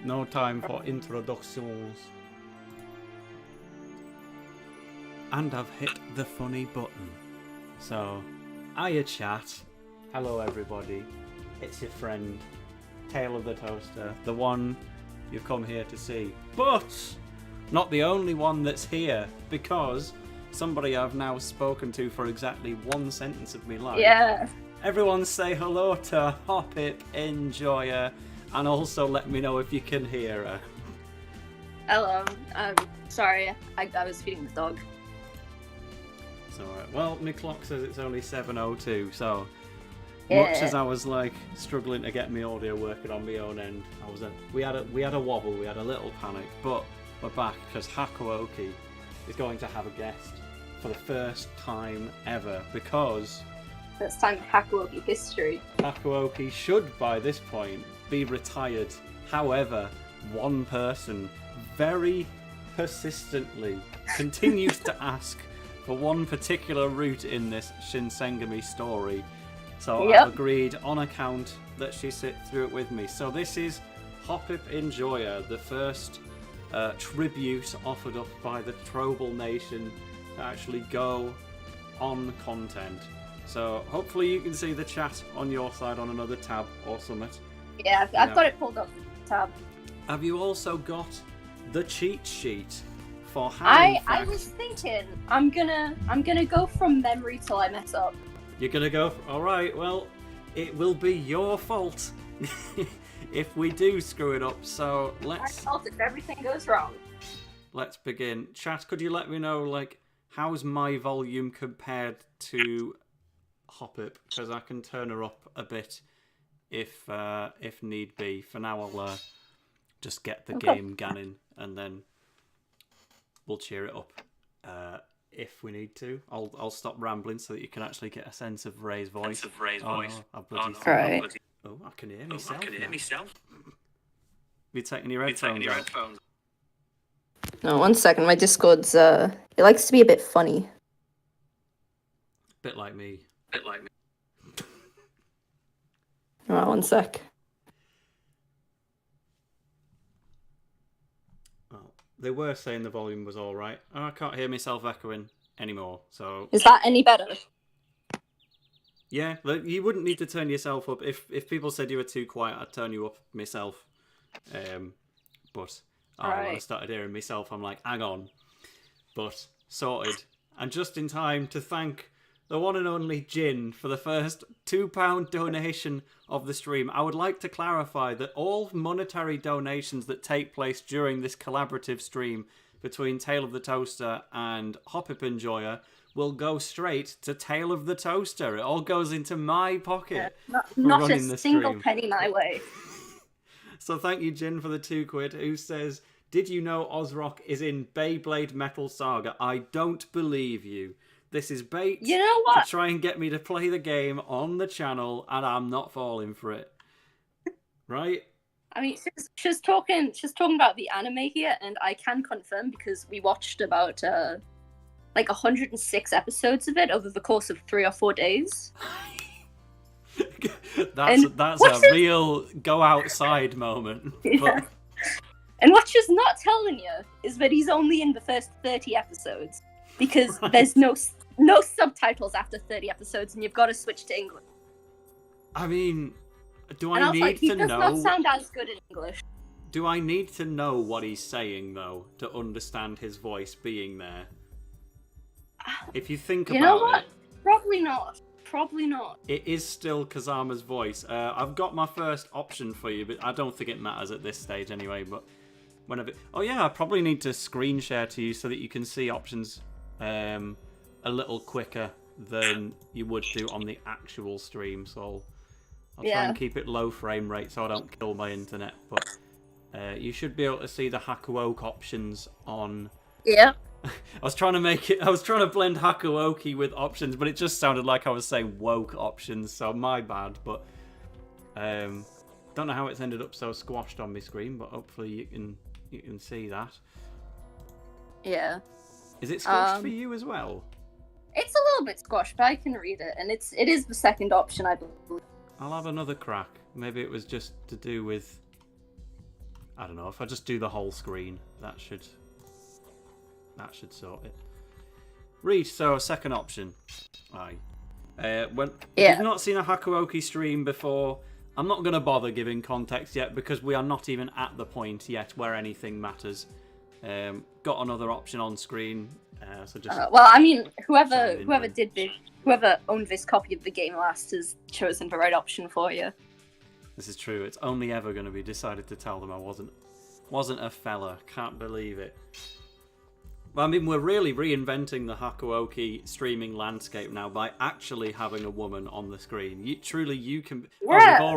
No time for introductions. And I've hit the funny button. So, hiya chat. Hello everybody. It's your friend, Tale of the Toaster, the one you've come here to see. But, not the only one that's here, because somebody I've now spoken to for exactly one sentence of my life. Yeah. Everyone say hello to Hop-Hip Enjoyer, and also let me know if you can hear her. Hello. Sorry, I was feeding the dog. It's alright. Well, my clock says it's only 7:02, so Yeah. much as I was like struggling to get my audio working on my own end, we had a wobble, we had a little panic, but we're back because Hakuoki is going to have a guest for the first time ever, because First time in Hakuoki history. Hakuoki should by this point be retired. However, one person very persistently continues to ask for one particular route in this Shinsengumi story. So Yep. I've agreed on account that she sit through it with me. So this is Hop-Hip Enjoyer, the first tribute offered up by the Trobal Nation to actually go on content. So hopefully you can see the chat on your side on another tab or something. Yeah, I've got it pulled up. Tab. Have you also got the cheat sheet for how? I was thinking I'm gonna go from memory till I mess up. You're gonna go. All right. Well, it will be your fault if we do screw it up. So My let's fault if everything goes wrong. begin. Chat, could you let me know like how's my volume compared to Hop-Hip? Because I can turn her up a bit if need be. For now, I'll just get the game ganning, and then we'll cheer it up if we need to. I'll stop rambling so that you can actually get a sense of Ray's voice. No, I've bloody... Right. Oh, I can hear myself. You taking your headphones out? No, 1 second. My Discord's it likes to be a bit funny. Bit like me. Alright, 1 sec. Well, they were saying the volume was all right. Oh, I can't hear myself echoing anymore. So Is that any better? yeah, you wouldn't need to turn yourself up. If people said you were too quiet, I'd turn you up myself. But when I Right. started hearing myself, I'm like, hang on. But sorted. And just in time to thank the one and only Jin for the first £2 donation of the stream. I would like to clarify that all monetary donations that take place during this collaborative stream between Tale of the Toaster and Hop-Hip Enjoyer will go straight to Tale of the Toaster. It all goes into my pocket. Not running a the single stream. penny my way. So thank you, Jin, for the £2, who says, did you know Ozrock is in Beyblade Metal Saga? I don't believe you. This is bait You know what? to try and get me to play the game on the channel, and I'm not falling for it. Right? I mean, she's talking about the anime here, and I can confirm because we watched about like 106 episodes of it over the course of 3 or 4 days. that's what's a real go outside moment. Yeah. But And what she's not telling you is that he's only in the first 30 episodes because there's no subtitles after 30 episodes, and you've got to switch to English. I mean, do And I I was need like, he to does know? not sound as good in English. Do I need to know what he's saying though to understand his voice being there? If you think You know about what? it, Probably not. it is still Kazama's voice. I've got my first option for you, but I don't think it matters at this stage anyway. But whenever, oh yeah, I probably need to screen share to you so that you can see options a little quicker than you would do on the actual stream. So I'll try and keep it low frame rate so I don't kill my internet. But you should be able to see the Hakuoki options on. Yeah. I was trying to blend Hakuoki with options, but it just sounded like I was saying woke options, so my bad. But don't know how it's ended up so squashed on my screen, but hopefully you can see that. Yeah. Is it squashed for you as well? It's a little bit squashed, but I can read it, and it is the second option, I believe. I'll have another crack. Maybe it was just to do with I don't know, if I just do the whole screen, that should sort it. Read, so second option. Aye. If you've not seen a Hakuoki stream before, I'm not going to bother giving context yet because we are not even at the point yet where anything matters. Got another option on screen, so just. Well, I mean, whoever owned this copy of the game last has chosen the right option for you. This is true. It's only ever going to be decided to tell them I wasn't a fella. Can't believe it. But I mean, we're really reinventing the Hakuoki streaming landscape now by actually having a woman on the screen. You can. Yeah. Oh,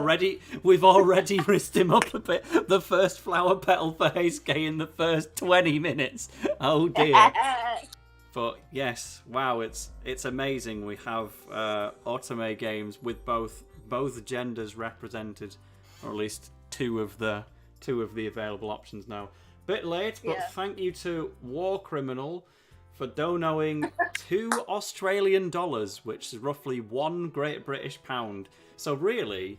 we've already risked him up a bit. The first flower petal for Heisuke in the first 20 minutes. Oh dear. But yes, wow, it's amazing. We have otome games with both genders represented, or at least two of the available options now. Bit late, but thank you to War Criminal for donating $2 which is roughly £1 Great British pound. So really,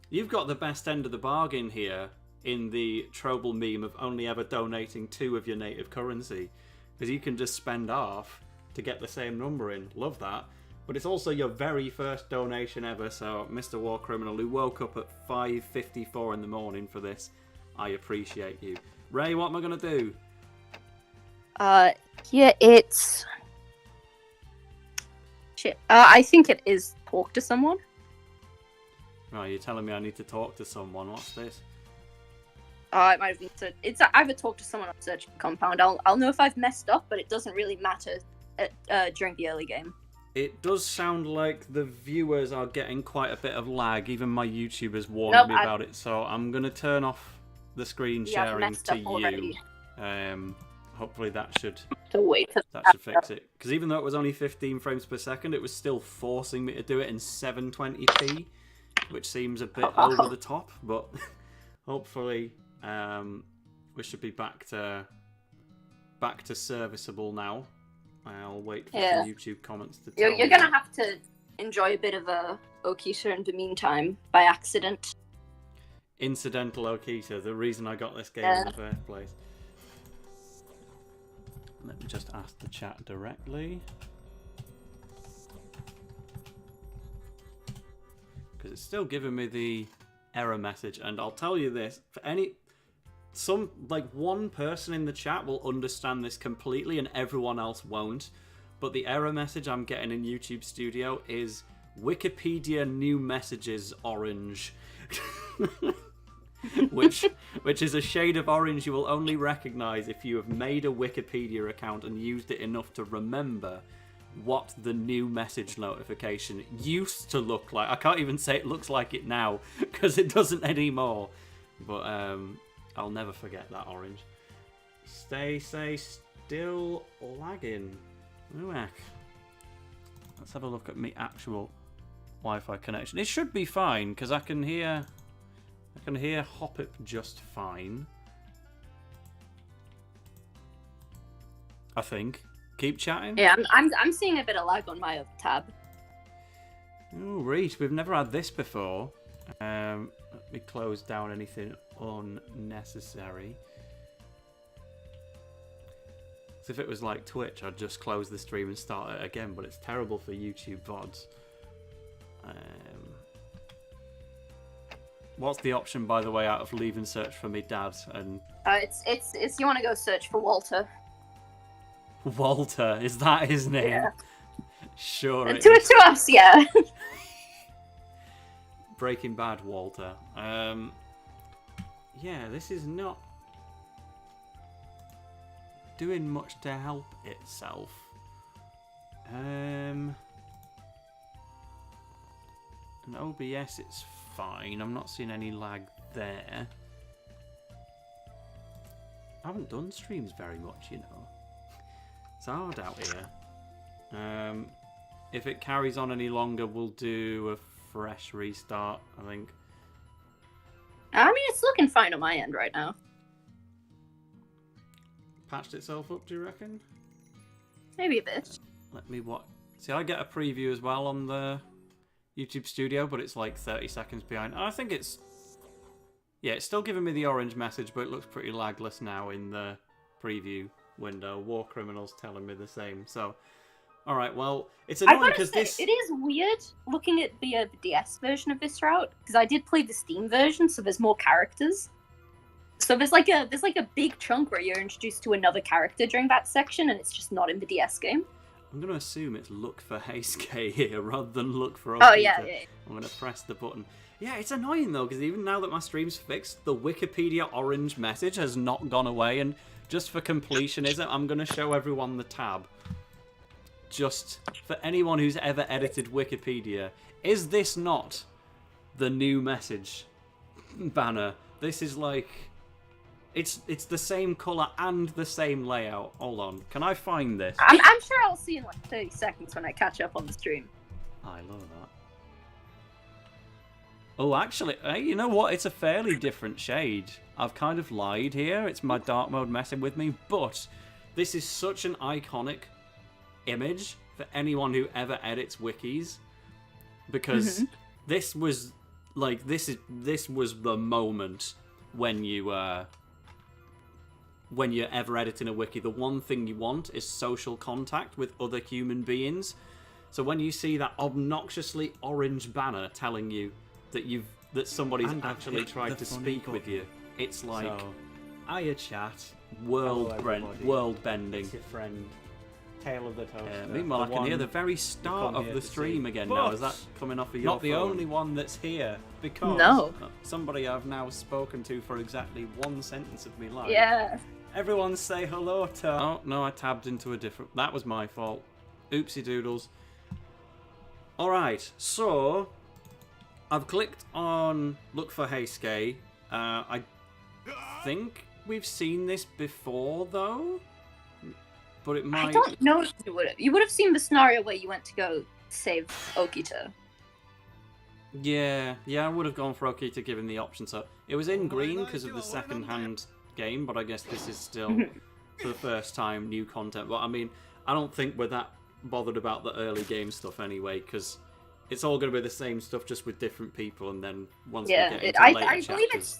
you've got the best end of the bargain here in the Trobal meme of only ever donating 2 of your native currency, because you can just spend half to get the same number in. Love that. But it's also your very first donation ever, so Mr. War Criminal, who woke up at 5:54 in the morning for this, I appreciate you. Ray, what am I going to do? It's... Shit. I think it is talk to someone. Right, you're telling me I need to talk to someone. What's this? It might have been... It's either talk to someone or search the compound. I'll know if I've messed up, but it doesn't really matter during the early game. It does sound like the viewers are getting quite a bit of lag. Even my YouTube has warned me about it, so I'm going to turn off the screen sharing to you. Hopefully that should fix it. Because even though it was only 15 frames per second, it was still forcing me to do it in 720p, which seems a bit over the top. But hopefully we should be back to serviceable now. I'll wait for some YouTube comments to tell You're gonna have to enjoy a bit of a Okita in the meantime by accident. Incidental Okita, the reason I got this game in the first place. Let me just ask the chat directly. Because it's still giving me the error message, and I'll tell you this, for one person in the chat will understand this completely and everyone else won't. But the error message I'm getting in YouTube Studio is Wikipedia new messages orange. which is a shade of orange you will only recognize if you have made a Wikipedia account and used it enough to remember what the new message notification used to look like. I can't even say it looks like it now because it doesn't anymore. But I'll never forget that orange. Say still lagging. Ooh, let's have a look at my actual Wi-Fi connection. It should be fine because I can hear Hopip just fine. I think. Keep chatting. Yeah, I'm seeing a bit of lag on my other tab. Oh, right. We've never had this before. Let me close down anything unnecessary. So if it was like Twitch, I'd just close the stream and start it again, but it's terrible for YouTube VODs. What's the option, by the way, out of leave and search for me dad? And it's you want to go search for Walter. Walter, is that his name? Yeah. Sure. To us, yeah. Breaking Bad Walter. Yeah, this is not doing much to help itself. In OBS it's fine. I'm not seeing any lag there. I haven't done streams very much, you know. It's hard out here. If it carries on any longer, we'll do a fresh restart, I think. I mean, it's looking fine on my end right now. Patched itself up, do you reckon? Maybe a bit. Let me watch. See, I get a preview as well on the YouTube Studio, but it's like 30 seconds behind. I think it's... Yeah, it's still giving me the orange message, but it looks pretty lagless now in the preview window. War Criminal's telling me the same. So, all right, well, it's annoying because this... It is weird looking at the DS version of this route, because I did play the Steam version, so there's more characters. So there's like a big chunk where you're introduced to another character during that section, and it's just not in the DS game. I'm going to assume it's look for Heisuke here rather than look for Okita. Oh, yeah. I'm going to press the button. Yeah, it's annoying though, because even now that my stream's fixed, the Wikipedia orange message has not gone away, and just for completionism, I'm going to show everyone the tab. Just for anyone who's ever edited Wikipedia, is this not the new message banner? This is like... It's the same colour and the same layout. Hold on. Can I find this? I'm sure I'll see in like 30 seconds when I catch up on the stream. I love that. Oh, actually, you know what? It's a fairly different shade. I've kind of lied here. It's my dark mode messing with me. But this is such an iconic image for anyone who ever edits wikis. Because this was, like, this was the moment when you're ever editing a wiki, the one thing you want is social contact with other human beings. So when you see that obnoxiously orange banner telling you that somebody's actually tried to speak with you, it's like, hiya chat, world bending. It's your friend, Tale of the Toaster. Meanwhile, I can hear the very start of the stream again now. Is that coming off of your phone? Not the only one that's here, because somebody I've now spoken to for exactly one sentence of me life. Yeah. Everyone say hello to... Oh, no, I tabbed into a different... That was my fault. Oopsie doodles. Alright, so... I've clicked on Look for Heisuke. I think we've seen this before, though. But it might... I don't know if you would have. You would have seen the scenario where you went to go save Okita. Yeah, I would have gone for Okita given the option. So it was in green because of the second-hand game, but I guess this is still, for the first time, new content. But I mean, I don't think we're that bothered about the early game stuff anyway, because it's all going to be the same stuff, just with different people, and then once we get into later I believe it's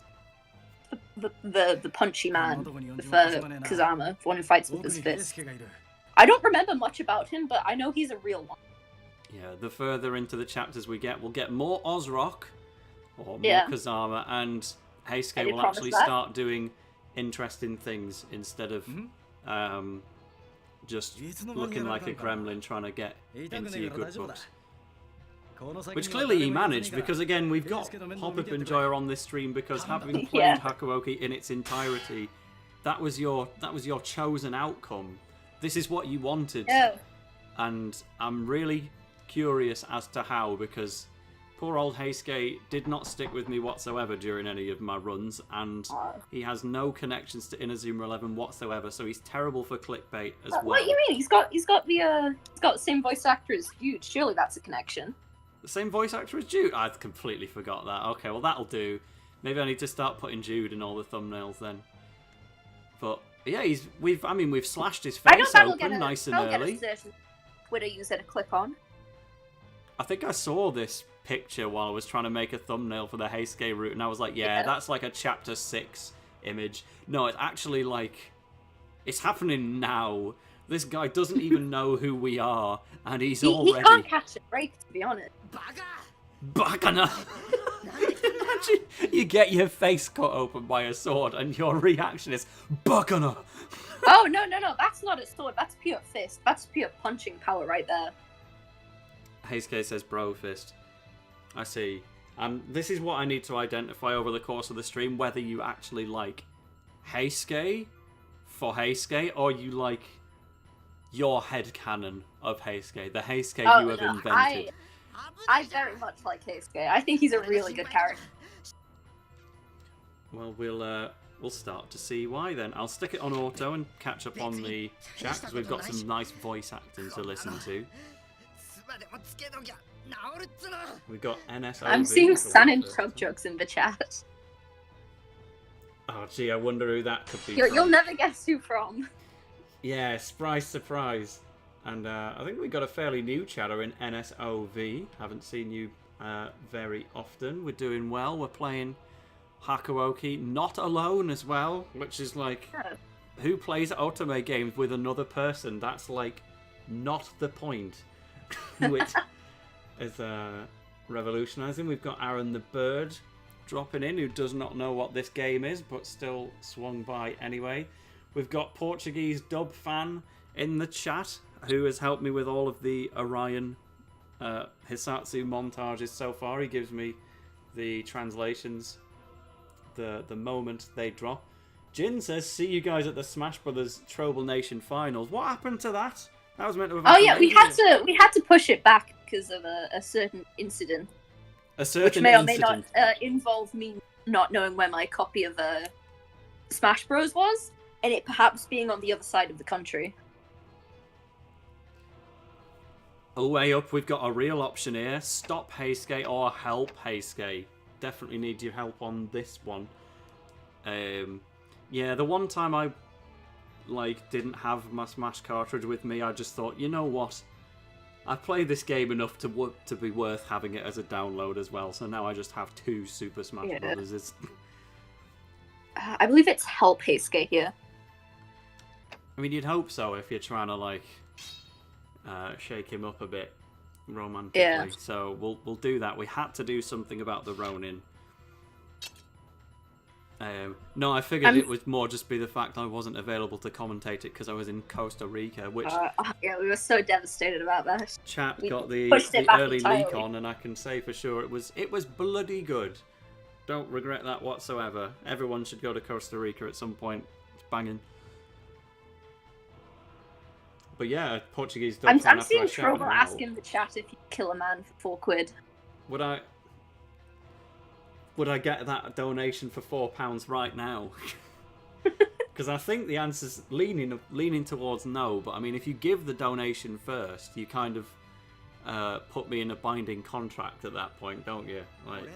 the punchy man, the Kazama, the one who fights with his fist. I don't remember much about him, but I know he's a real one. Yeah, the further into the chapters we get, we'll get more Ozrock, or more Kazama, and Heisuke will actually start doing interesting things instead of just looking like a gremlin trying to get into your good books. Which clearly he managed, because again, we've got Hop-Up and Joya on this stream, because having played Hakuoki in its entirety, that was your chosen outcome. This is what you wanted. Yeah. And I'm really curious as to how, because poor old Heisuke did not stick with me whatsoever during any of my runs, and he has no connections to Inazuma 11 whatsoever, so he's terrible for clickbait as well. What do you mean? He's got the same voice actor as Jude. Surely that's a connection. The same voice actor as Jude? I'd completely forgot that. Okay, well that'll do. Maybe I need to start putting Jude in all the thumbnails then. But yeah, we've slashed his face open nice and early. Get a certain Twitter user to click on. I think I saw this picture while I was trying to make a thumbnail for the Heisuke route, and I was like, yeah, that's like a chapter 6 image. No, it's actually like, it's happening now. This guy doesn't even know who we are, and he's already... He can't catch a break, to be honest. Bakana! Imagine you get your face cut open by a sword, and your reaction is, Bakana! Oh, no, that's not a sword. That's pure fist. That's pure punching power right there. Heisuke says bro fist. I see. This is what I need to identify over the course of the stream, whether you actually like Heisuke for Heisuke, or you like your headcanon of Heisuke, the Heisuke you have invented. I very much like Heisuke. I think he's a really good character. Well, we'll start to see why then. I'll stick it on auto and catch up on the chat, because we've got some nice voice acting to listen to. We got NSOV. I'm seeing Sun and Chug Jugs in the chat. Oh gee, I wonder who that could be. You'll never guess who from. Yeah, surprise. And I think we got a fairly new chatter in NSOV. Haven't seen you very often. We're doing well. We're playing Hakuoki not alone as well, which is like, who plays otome games with another person? That's like not the point. Which is revolutionizing. We've got Aaron the Bird dropping in, who does not know what this game is, but still swung by anyway. We've got Portuguese dub fan in the chat, who has helped me with all of the Orion Hisatsu montages so far. He gives me the translations the moment they drop. Jin says, see you guys at the Smash Brothers Trouble Nation finals. What happened to that? That was meant to have happened. Oh yeah, we had to push it back because of a certain incident. Which may or may not involve me not knowing where my copy of Smash Bros was, and it perhaps being on the other side of the country. Oh, way up, we've got a real option here. Stop Heisuke or help Heisuke. Definitely need your help on this one. Yeah, the one time I didn't have my Smash cartridge with me, I just thought, you know what? I've played this game enough to be worth having it as a download as well, so now I just have 2 Super Smash Brothers. I believe it's help Heisuke here. I mean, you'd hope so if you're trying to shake him up a bit romantically. Yeah. So we'll do that. We had to do something about the Ronin. No, I figured it would more just be the fact I wasn't available to commentate it because I was in Costa Rica, which... yeah, we were so devastated about that. Chat got the early leak on, and I can say for sure it was bloody good. Don't regret that whatsoever. Everyone should go to Costa Rica at some point. It's banging. But yeah, Portuguese dub fan. I'm seeing trouble asking the chat if you kill a man for £4. Would I get that donation for £4 right now? Because I think the answer's leaning towards no. But I mean, if you give the donation first, you kind of put me in a binding contract at that point, don't you? Like,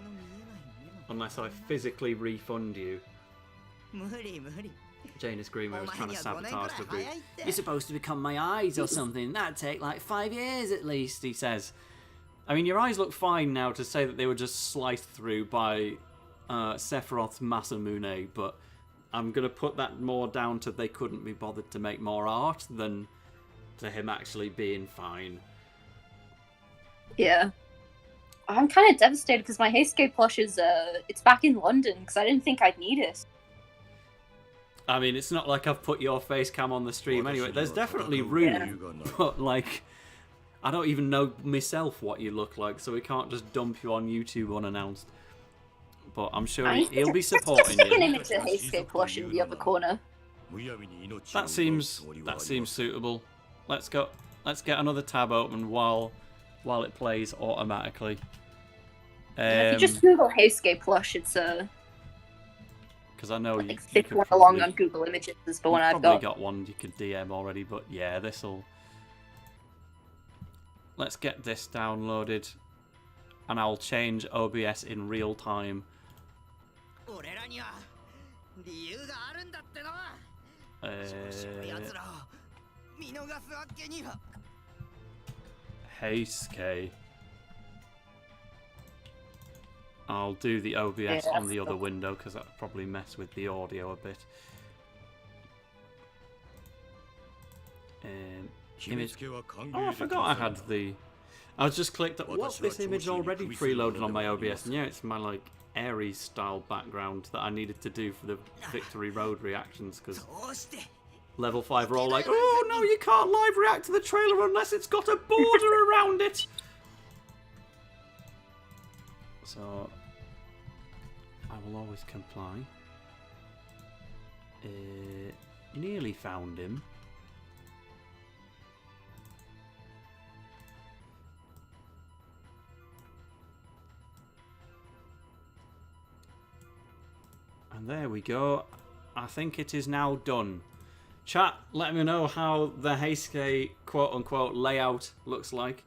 unless I physically refund you. Janus Greenway was trying to sabotage the group. You're supposed to become my eyes or something. That'd take like 5 years at least, he says. I mean, your eyes look fine now to say that they were just sliced through by Sephiroth's Masamune, but I'm going to put that more down to they couldn't be bothered to make more art than to him actually being fine. Yeah. I'm kind of devastated because my Heisuke plush is it's back in London because I didn't think I'd need it. I mean, it's not like I've put your face cam on the stream anyway. There's definitely room, but like, I don't even know myself what you look like, so we can't just dump you on YouTube unannounced. But I'm sure he'll be supporting you. An image of Heisuke plush in the other corner. That seems suitable. Let's go. Let's get another tab open while it plays automatically. If you just Google Heisuke plush, it's because I know you could one along on Google Images is the one I've probably got one you could DM already, but yeah, this'll. Let's get this downloaded, and I'll change OBS in real time. Heisuke. I'll do the OBS on the other window because that'll probably mess with the audio a bit. Image. Oh, I forgot I had the. I just clicked up. What's this image already preloaded on my OBS? And yeah, it's my like Ares style background that I needed to do for the Victory Road reactions because level 5 are all like, oh no, you can't live react to the trailer unless it's got a border around it. So I will always comply. Nearly found him. And there we go. I think it is now done. Chat, let me know how the Heisuke quote-unquote layout looks like.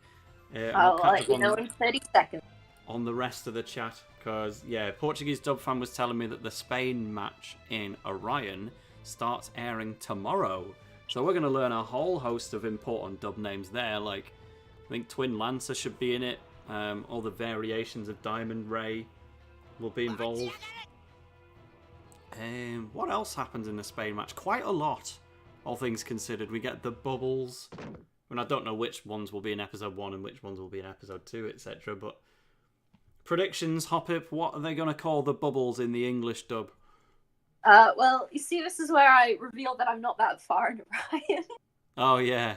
I'll let you know in 30 seconds. On the rest of the chat, because, yeah, Portuguese dub fan was telling me that the Spain match in Orion starts airing tomorrow. So we're going to learn a whole host of important dub names there, like, I think Twin Lancer should be in it, all the variations of Diamond Ray will be involved. What else happens in the Spain match? Quite a lot, all things considered. We get the bubbles. I don't know which ones will be in episode 1 and which ones will be in episode 2, etc. But predictions, Hopip, what are they going to call the bubbles in the English dub? Well, you see, this is where I reveal that I'm not that far into Ryan. Oh, yeah.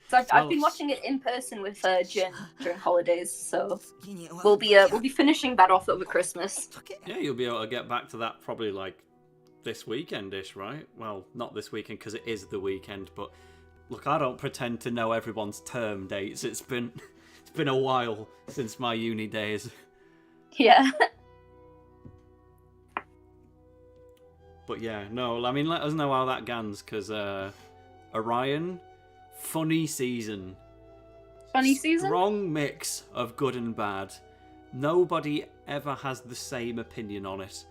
So I've been watching it in person with Jin during holidays, so we'll be finishing that off over Christmas. Yeah, you'll be able to get back to that probably like this weekend-ish, right? Well, not this weekend because it is the weekend, but look, I don't pretend to know everyone's term dates. It's been a while since my uni days. Yeah. But yeah, no, I mean, let us know how that gans, because Orion, funny season. Funny season? Strong mix of good and bad. Nobody ever has the same opinion on it.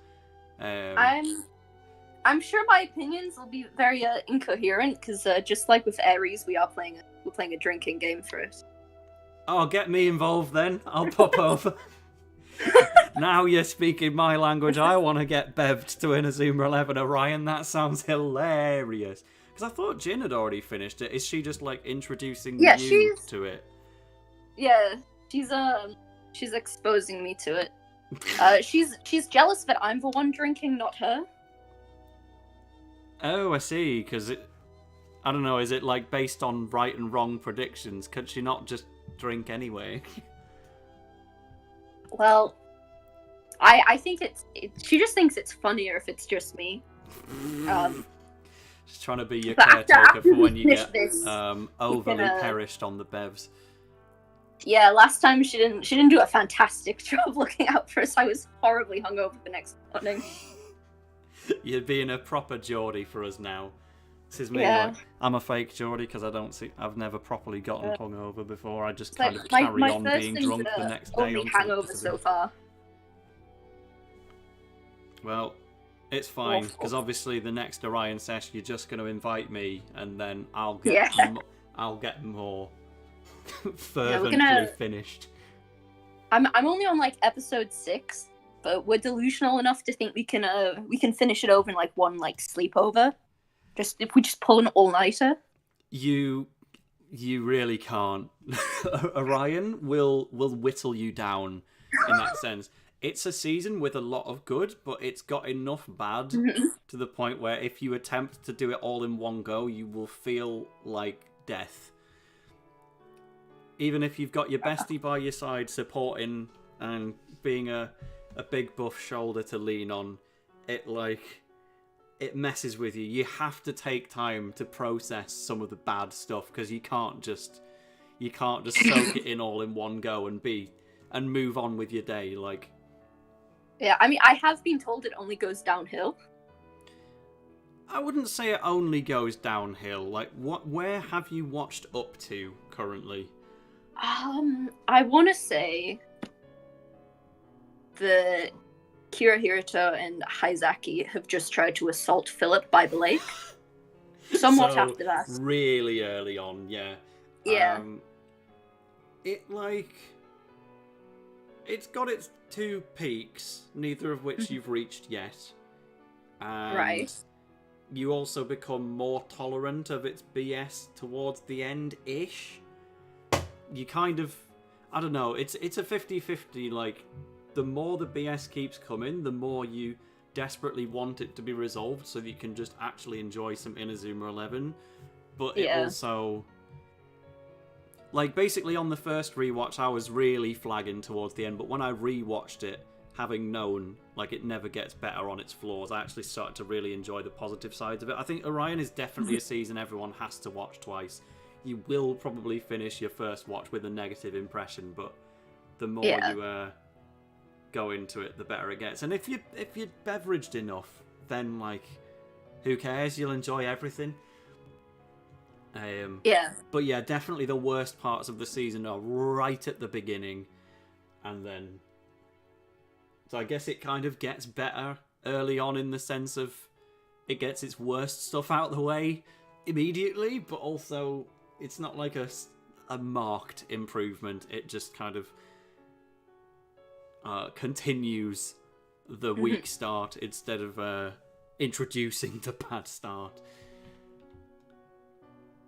I'm sure my opinions will be very incoherent, because just like with Ares, we're playing a drinking game for it. Oh, get me involved then. I'll pop over. Now you're speaking my language. I want to get bevved to Inazuma 11 Orion. That sounds hilarious. Because I thought Jin had already finished it. Is she just like introducing you to it? Yeah, she's exposing me to it. She's jealous that I'm the one drinking, not her. Oh, I see. Because I don't know. Is it like based on right and wrong predictions? Could she not just drink anyway? Well, I think she just thinks it's funnier if it's just me. Just trying to be your But caretaker for when you get this, overly perished on the bevs. Yeah, last time she didn't do a fantastic job looking out for us. I was horribly hungover the next morning. You're being a proper Geordie for us now. This is me. Yeah. Like, I'm a fake Geordie because I've never properly gotten hungover before. I just It's kind like of carry my on first being thing's drunk the next day. only hangover so far. Well, it's fine because obviously the next Orion session you're just going to invite me, and then I'll get more fervently finished. I'm only on like episode 6, but we're delusional enough to think we can finish it over in like one like sleepover. If we just pull an all-nighter. You really can't. Orion will whittle you down in that sense. It's a season with a lot of good, but it's got enough bad to the point where if you attempt to do it all in one go, you will feel like death. Even if you've got your bestie by your side supporting and being a big buff shoulder to lean on, it messes with you. You have to take time to process some of the bad stuff because you can't just soak it in all in one go and move on with your day. Like, yeah, I mean, I have been told it only goes downhill. I wouldn't say it only goes downhill. Like, where have you watched up to currently? I want to say the Kirihito and Heisuke have just tried to assault Philip by the lake. Somewhat after that. Really early on, yeah. Yeah. It's got its 2 peaks, neither of which you've reached yet. And right. You also become more tolerant of its BS towards the end-ish. You kind of, I don't know, it's a 50-50, like, the more the BS keeps coming, the more you desperately want it to be resolved so that you can just actually enjoy some Inazuma 11. But it also, like, basically on the first rewatch, I was really flagging towards the end, but when I rewatched it, having known, like, it never gets better on its flaws, I actually started to really enjoy the positive sides of it. I think Orion is definitely a season everyone has to watch twice. You will probably finish your first watch with a negative impression, but the more you go into it, the better it gets. And if you're beveraged enough, then, like, who cares? You'll enjoy everything. But yeah, definitely the worst parts of the season are right at the beginning, and then, so I guess it kind of gets better early on in the sense of it gets its worst stuff out of the way immediately, but also it's not like a marked improvement. It just kind of continues the weak start instead of introducing the bad start.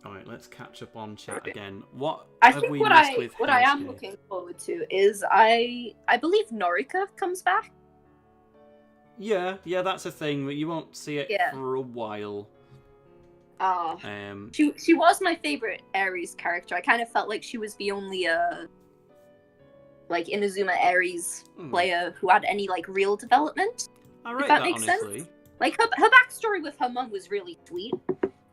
Alright, let's catch up on chat again. What have we missed with what I am Heisuke? looking forward to is I believe Norika comes back. Yeah, that's a thing, but you won't see it Yeah. for a while. She was my favorite Aries character. I kind of felt like she was the only like Inazuma Aries player who had any like real development. I rate if that that, makes honestly. sense. Like her backstory with her mum was really sweet,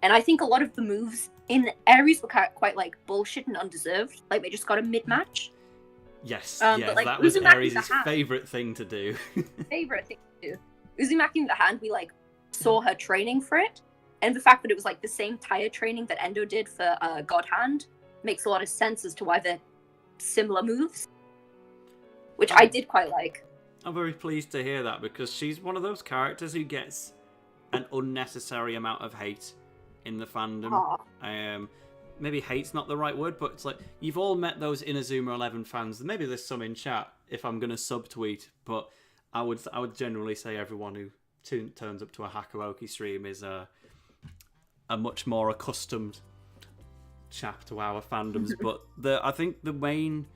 and I think a lot of the moves in Aries were quite like bullshit and undeserved. Like they just got a mid match. Yes, but, like, that was Uzumaki Aries' the Hand- favourite thing to do. Favorite thing to do. Uzumaki the Hand, we like saw her training for it, and the fact that it was like the same tire training that Endo did for God Hand makes a lot of sense as to why they're similar moves, which I did quite like. I'm very pleased to hear that, because she's one of those characters who gets an unnecessary amount of hate in the fandom. Maybe hate's not the right word, but it's like, you've all met those Inazuma 11 fans, and maybe there's some in chat if I'm going to subtweet, but I would generally say everyone who turns up to a Hakuoki stream is a much more accustomed chap to our fandoms. But I think the main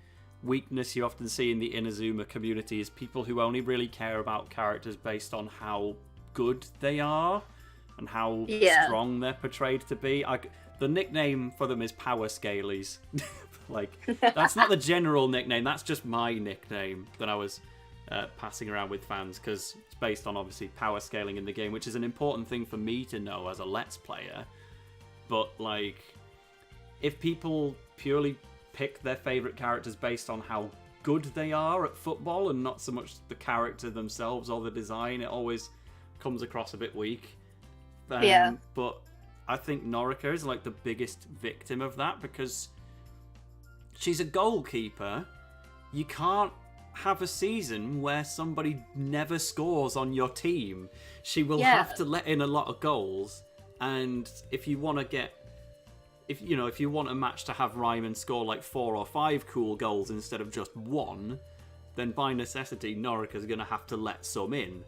weakness you often see in the Inazuma community is people who only really care about characters based on how good they are and how strong they're portrayed to be. The nickname for them is Power Scalies. Like, that's not the general nickname, that's just my nickname that I was passing around with fans, because it's based on, obviously, power scaling in the game, which is an important thing for me to know as a Let's Player. But, like, if people purely pick their favourite characters based on how good they are at football and not so much the character themselves or the design, it always comes across a bit weak. But I think Norika is like the biggest victim of that, because she's a goalkeeper. You can't have a season where somebody never scores on your team. She will have to let in a lot of goals, and if you want a match to have Ryman score like 4 or 5 cool goals instead of just 1, then by necessity Norika's going to have to let some in.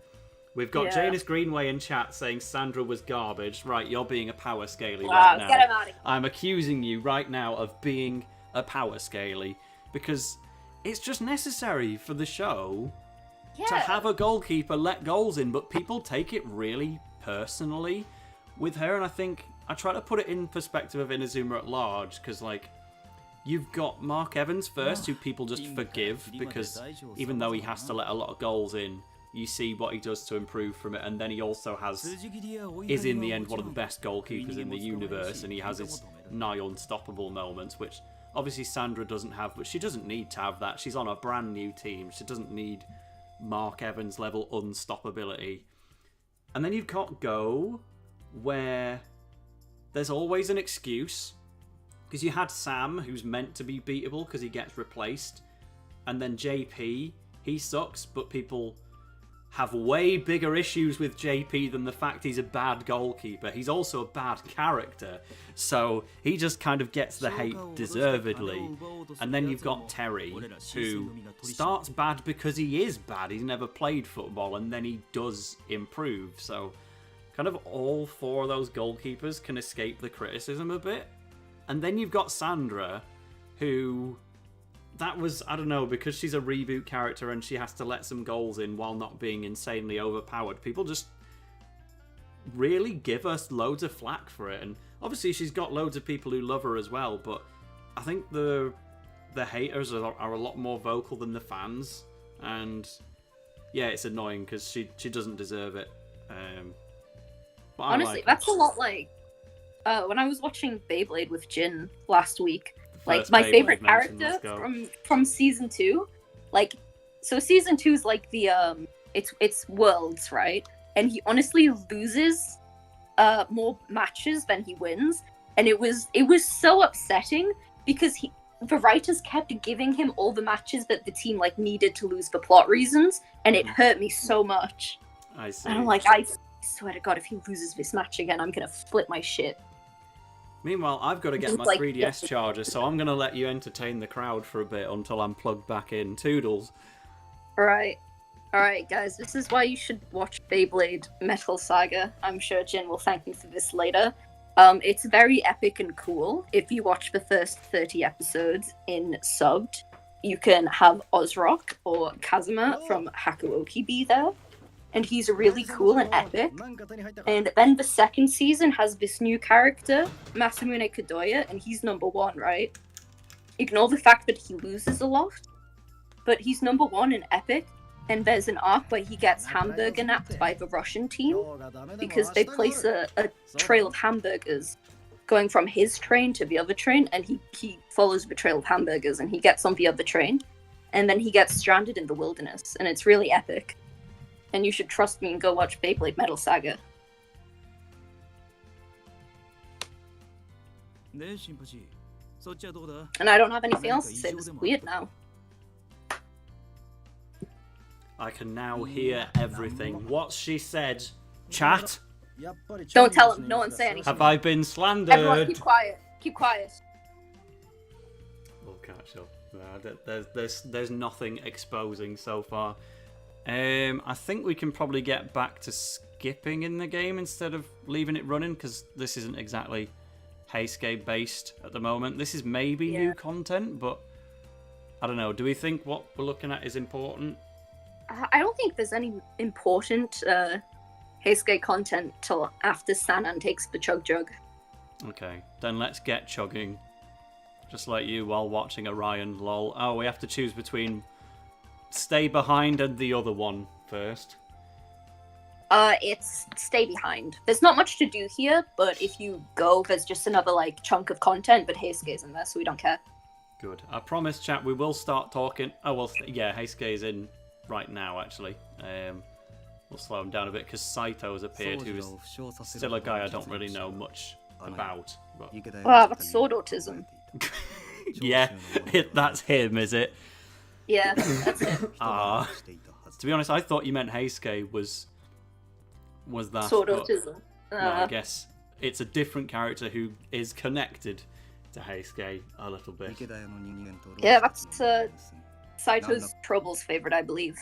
We've got Janus Greenway in chat saying Sandra was garbage. Right, you're being a power scaly right now. Get him out of here. I'm accusing you right now of being a power scaly, because it's just necessary for the show to have a goalkeeper let goals in, but people take it really personally with her, and I think I try to put it in perspective of Inazuma at large, because like, you've got Mark Evans first, who people just forgive, because even though he has to let a lot of goals in, you see what he does to improve from it, and then he also is in the end one of the best goalkeepers in the universe, and he has his nigh unstoppable moments, which obviously Sandra doesn't have, but she doesn't need to have that. She's on a brand new team. She doesn't need Mark Evans level unstoppability. And then you've got Go, where there's always an excuse, because you had Sam, who's meant to be beatable because he gets replaced, and then JP, he sucks, but people have way bigger issues with JP than the fact he's a bad goalkeeper. He's also a bad character, so he just kind of gets the hate deservedly. And then you've got Terry, who starts bad because he is bad. He's never played football, and then he does improve. So kind of all 4 of those goalkeepers can escape the criticism a bit. And then you've got Sandra, who... that was, I don't know, because she's a reboot character and she has to let some goals in while not being insanely overpowered, people just really give us loads of flack for it. And obviously she's got loads of people who love her as well, but I think the haters are a lot more vocal than the fans. And yeah, it's annoying because she doesn't deserve it. But honestly, that's a lot like when I was watching Beyblade with Jin last week. Like, my favorite character from season 2, like, so season 2 is like the it's Worlds, right? And he honestly loses more matches than he wins, and it was so upsetting because the writers kept giving him all the matches that the team like needed to lose for plot reasons, and it hurt me so much. I see. And I'm like, I swear to God, if he loses this match again, I'm gonna flip my shit. Meanwhile, I've got to get my 3DS charger, so I'm going to let you entertain the crowd for a bit until I'm plugged back in. Toodles. Right. Alright, guys, this is why you should watch Beyblade Metal Saga. I'm sure Jin will thank me for this later. It's very epic and cool. If you watch the first 30 episodes in subbed, you can have Ozrock or Kazama from Hakuoki be there. And he's really cool and epic. And then the second season has this new character, Masamune Kadoya, and he's number 1, right? Ignore the fact that he loses a lot, but he's number 1 in epic. And there's an arc where he gets hamburger napped by the Russian team because they place a trail of hamburgers going from his train to the other train, and he follows the trail of hamburgers and he gets on the other train, and then he gets stranded in the wilderness, and it's really epic. And you should trust me and go watch Beyblade Metal Saga. And I don't have anything else to say. It's weird now. I can now hear everything. What's she said? Chat? Don't tell him. No one say anything. Have I been slandered? Everyone keep quiet. Keep quiet. We'll catch up. There's nothing exposing so far. I think we can probably get back to skipping in the game instead of leaving it running, because this isn't exactly Heisuke based at the moment. This is maybe new content, but I don't know. Do we think what we're looking at is important? I don't think there's any important Heisuke content till after Sanan takes the Chug Jug. Okay, then let's get chugging. Just like you while watching Orion, lol. Oh, we have to choose between stay behind and the other one first. It's stay behind. There's not much to do here, but if you go, there's just another chunk of content, but Heisuke's in there, so we don't care. Good. I promise, chat, we will start talking. Oh, well, yeah, Heisuke's in right now, actually. We'll slow him down a bit because Saito's appeared, who is still a guy I don't really know much about. But... Wow, that's sword autism. Yeah, that's him, is it? Yeah, that's it. To be honest, I thought you meant Heisuke was that. Sword autism. Well, I guess it's a different character who is connected to Heisuke a little bit. Yeah, that's Saito's Trouble's favorite, I believe.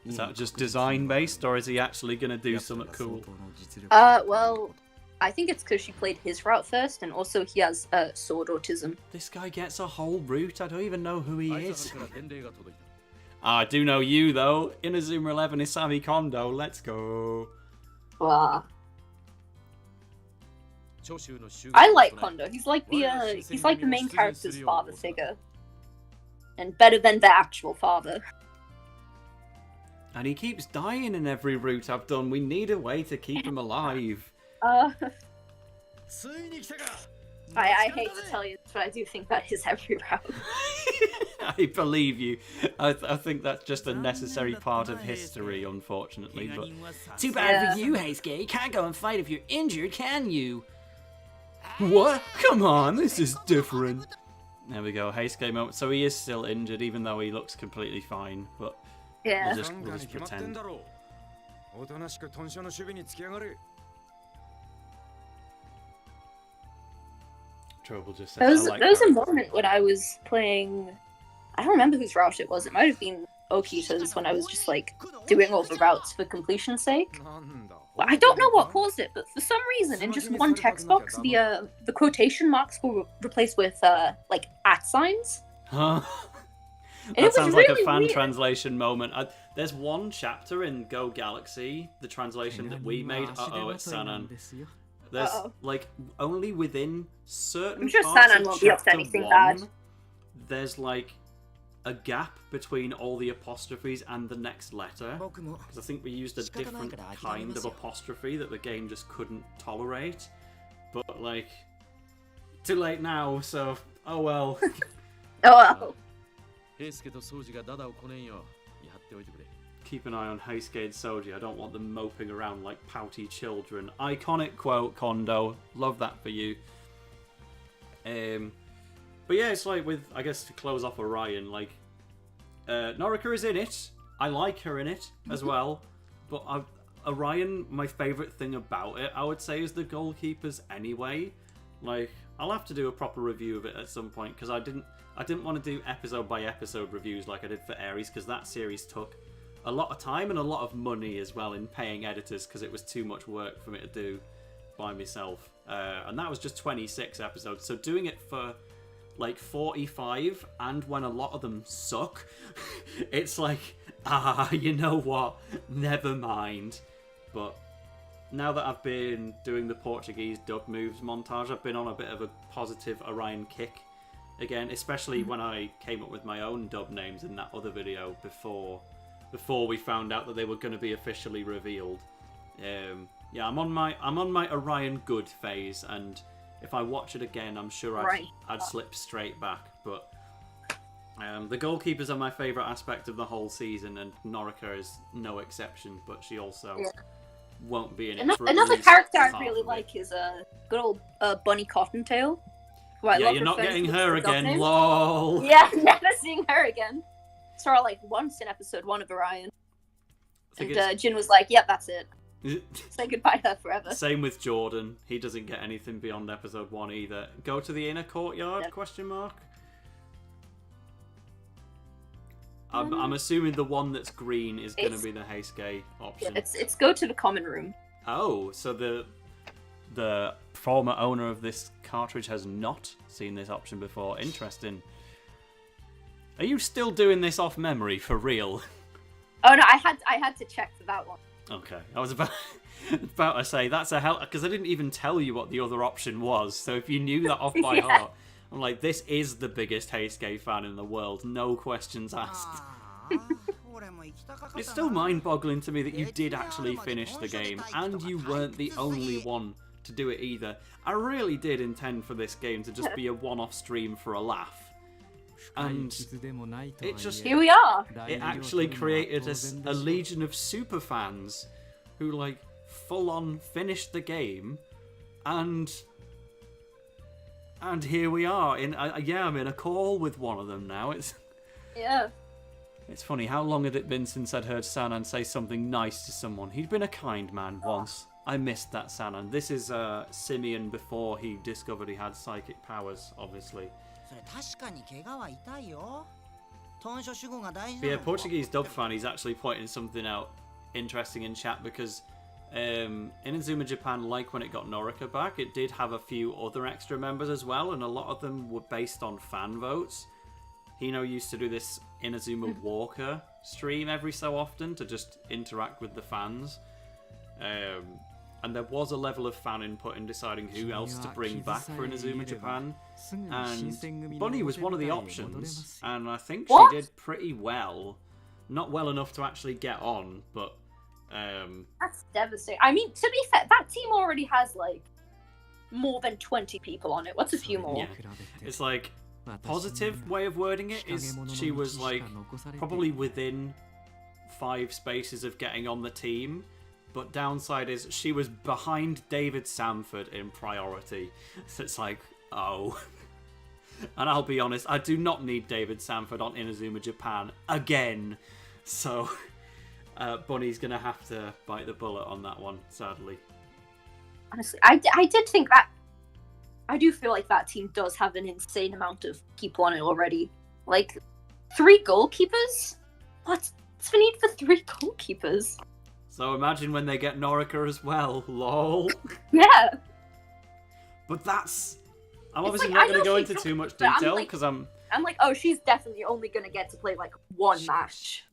Is that just design based, or is he actually going to do something cool? Well, I think it's because she played his route first, and also he has sword autism. This guy gets a whole route. I don't even know who he is. I do know you, though. Inazuma 11 Isami Kondo. Let's go. Wow. I like Kondo. He's like the main character's father figure, and better than the actual father. And he keeps dying in every route I've done. We need a way to keep him alive. I hate to tell you this, but I do think that is every route. I believe you. I think that's just a necessary part of history, unfortunately. But too bad for you, Heisuke. You can't go and fight if you're injured, can you? What? Come on, this is different. There we go, Heisuke moment. So he is still injured, even though he looks completely fine. But yeah, we'll just pretend. Trouble just says, there was a moment when I was playing. I don't remember whose route it was. It might have been Okita's when I was just doing all the routes for completion's sake. I don't know what caused it, but for some reason, in just one text box, the quotation marks were replaced with at signs. Huh? That sounds really like a fan weird. Translation moment. There's one chapter in Go Galaxy, the translation that we made. It's Sanan. There's only within certain I'm sure parts Sanan of won't be up to chapter anything 1, bad. there's a gap between all the apostrophes and the next letter. Because I think we used a different kind of apostrophe that the game just couldn't tolerate. But too late now, so oh well. Oh well. Keep an eye on Heisuke and Soji. I don't want them moping around like pouty children. Iconic quote, Kondo. Love that for you. But yeah, it's with, I guess, to close off Orion, Norika is in it. I like her in it as well. But Orion, my favourite thing about it, I would say, is the goalkeepers anyway. I'll have to do a proper review of it at some point, because I didn't want to do episode by episode reviews like I did for Aries, because that series took a lot of time and a lot of money as well in paying editors, because it was too much work for me to do by myself. And that was just 26 episodes, so doing it for like 45, and when a lot of them suck, it's like, you know what, never mind. But now that I've been doing the Portuguese dub moves montage, I've been on a bit of a positive Orion kick again, especially when I came up with my own dub names in that other video before we found out that they were going to be officially revealed. Yeah, I'm on my Orion good phase, and if I watch it again, I'm sure I'd slip straight back. But the goalkeepers are my favourite aspect of the whole season, and Norica is no exception, but she also won't be in it. Another character I really like is good old Bunny Cottontail. Yeah, you're not getting her again, lol. Yeah, never seeing her again. Saw her like once in episode 1 of Orion. And Jin was like, yep, that's it. Say goodbye to her forever. Same with Jordan. He doesn't get anything beyond episode 1 either. Go to the inner courtyard? Yep. Question mark. I'm assuming the one that's green is going to be the Heisuke option. Yeah, it's go to the common room. Oh, so the former owner of this cartridge has not seen this option before. Interesting. Are you still doing this off memory for real? Oh no, I had to check for that one. Okay, I was about to say that's a hell, because I didn't even tell you what the other option was. So if you knew that off by heart, I'm like, this is the biggest Heisuke fan in the world, no questions asked. It's still mind-boggling to me that you did actually finish the game, and you weren't the only one to do it either. I really did intend for this game to just be a one-off stream for a laugh. And it just... Here we are! It actually created a legion of super fans who, like, full-on finished the game, and here we are. I'm in a call with one of them now. Yeah. It's funny, how long had it been since I'd heard Sanan say something nice to someone? He'd been a kind man once. I missed that Sanan. This is Simeon before he discovered he had psychic powers, obviously. But yeah, Portuguese dub fan, he's actually pointing something out interesting in chat, because Inazuma Japan, like when it got Norica back, it did have a few other extra members as well, and a lot of them were based on fan votes. Hino used to do this Inazuma Walker stream every so often to just interact with the fans. And there was a level of fan input in deciding who else to bring back for Inazuma Japan. And Bunny was one of the options, and I think she did pretty well. Not well enough to actually get on, but... That's devastating. I mean, to be fair, that team already has, like, more than 20 people on it. What's a few more? Yeah. It's like... Positive way of wording it is she was like probably within 5 spaces of getting on the team, but downside is she was behind David Samford in priority. So it's like, oh. And I'll be honest, I do not need David Samford on Inazuma Japan again. So Bunny's gonna have to bite the bullet on that one, sadly. Honestly, I did think that. I do feel like that team does have an insane amount of people on it already. Like, 3 goalkeepers? What's the need for 3 goalkeepers? So imagine when they get Norica as well, lol. Yeah. But that's... I'm obviously not going to go into too much detail, because I'm like, oh, she's definitely only going to get to play, like, 1 match.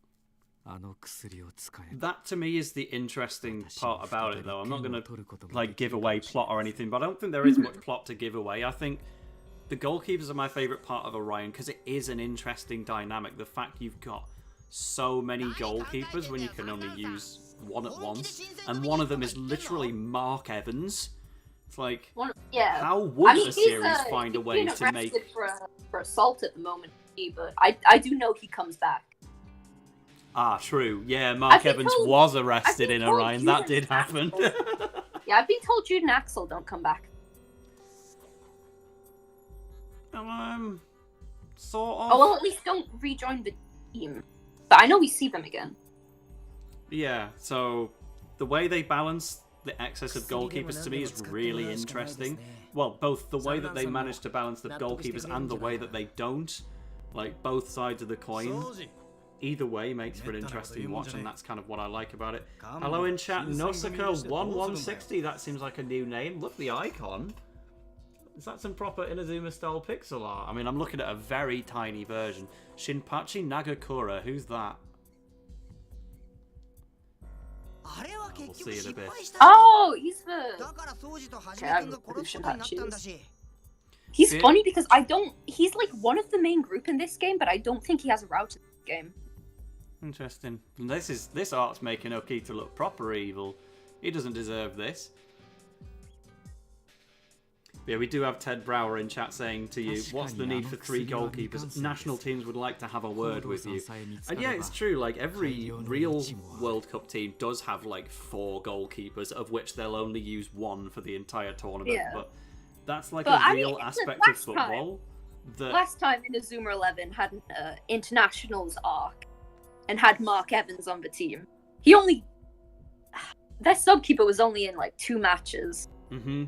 That to me is the interesting part about it, though. I'm not going to like give away plot or anything, but I don't think there is much plot to give away. I think the goalkeepers are my favourite part of Orion, because it is an interesting dynamic. The fact you've got so many goalkeepers when you can only use one at once, and one of them is literally Mark Evans. It's like, how would the series find a way to make... for assault at the moment, but I do know he comes back. Ah, true. Yeah, Mark Evans was arrested in Orion. That did happen. Yeah, I've been told Jude and Axel don't come back. Sort of. Oh, well, at least don't rejoin the team. But I know we see them again. Yeah, so the way they balance the excess of goalkeepers to me is really interesting. Well, both the way that they manage to balance the goalkeepers and the way that they don't. Like, both sides of the coin. Either way makes for an interesting watch, and that's kind of what I like about it. Hello in chat, Nosaka1160, that seems like a new name. Look, the icon. Is that some proper Inazuma-style pixel art? I mean, I'm looking at a very tiny version. Shinpachi Nagakura, who's that? We'll see in a bit. Oh, he's the... Okay, I remember who Shinpachi is. He's funny because he's like one of the main group in this game, but I don't think he has a route in this game. Interesting. This art's making Okita look proper evil. He doesn't deserve this. Yeah, we do have Ted Brower in chat saying to you, what's the need for 3 goalkeepers? National teams would like to have a word with you. And yeah, it's true, like every real World Cup team does have like 4 goalkeepers, of which they'll only use 1 for the entire tournament. Yeah. But that's like a real aspect of football. Last time Inazuma 11 had an internationals arc and had Mark Evans on the team. Their subkeeper was only in like 2 matches. Mm-hmm.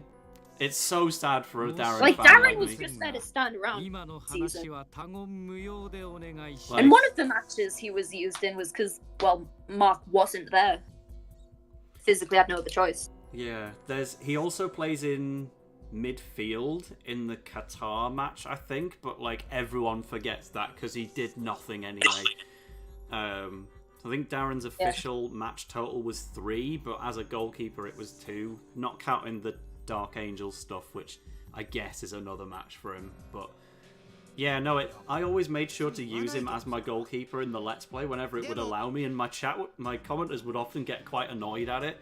It's so sad for a Darren like fan. Darren was just there to stand around season. And one of the matches he was used in was because, well, Mark wasn't there. Physically had no other choice. Yeah, he also plays in midfield in the Qatar match, I think, but like everyone forgets that because he did nothing anyway. I think Darren's official match total was 3, but as a goalkeeper it was 2, not counting the Dark Angel stuff, which I guess is another match for him. But yeah, no, I always made sure to use him as my goalkeeper in the Let's Play whenever it would allow me, and my commenters would often get quite annoyed at it.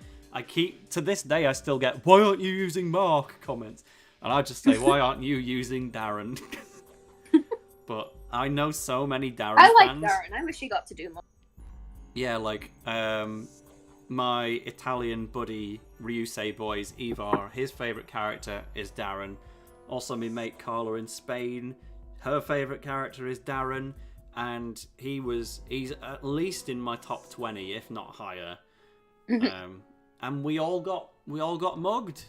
To this day, I still get, why aren't you using Mark comments? And I just say, why aren't you using Darren? But I know so many Darren fans. I like Darren. I wish he got to do more. Yeah, like, my Italian buddy Ryusei Boys, Ivar, his favourite character is Darren. Also, my mate Carla in Spain, her favourite character is Darren, and he's at least in my top 20, if not higher. And we all got mugged.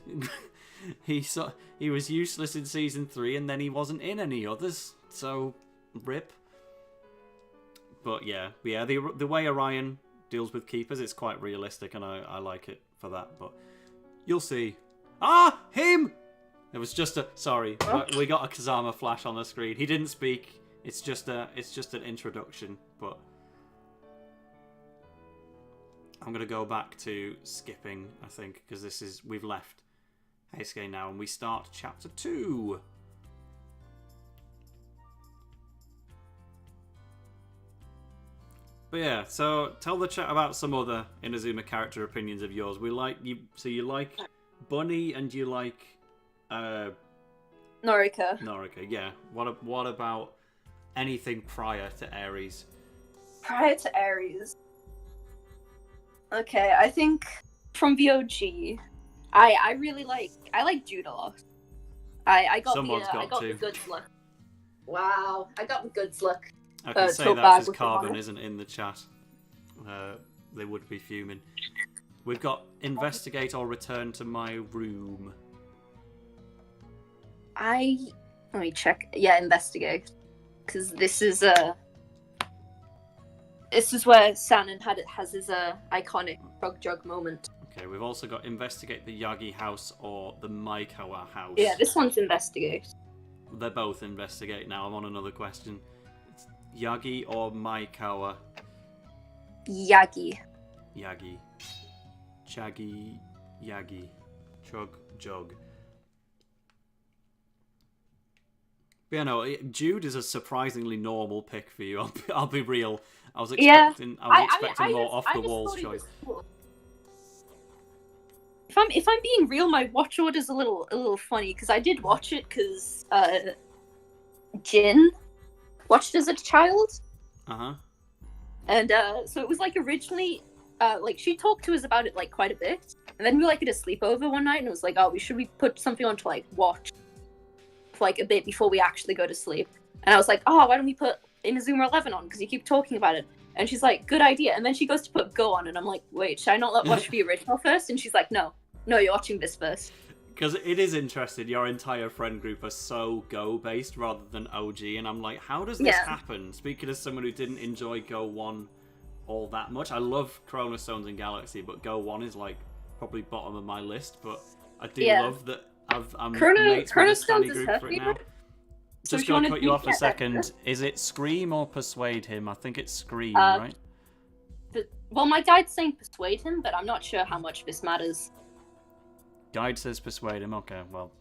He was useless in season 3, and then he wasn't in any others. So, rip. But yeah, the way Orion deals with keepers, it's quite realistic, and I like it for that. But you'll see. Ah, him! It was just sorry, we got a Kazama flash on the screen. He didn't speak. It's just an introduction. But I'm gonna go back to skipping, I think, because we've left Heisuke now, and we start chapter 2. But yeah, so tell the chat about some other Inazuma character opinions of yours. So you like Bunny and you like Norika. Norika, yeah. What about anything prior to Aries? Prior to Aries. Okay, I think from the OG, I really like Jude a lot. I got the goods look. Wow, I got the goods look. I can say that because Carbon isn't in the chat. They would be fuming. We've got investigate or return to my room. Let me check. Yeah, investigate. Because this is where Sanin has his iconic frog jug moment. Okay, we've also got investigate the Yagi house or the Maikawa house. Yeah, this one's investigate. They're both investigate now. I'm on another question. Yagi or Maikawa? Yagi. Yagi. Chagi. Yagi. Chug. Jug. But yeah, no, Jude is a surprisingly normal pick for you. I'll be real. I was expecting more off the walls choice. Cool. If I'm being real, my watch order's a little funny because I did watch it because Jin watched as a child. And so it was like originally like she talked to us about it like quite a bit, and then we were like at a sleepover one night and it was like, oh, we put something on to like watch for like a bit before we actually go to sleep. And I was like, oh, why don't we put Inazuma 11 on, because you keep talking about it. And she's like, good idea. And then she goes to put Go on, and I'm like, wait, should I not watch the original first? And she's like, no. No, you're watching this first. Because it is interesting, your entire friend group are so Go-based rather than OG, and I'm like, how does this happen? Speaking as someone who didn't enjoy Go 1 all that much, I love Chrono Stones and Galaxy, but Go 1 is like probably bottom of my list, but I do love that I'm mates with a study group for it now. So Just gonna cut you off a second. Is it Scream or Persuade Him? I think it's Scream, right? Well, my guide's saying Persuade Him, but I'm not sure how much this matters. Guide says Persuade Him. Okay, well,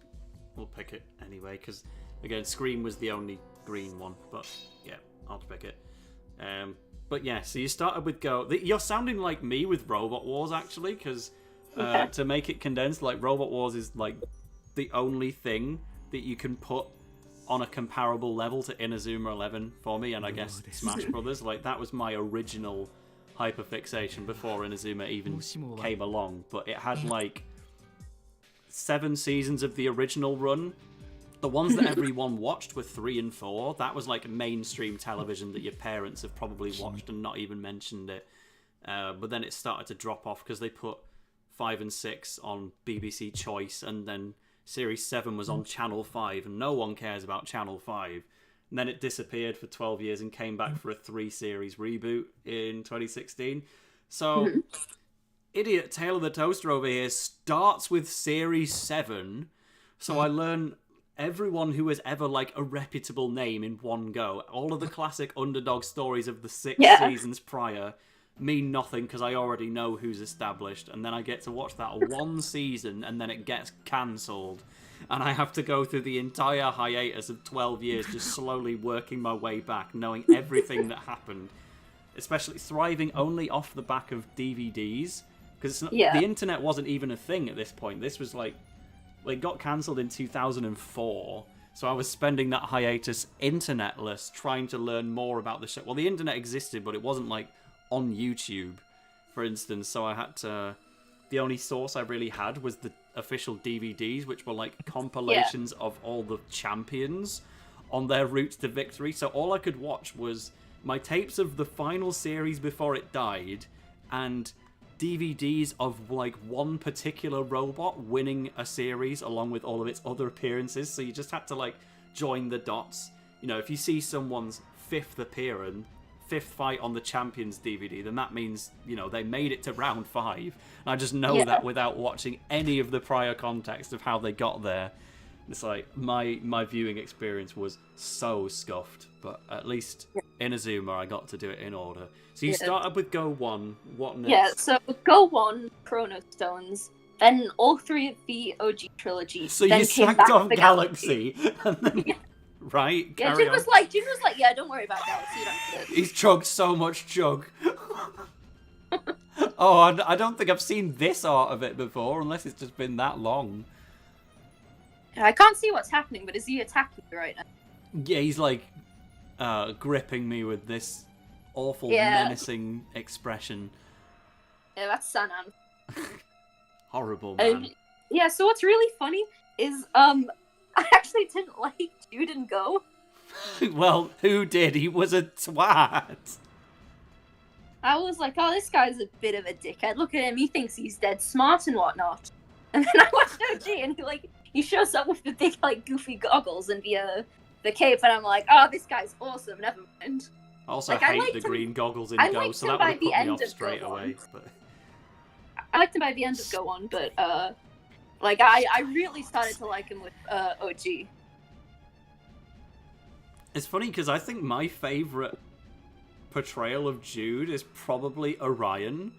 we'll pick it anyway, because, again, Scream was the only green one, but, yeah, I'll pick it. But, yeah, so you started with Go. You're sounding like me with Robot Wars, actually, because to make it condensed, like, Robot Wars is, like, the only thing that you can put on a comparable level to Inazuma 11 for me, and I guess Smash Brothers. Like, that was my original hyperfixation before Inazuma even came along, but it had, like, 7 seasons of the original run. The ones that everyone watched were 3 and 4. That was like mainstream television that your parents have probably watched and not even mentioned it. But then it started to drop off because they put 5 and 6 on BBC Choice, and then Series 7 was on Channel 5, and no one cares about Channel 5. And then it disappeared for 12 years and came back for a 3-series reboot in 2016. So... Idiot Tale of the Toaster over here starts with Series 7, so I learn everyone who has ever, like, a reputable name in one go. All of the classic underdog stories of the 6 seasons prior mean nothing because I already know who's established, and then I get to watch that one season, and then it gets cancelled, and I have to go through the entire hiatus of 12 years just slowly working my way back, knowing everything that happened, especially thriving only off the back of DVDs. Because the internet wasn't even a thing at this point. This was like, it got cancelled in 2004. So I was spending that hiatus internetless trying to learn more about the show. Well, the internet existed, but it wasn't like on YouTube, for instance. So I had to... The only source I really had was the official DVDs, which were like compilations of all the champions on their route to victory. So all I could watch was my tapes of the final series before it died, and DVDs of like one particular robot winning a series along with all of its other appearances. So you just had to like join the dots. You know, if you see someone's 5th appearance, 5th fight on the Champions DVD, then that means, you know, they made it to round 5. And I just know that without watching any of the prior context of how they got there. It's like my viewing experience was so scuffed, but at least Inazuma I got to do it in order. So you started with Go 1, what next? Yeah, so Go 1, Chrono Stones, then all 3 of the OG trilogy. So then you sacked off Galaxy, and then, right? Yeah, Jin was like, yeah, don't worry about Galaxy, you don't need it. He's chugged so much chug. Oh, I don't think I've seen this art of it before, unless it's just been that long. I can't see what's happening, but is he attacking me right now? Yeah, he's like gripping me with this awful, menacing expression. Yeah, that's Sanan. Horrible, man. Yeah, so what's really funny is, I actually didn't like Jude and Go. Well, who did? He was a twat. I was like, oh, this guy's a bit of a dickhead. Look at him, he thinks he's dead smart and whatnot. And then I watched OG, and he shows up with the big, like, goofy goggles and the cape, and I'm like, oh, this guy's awesome, never mind. I also hate the green goggles in Go, so that would have put me off straight away. But... I liked him by the end of Go On, but, like, I really started to like him with OG. It's funny, because I think my favourite portrayal of Jude is probably Orion.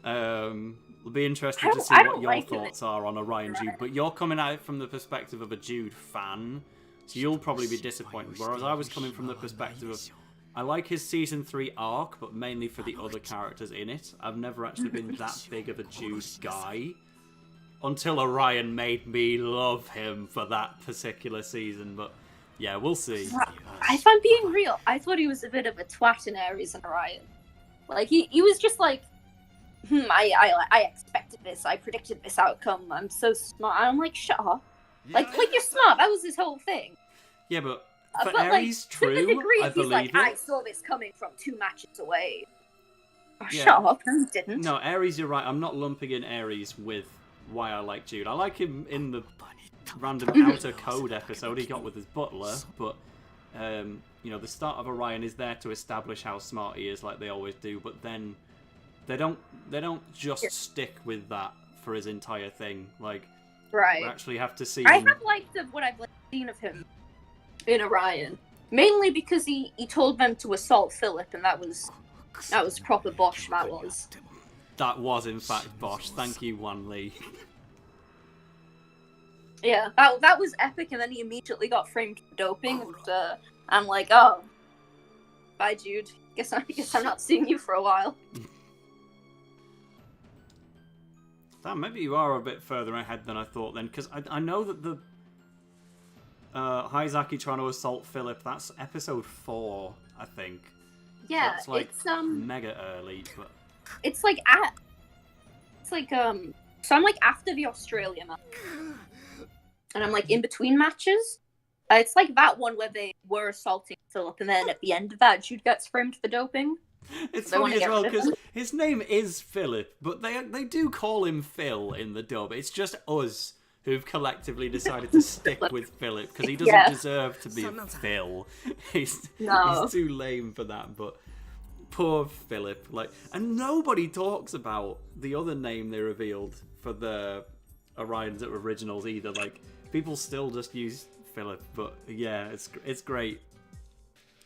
It'll be interesting to see what your thoughts are on Orion Jude, but you're coming at it from the perspective of a Jude fan, so you'll probably be disappointed, whereas I was coming from the perspective of, I like his Season 3 arc, but mainly for the other characters in it. I've never actually been that big of a Jude guy, until Orion made me love him for that particular season, but yeah, we'll see. If I'm being real, I thought he was a bit of a twat in Ares and Orion. Like, he was just like, I expected this, I predicted this outcome, I'm so smart. And I'm like, shut up. Like you're smart, that was his whole thing. Yeah, but for Ares, true, to the degree I he's believe like, it. I saw this coming from 2 matches away. Oh, yeah. Shut up, no, you didn't. No, Ares, you're right, I'm not lumping in Ares with why I like Jude. I like him in the random Outer Code episode he got with his butler, but you know, the start of Orion is there to establish how smart he is, like they always do. But then they don't just stick with that for his entire thing. Like, Right. we actually have to see. I have liked what I've seen of him in Orion, mainly because he told them to assault Philip, and that was proper Bosch. That was in fact Bosch. Thank you, Wan Lee. Yeah, that was epic, and then he immediately got framed for doping, and I'm like, oh, bye, Jude. Guess I'm not seeing you for a while. Damn, maybe you are a bit further ahead than I thought then, because I know that the Heisuke trying to assault Philip, that's episode 4, I think. Yeah, so it's like it's mega early, but so I'm like after the Australia match, and I'm like in between matches. It's like that one where they were assaulting Philip, and then at the end of that, Jude gets framed for doping. It's They funny wanna as get well rid of because him. his name is Philip, but they do call him Phil in the dub. It's just us who've collectively decided to stick with Philip because he doesn't Yeah. deserve to be Phil. He's No. too lame for that. But poor Philip, like, and nobody talks about the other name they revealed for the Orions originals either. Like, people still just use Philip. But yeah, it's great.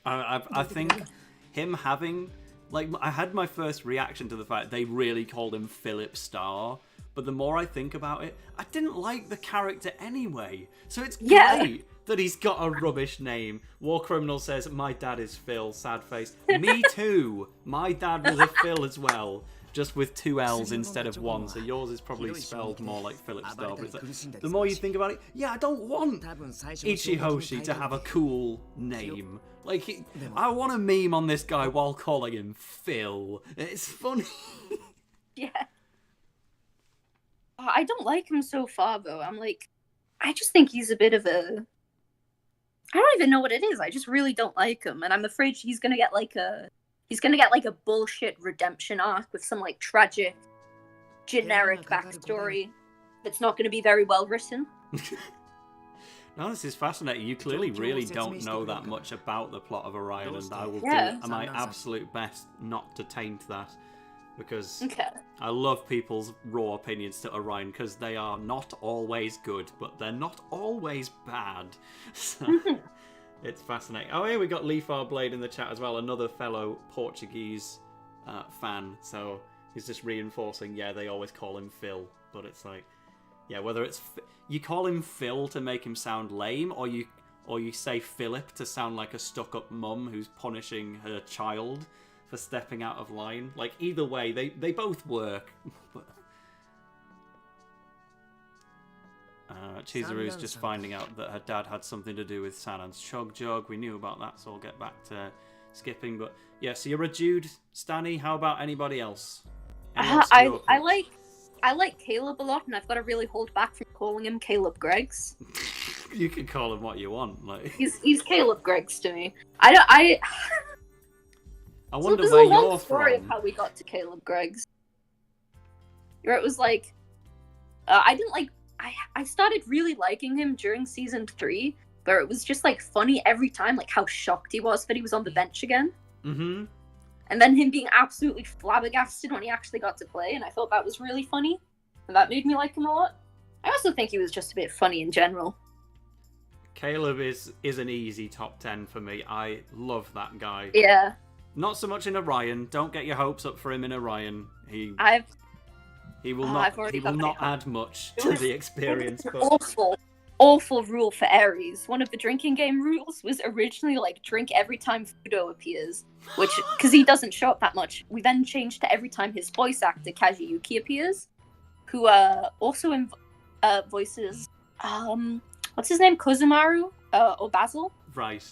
I think him having. Like, I had my first reaction to the fact they really called him Philip Starr, but the more I think about it, I didn't like the character anyway. So it's great that he's got a rubbish name. War Criminal says, my dad is Phil, sad face. Me too. My dad was a Phil as well, just with 2 L's instead of 1, so yours is probably spelled more like Philip Starr. But it's like, the more you think about it, yeah, I don't want Ichihoshi to have a cool name. Like, I want a meme on this guy while calling him Phil. It's funny. Yeah. I don't like him so far, though. I'm like, I just think he's a bit of a. I don't even know what it is. I just really don't like him, and I'm afraid he's gonna get like a bullshit redemption arc with some like tragic, generic backstory that's not gonna be very well written. No, this is fascinating. You clearly really don't know that much about the plot of Orion, and I will Yeah. do my absolute best not to taint that, because Okay. I love people's raw opinions to Orion, because they are not always good, but they're not always bad. So, it's fascinating. Oh, here we got Leafar Blade in the chat as well, another fellow Portuguese fan. So he's just reinforcing, yeah, they always call him Phil, but it's like, yeah, whether it's you call him Phil to make him sound lame, or you say Philip to sound like a stuck-up mum who's punishing her child for stepping out of line. Like, either way, they both work. Chizuru's just finding out that her dad had something to do with Sanan's Chug Jug. We knew about that, so I'll get back to skipping. But yeah, so you're a Jude Stanny. How about anybody else? I like Caleb a lot, and I've got to really hold back from calling him Caleb Greggs. You can call him what you want. Like, He's Caleb Greggs to me. I wonder there's where a long you're story from. of how we got to Caleb Greggs. Where it was like, I started really liking him during season 3, where it was just like funny every time, like how shocked he was that he was on the bench again. Mm-hmm. And then him being absolutely flabbergasted when he actually got to play, and I thought that was really funny. And that made me like him a lot. I also think he was just a bit funny in general. Caleb is an easy top 10 for me. I love that guy. Yeah. Not so much in Orion. Don't get your hopes up for him in Orion. He will not add much to the experience. But Awful rule for Aries. One of the drinking game rules was originally like drink every time Fudo appears, which because he doesn't show up that much. We then changed to every time his voice actor Kazuyuki appears, who also voices what's his name, Kozumaru or Basil, right.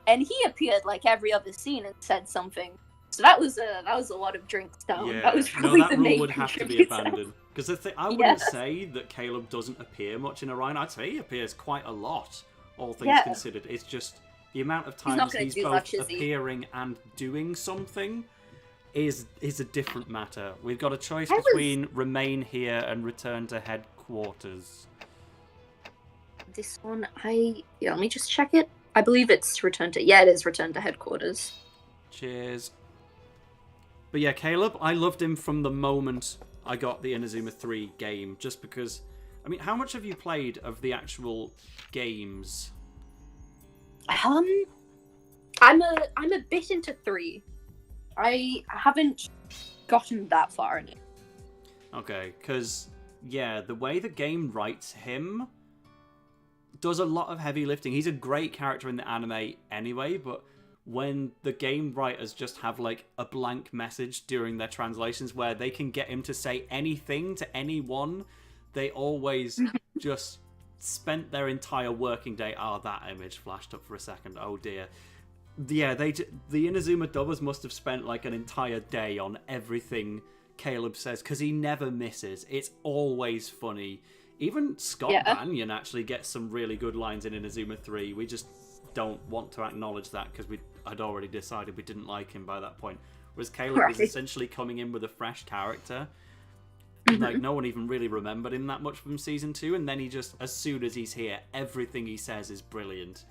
and he appeared like every other scene and said something. So that was a lot of drinks down. Yeah. That was probably that the rule main would have to be contributor. abandoned. Because I wouldn't say that Caleb doesn't appear much in Orion. I'd say he appears quite a lot, all things considered. It's just the amount of not times gonna he's do both much, is he? appearing and doing something. is a different matter. We've got a choice between remain here and return to headquarters. This one, let me just check it. I believe it's return to... Yeah, it is return to headquarters. Cheers. But yeah, Caleb, I loved him from the moment I got the Inazuma 3 game, just because... I mean, how much have you played of the actual games? I'm a bit into 3. I haven't gotten that far in it. Okay, because, yeah, the way the game writes him does a lot of heavy lifting. He's a great character in the anime anyway, but when the game writers just have, like, a blank message during their translations where they can get him to say anything to anyone, they always just spent their entire working day... Oh, that image flashed up for a second. Oh, dear. Yeah, the Inazuma dubbers must have spent, like, an entire day on everything Caleb says, because he never misses. It's always funny. Even Scott Banyan actually gets some really good lines in Inazuma 3. We just don't want to acknowledge that because I'd already decided we didn't like him by that point. Whereas Caleb was essentially coming in with a fresh character. Like, no one even really remembered him that much from Season 2, and then he just, as soon as he's here, everything he says is brilliant.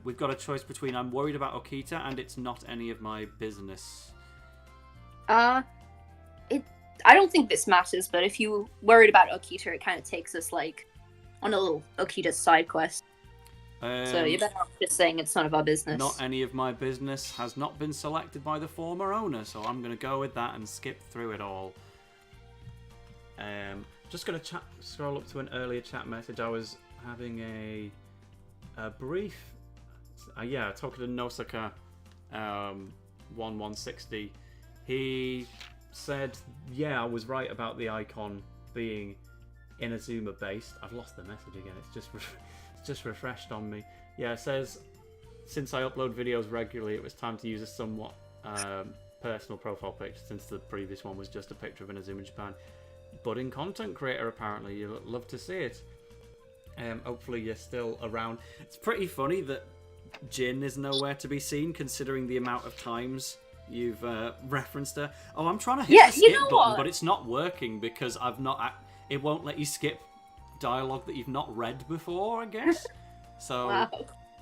We've got a choice between I'm worried about Okita and it's not any of my business. I don't think this matters, but if you're worried about Okita, it kind of takes us, like, on a little Okita side quest. So you're better off just saying it's none of our business. Not any of my business has not been selected by the former owner, so I'm going to go with that and skip through it all. Just going to scroll up to an earlier chat message. I was having a brief... talking to Nosaka 1160. He said, yeah, I was right about the icon being Inazuma based. I've lost the message again. It's just refreshed on me. Yeah, it says, since I upload videos regularly, it was time to use a somewhat personal profile picture, since the previous one was just a picture of Inazuma Japan. Budding content creator, apparently. You'll love to see it. Hopefully you're still around. It's pretty funny that Jin is nowhere to be seen, considering the amount of times you've referenced her. Oh, I'm trying to hit the skip button, but it's not working because it won't let you skip dialogue that you've not read before, I guess. So,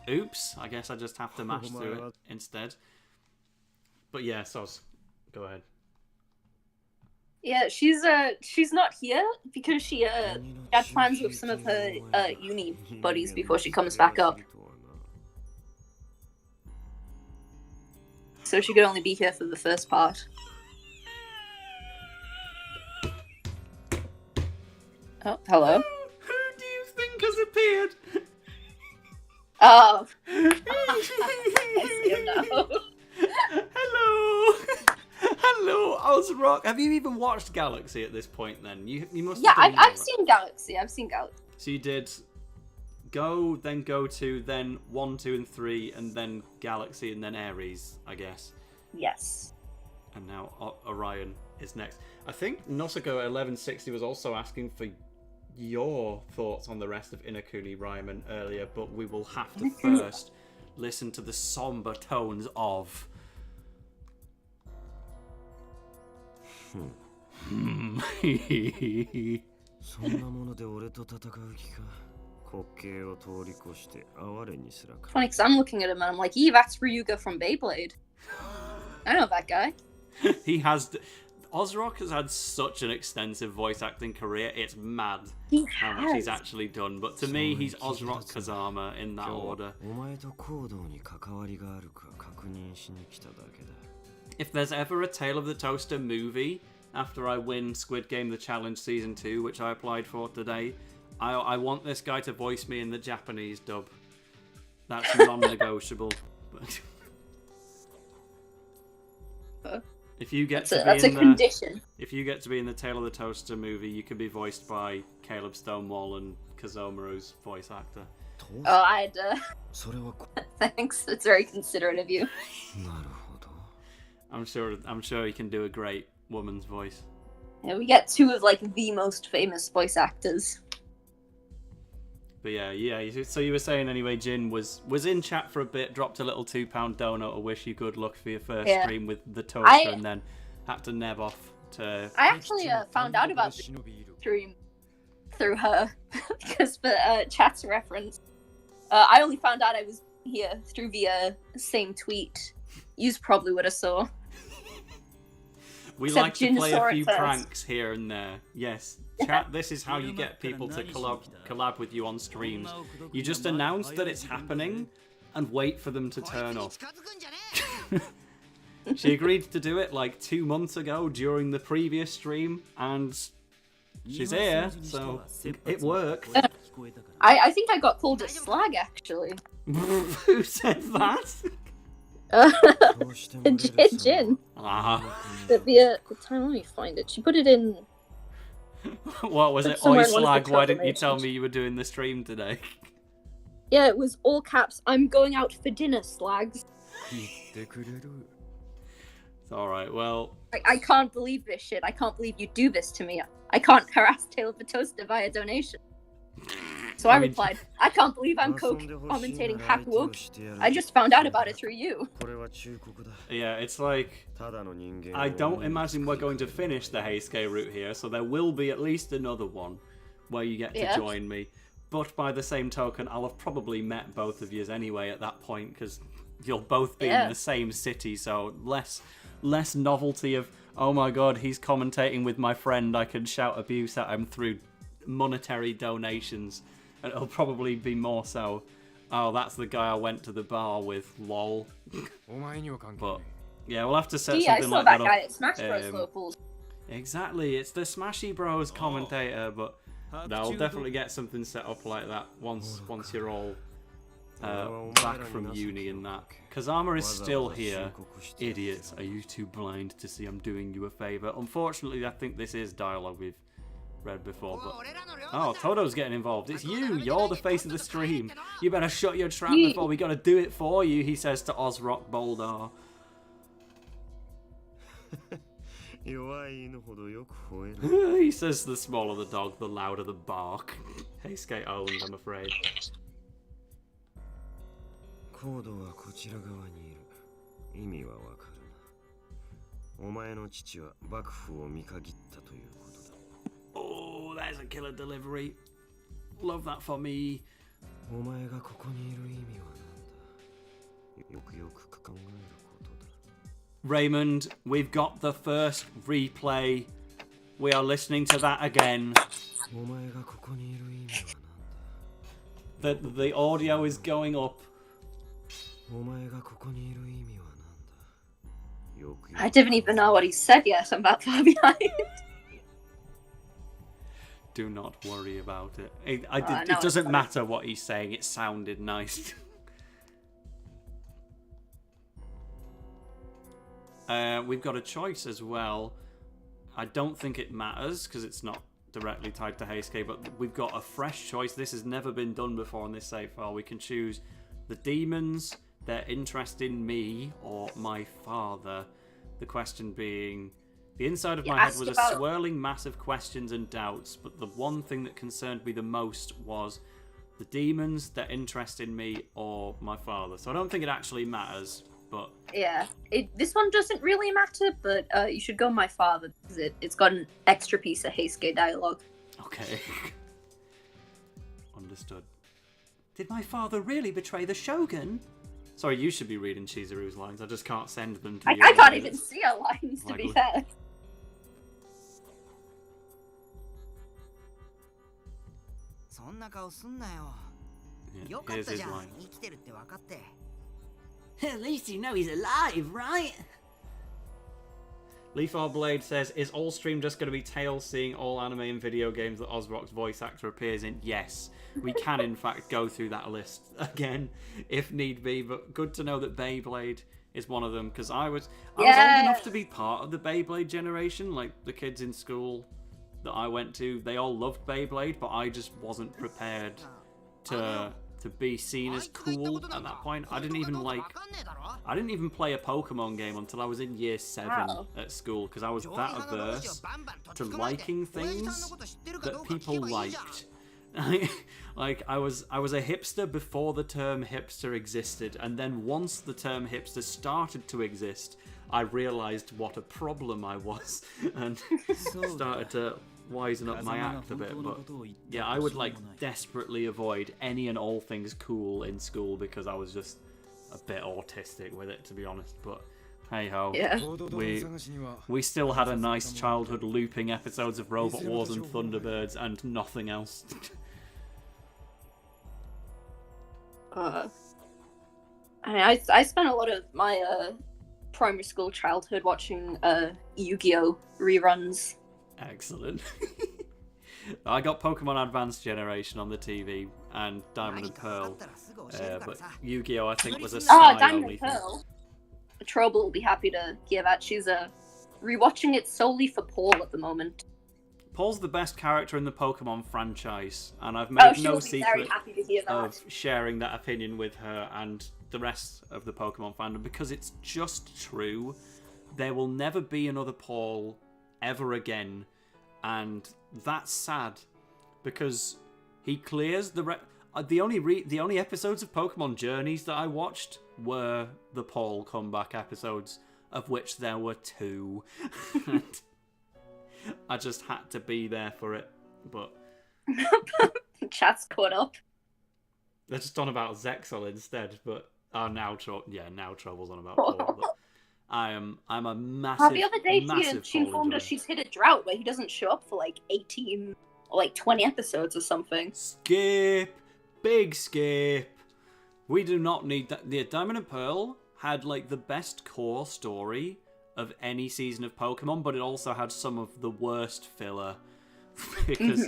oops, I guess I just have to mash through it instead. But yeah, Soz, go ahead. Yeah, she's not here because she had plans with some of her uni buddies before she comes back up. So she could only be here for the first part. Oh, hello. Who do you think has appeared? Oh. I see him now. Hello. Hello, Ozrock. Have you even watched Galaxy at this point then? You must Yeah, have I've seen Galaxy. So you did Go, then Go to, then 1, 2, and 3, and then Galaxy, and then Ares, I guess. Yes. And now Orion is next. I think Nosako 1160 was also asking for your thoughts on the rest of Inakuni Ryman earlier, but we will have to first listen to the somber tones of... Funny, because I'm looking at him and I'm like, that's Ryuga from Beyblade. I know that guy. He has... Ozrock has had such an extensive voice acting career, it's mad how much he's actually done. But to me, he's Ozrock Kazama in that order. If there's ever a Tale of the Toaster movie, after I win Squid Game The Challenge Season 2, which I applied for today, I want this guy to voice me in the Japanese dub. That's non-negotiable. If you get that's a condition. If you get to be in the Tale of the Toaster movie, you can be voiced by Caleb Stonewall and Kazomaru's voice actor. Oh, thanks. It's very considerate of you. I'm sure he can do a great woman's voice. Yeah, we get two of like the most famous voice actors. But yeah. So you were saying anyway, Jin was in chat for a bit, dropped a little £2 donut to wish you good luck for your first stream with the toaster, and then had to neb off to. I actually found out about the stream through her because for chat's reference, I only found out I was here through the same tweet. You probably would have saw. We Except like to Jin play saw a it few first. pranks here and there. Yes. Chat, this is how you get people to collab with you on streams. You just announce that it's happening and wait for them to turn up. She agreed to do it like 2 months ago during the previous stream, and she's here, so it worked. I think I got called a slag, actually. Who said that? Jin. Ah. The time, let me find it. She put it in. What was it? Somewhere Oi in one of slag, the why didn't you tell confirmations. me you were doing the stream today? Yeah, it was all caps. I'm going out for dinner, slags. It's alright, well. I can't believe this shit. I can't believe you do this to me. I can't harass Tale of the Toaster via donation. So I replied, I can't believe I'm commentating Hakuoki. I just found out about it through you. Yeah, it's like, I don't imagine we're going to finish the Heisuke route here, so there will be at least another one where you get to join me. But by the same token, I'll have probably met both of you anyway at that point, because you'll both be in the same city, so less novelty of, oh my god, he's commentating with my friend, I can shout abuse at him through monetary donations. And it'll probably be more so, oh, that's the guy I went to the bar with, lol. But yeah, we'll have to set I something saw like that that guy up. at Smash Bros. Locals. Exactly, it's the Smashy Bros commentator, but no, we'll definitely get something set up like that once you're all back from uni and that. Kazama is still here. Idiots, are you too blind to see I'm doing you a favour? Unfortunately, I think this is dialogue we've read before, but oh, Todo's getting involved. It's you. You're the face of the stream. You better shut your trap before we gotta do it for you, he says to Ozrock Boldar. He says the smaller the dog, the louder the bark. Heisuke owned, I'm afraid. Oh, there's a killer delivery. Love that for me. Raymond, we've got the first replay. We are listening to that again. The audio is going up. I didn't even know what he said yet. I'm about far behind. Do not worry about it. It doesn't matter what he's saying. It sounded nice. We've got a choice as well. I don't think it matters because it's not directly tied to Heisuke, but we've got a fresh choice. This has never been done before in this save file. We can choose the demons, their interest in me, or my father. The question being, the inside of my head was a swirling mass of questions and doubts, but the one thing that concerned me the most was the demons, their interest in me, or my father. So I don't think it actually matters. But yeah, this one doesn't really matter, but you should go my father because it's got an extra piece of Heisuke dialogue. Okay. Understood. Did my father really betray the Shogun? Sorry, you should be reading Chizuru's lines. I just can't send them to you. I can't even see her lines, to be fair. Yeah, here's his line. At least you know he's alive, right? Leafar Blade says, is all stream just going to be Tails seeing all anime and video games that Ozrock's voice actor appears in? Yes. We can, in fact, go through that list again, if need be. But good to know that Beyblade is one of them, because I was old enough to be part of the Beyblade generation. Like, the kids in school that I went to, they all loved Beyblade, but I just wasn't prepared to be seen as cool at that point. I didn't even play a Pokemon game until I was in year 7 at school, because I was that averse to liking things that people liked. Like I was a hipster before the term hipster existed, and then once the term hipster started to exist, I realised what a problem I was, and started to wisen up my act a bit. But yeah, I would like desperately avoid any and all things cool in school because I was just a bit autistic with it, to be honest. But hey ho, Yeah. we still had a nice childhood looping episodes of Robot Wars and Thunderbirds and nothing else. I mean, I spent a lot of my primary school childhood watching Yu-Gi-Oh reruns. Excellent. I got Pokemon Advanced Generation on the TV and Diamond and Pearl, but Yu-Gi-Oh I think was a Sky Diamond only and Pearl. Trouble will be happy to hear that. She's rewatching it solely for Paul at the moment. Paul's the best character in the Pokemon franchise, and I've made no secret very happy to hear that. of sharing that opinion with her and the rest of the Pokemon fandom because it's just true. There will never be another Paul ever again, and that's sad because he clears the only episodes of Pokemon Journeys that I watched were the Paul comeback episodes, of which there were 2. And I just had to be there for it, but Chat's caught up. they're just on about Zexal instead. But now Trouble's on about Paul. But I'm a massive. The other day she Paul informed us enjoyer. she's hit a drought where he doesn't show up for like 18 or like 20 episodes or something. Skip, big skip. We do not need that. The Diamond and Pearl had like the best core story of any season of Pokemon, but it also had some of the worst filler because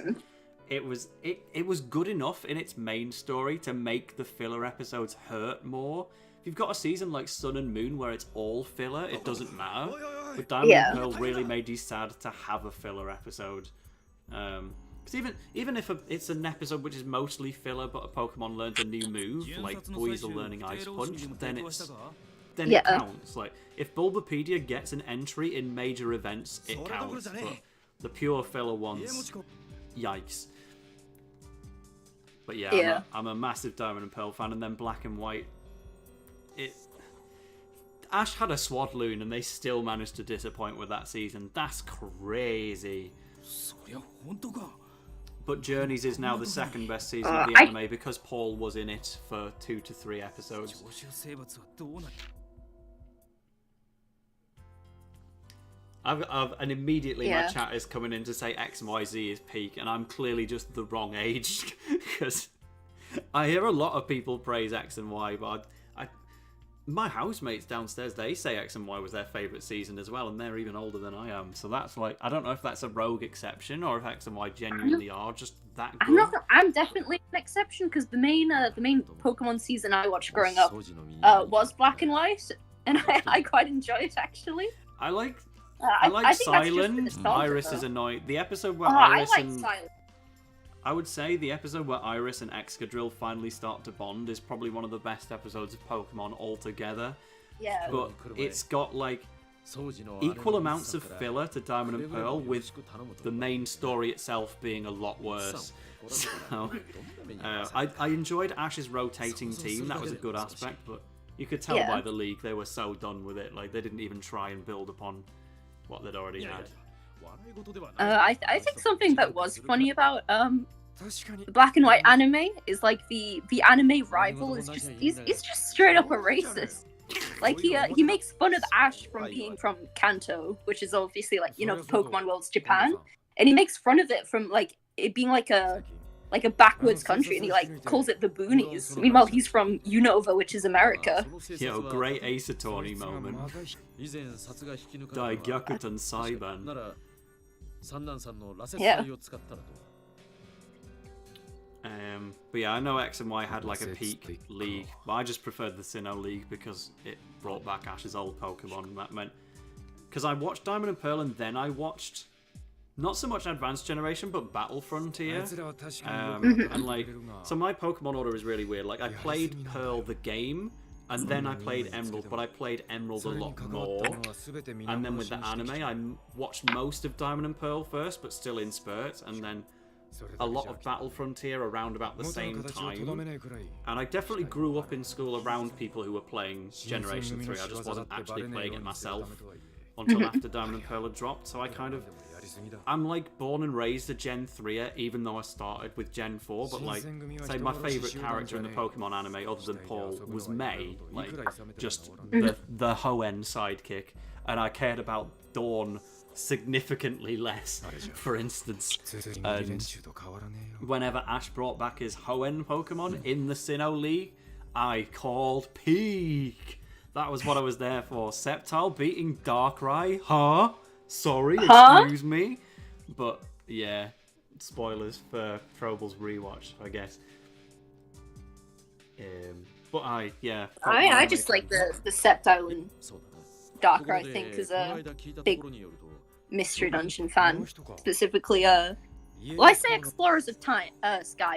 it was good enough in its main story to make the filler episodes hurt more. If you've got a season like Sun and Moon where it's all filler, it doesn't matter. But Diamond and Pearl really made you sad to have a filler episode. Because even if it's an episode which is mostly filler, but a Pokemon learns a new move, like Weasel learning Ice Punch, then it counts. Like if Bulbapedia gets an entry in major events, it counts. But the pure filler ones, yikes. But yeah, I'm a massive Diamond and Pearl fan, and then Black and White. Ash had a Swadloon, and they still managed to disappoint with that season. That's crazy. But Journeys is now the second best season of the anime because Paul was in it for 2 to 3 episodes. And immediately my chat is coming in to say X and YZ is peak, and I'm clearly just the wrong age because I hear a lot of people praise X and Y, but my housemates downstairs, they say X and Y was their favourite season as well, and they're even older than I am. So that's like, I don't know if that's a rogue exception or if X and Y genuinely are just that good. I'm definitely an exception because the main Pokemon season I watched growing up was Black and White, and I quite enjoy it actually. I like I think Silent. that's just the Iris nostalgia, is annoyed. The episode where though. Iris I like and Silent. I would say the episode where Iris and Excadrill finally start to bond is probably one of the best episodes of Pokemon altogether. Yeah. But it's got like equal amounts of filler to Diamond and Pearl, with the main story itself being a lot worse. So I enjoyed Ash's rotating team. That was a good aspect, but you could tell by the league they were so done with it. Like they didn't even try and build upon what they'd already had. I think something that was funny about the Black and White anime is like the anime rival is just he's just straight up a racist. Like he makes fun of Ash from being from Kanto, which is obviously like, you know, Pokemon World's Japan, and he makes fun of it from like it being like a backwards country, and he like calls it the boonies. Meanwhile, he's from Unova, which is America. Yo, great Ace Attorney moment. Daigyakutan Saiban. Yeah. But yeah, I know X and Y had like a peak league, but I just preferred the Sinnoh League because it brought back Ash's old Pokemon. That meant because I watched Diamond and Pearl, and then I watched not so much Advanced Generation, but Battle Frontier. And like, so my Pokemon order is really weird. Like, I played Pearl the game, and then I played Emerald, but I played Emerald a lot more. And then with the anime, I watched most of Diamond and Pearl first, but still in spurts, and then a lot of Battle Frontier around about the same time, and I definitely grew up in school around people who were playing Generation 3. I just wasn't actually playing it myself until after Diamond and Pearl had dropped, so I'm like born and raised a Gen 3er, even though I started with Gen 4, but like, say my favourite character in the Pokemon anime, other than Paul, was May, like, just the Hoenn sidekick, and I cared about Dawn significantly less, for instance. And whenever Ash brought back his Hoenn Pokemon in the Sinnoh League, I called peak. That was what I was there for. Sceptile beating Darkrai? Huh? Sorry, excuse me. But yeah, spoilers for Trouble's rewatch, I guess. But I just like the Sceptile and Darkrai thing because a big Mystery Dungeon fan. Specifically, well, I say Explorers of Sky,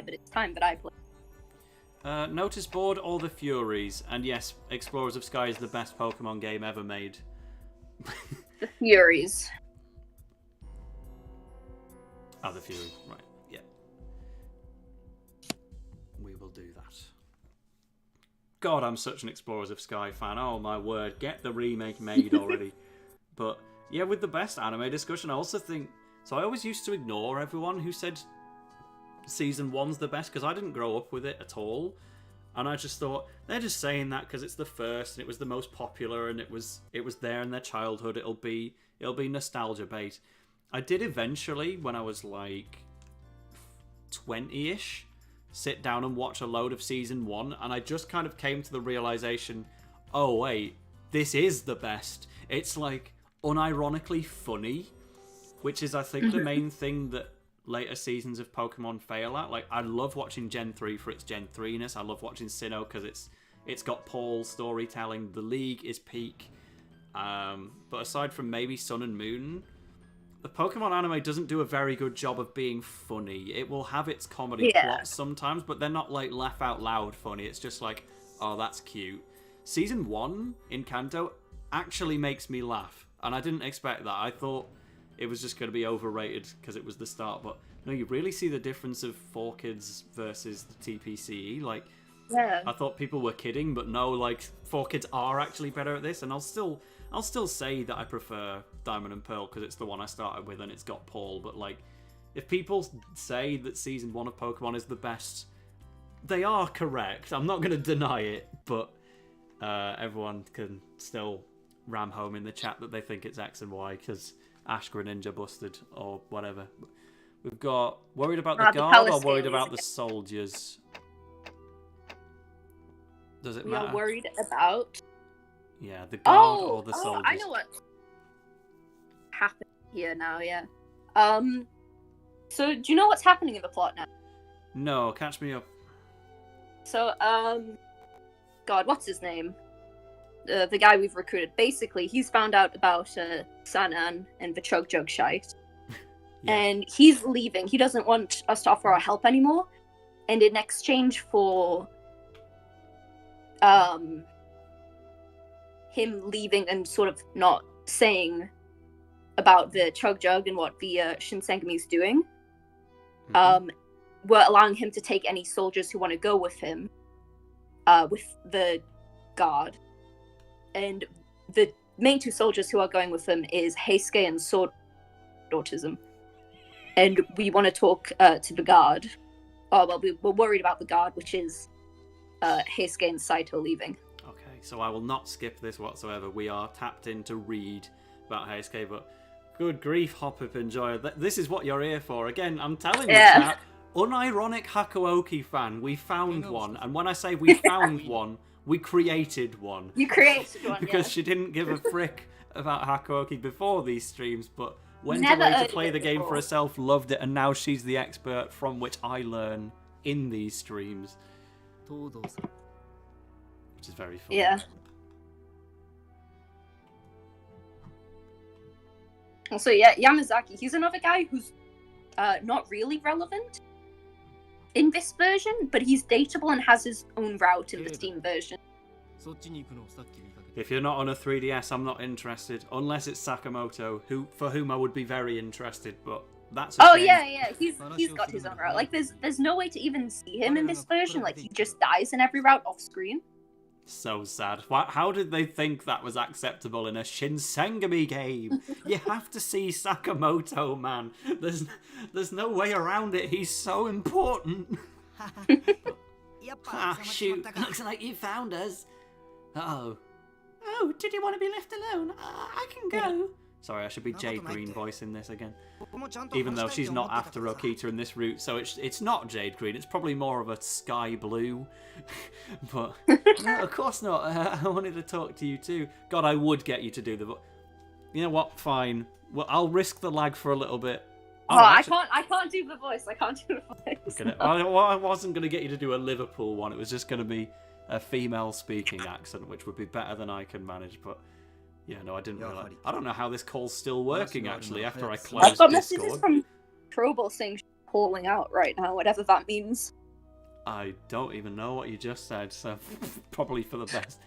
but it's time that I play. Notice board all the Furies, and yes, Explorers of Sky is the best Pokemon game ever made. The Furies. Oh, the Furies, right, yeah. We will do that. God, I'm such an Explorers of Sky fan, oh my word, get the remake made already. But, yeah, with the best anime discussion, I also think... So I always used to ignore everyone who said Season 1's the best, because I didn't grow up with it at all. And I just thought, they're just saying that because it's the first, and it was the most popular, and it was there in their childhood, it'll be nostalgia bait. I did eventually, when I was like 20-ish, sit down and watch a load of Season 1, and I just kind of came to the realization, oh wait, this is the best. It's like unironically funny, which is I think the main thing that later seasons of Pokemon fail at. Like, I love watching Gen 3 for its Gen 3-ness. I love watching Sinnoh because it's got Paul's storytelling. The League is peak. But aside from maybe Sun and Moon, the Pokemon anime doesn't do a very good job of being funny. It will have its comedy plots sometimes, but they're not like laugh out loud funny. It's just like, oh, that's cute. Season 1 in Kanto actually makes me laugh, and I didn't expect that. I thought it was just going to be overrated because it was the start, but no, you really see the difference of 4Kids versus the TPCE. Like, yeah. I thought people were kidding, but no, like, 4Kids are actually better at this, and I'll still say that I prefer Diamond and Pearl because it's the one I started with and it's got Paul, but like, if people say that Season 1 of Pokemon is the best, they are correct. I'm not going to deny it, but everyone can still ram home in the chat that they think it's X and Y because Ash Greninja busted or whatever. We've got worried about the guard or worried about the soldiers? Does it matter? We are worried about... Yeah, the guard or the soldiers. I know what happened here now, yeah. So do you know what's happening in the plot now? No, catch me up. So, God, what's his name? The guy we've recruited. Basically, he's found out about Sanan and the Chug Jug shite. Yeah. And he's leaving. He doesn't want us to offer our help anymore. And in exchange for him leaving and sort of not saying about the Chug Jug and what the Shinsengami's doing, we're allowing him to take any soldiers who want to go with him, with the guard. And the main two soldiers who are going with him is Heisuke and Sword Autism. And we want to talk to the guard. Oh, well, we're worried about the guard, which is Heisuke and Saito leaving. Okay, so I will not skip this whatsoever. We are tapped in to read about Heisuke, but good grief, Hop-Up Enjoyer. This is what you're here for. Again, I'm telling you, chat, unironic Hakuoki fan, we found one. And when I say we found one, we created one. You created one, because she didn't give a frick about Hakuoki before these streams, but went away to play the game for herself, loved it, and now she's the expert from which I learn in these streams. Which is very fun. Yeah. Also, yeah, Yamazaki, he's another guy who's not really relevant in this version, but he's dateable and has his own route in the Steam version. If you're not on a 3DS, I'm not interested, unless it's Sakamoto, for whom I would be very interested, but That's a Oh shame. yeah. He's got his own route. Like there's no way to even see him in this version. Like he just dies in every route off screen. So sad. How did they think that was acceptable in a Shinsengumi game? You have to see Sakamoto, man. There's no way around it. He's so important. Ah, shoot. Looks like you found us. Uh-oh. Oh, did you want to be left alone? I can go. Sorry, I should be Jade Green voicing this again. Even though she's not after Okita in this route, so it's not Jade Green. It's probably more of a sky blue. But no, of course not. I wanted to talk to you too. God, I would get you to do the. You know what? Fine. Well, I'll risk the lag for a little bit. Oh, actually, I can't do the voice. I can't do the voice. I wasn't going to get you to do a Liverpool one. It was just going to be a female speaking accent, which would be better than I can manage. But yeah, no, I didn't realize. I don't know how this call's still working actually. After I closed I've got Discord. messages from Trobal saying she's calling out right now, whatever that means. I don't even know what you just said, so probably for the best.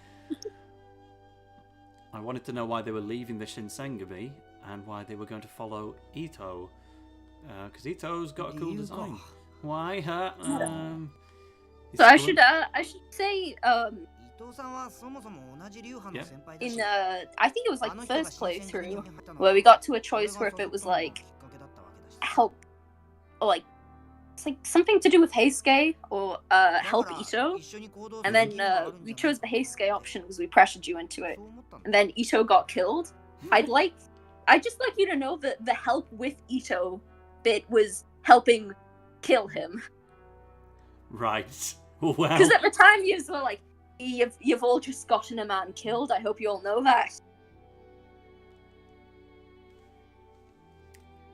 I wanted to know why they were leaving the Shinsengumi and why they were going to follow Ito. Because Ito's got a cool design. Why, huh? So I should say, in I think it was like the first playthrough where we got to a choice where if it was like help, or like it's like something to do with Heisuke or help Ito, and then we chose the Heisuke option because we pressured you into it, and then Ito got killed. I'd just like you to know that the help with Ito bit was helping kill him. Right. Well. Because at the time you were like, you've all just gotten a man killed. I hope you all know that.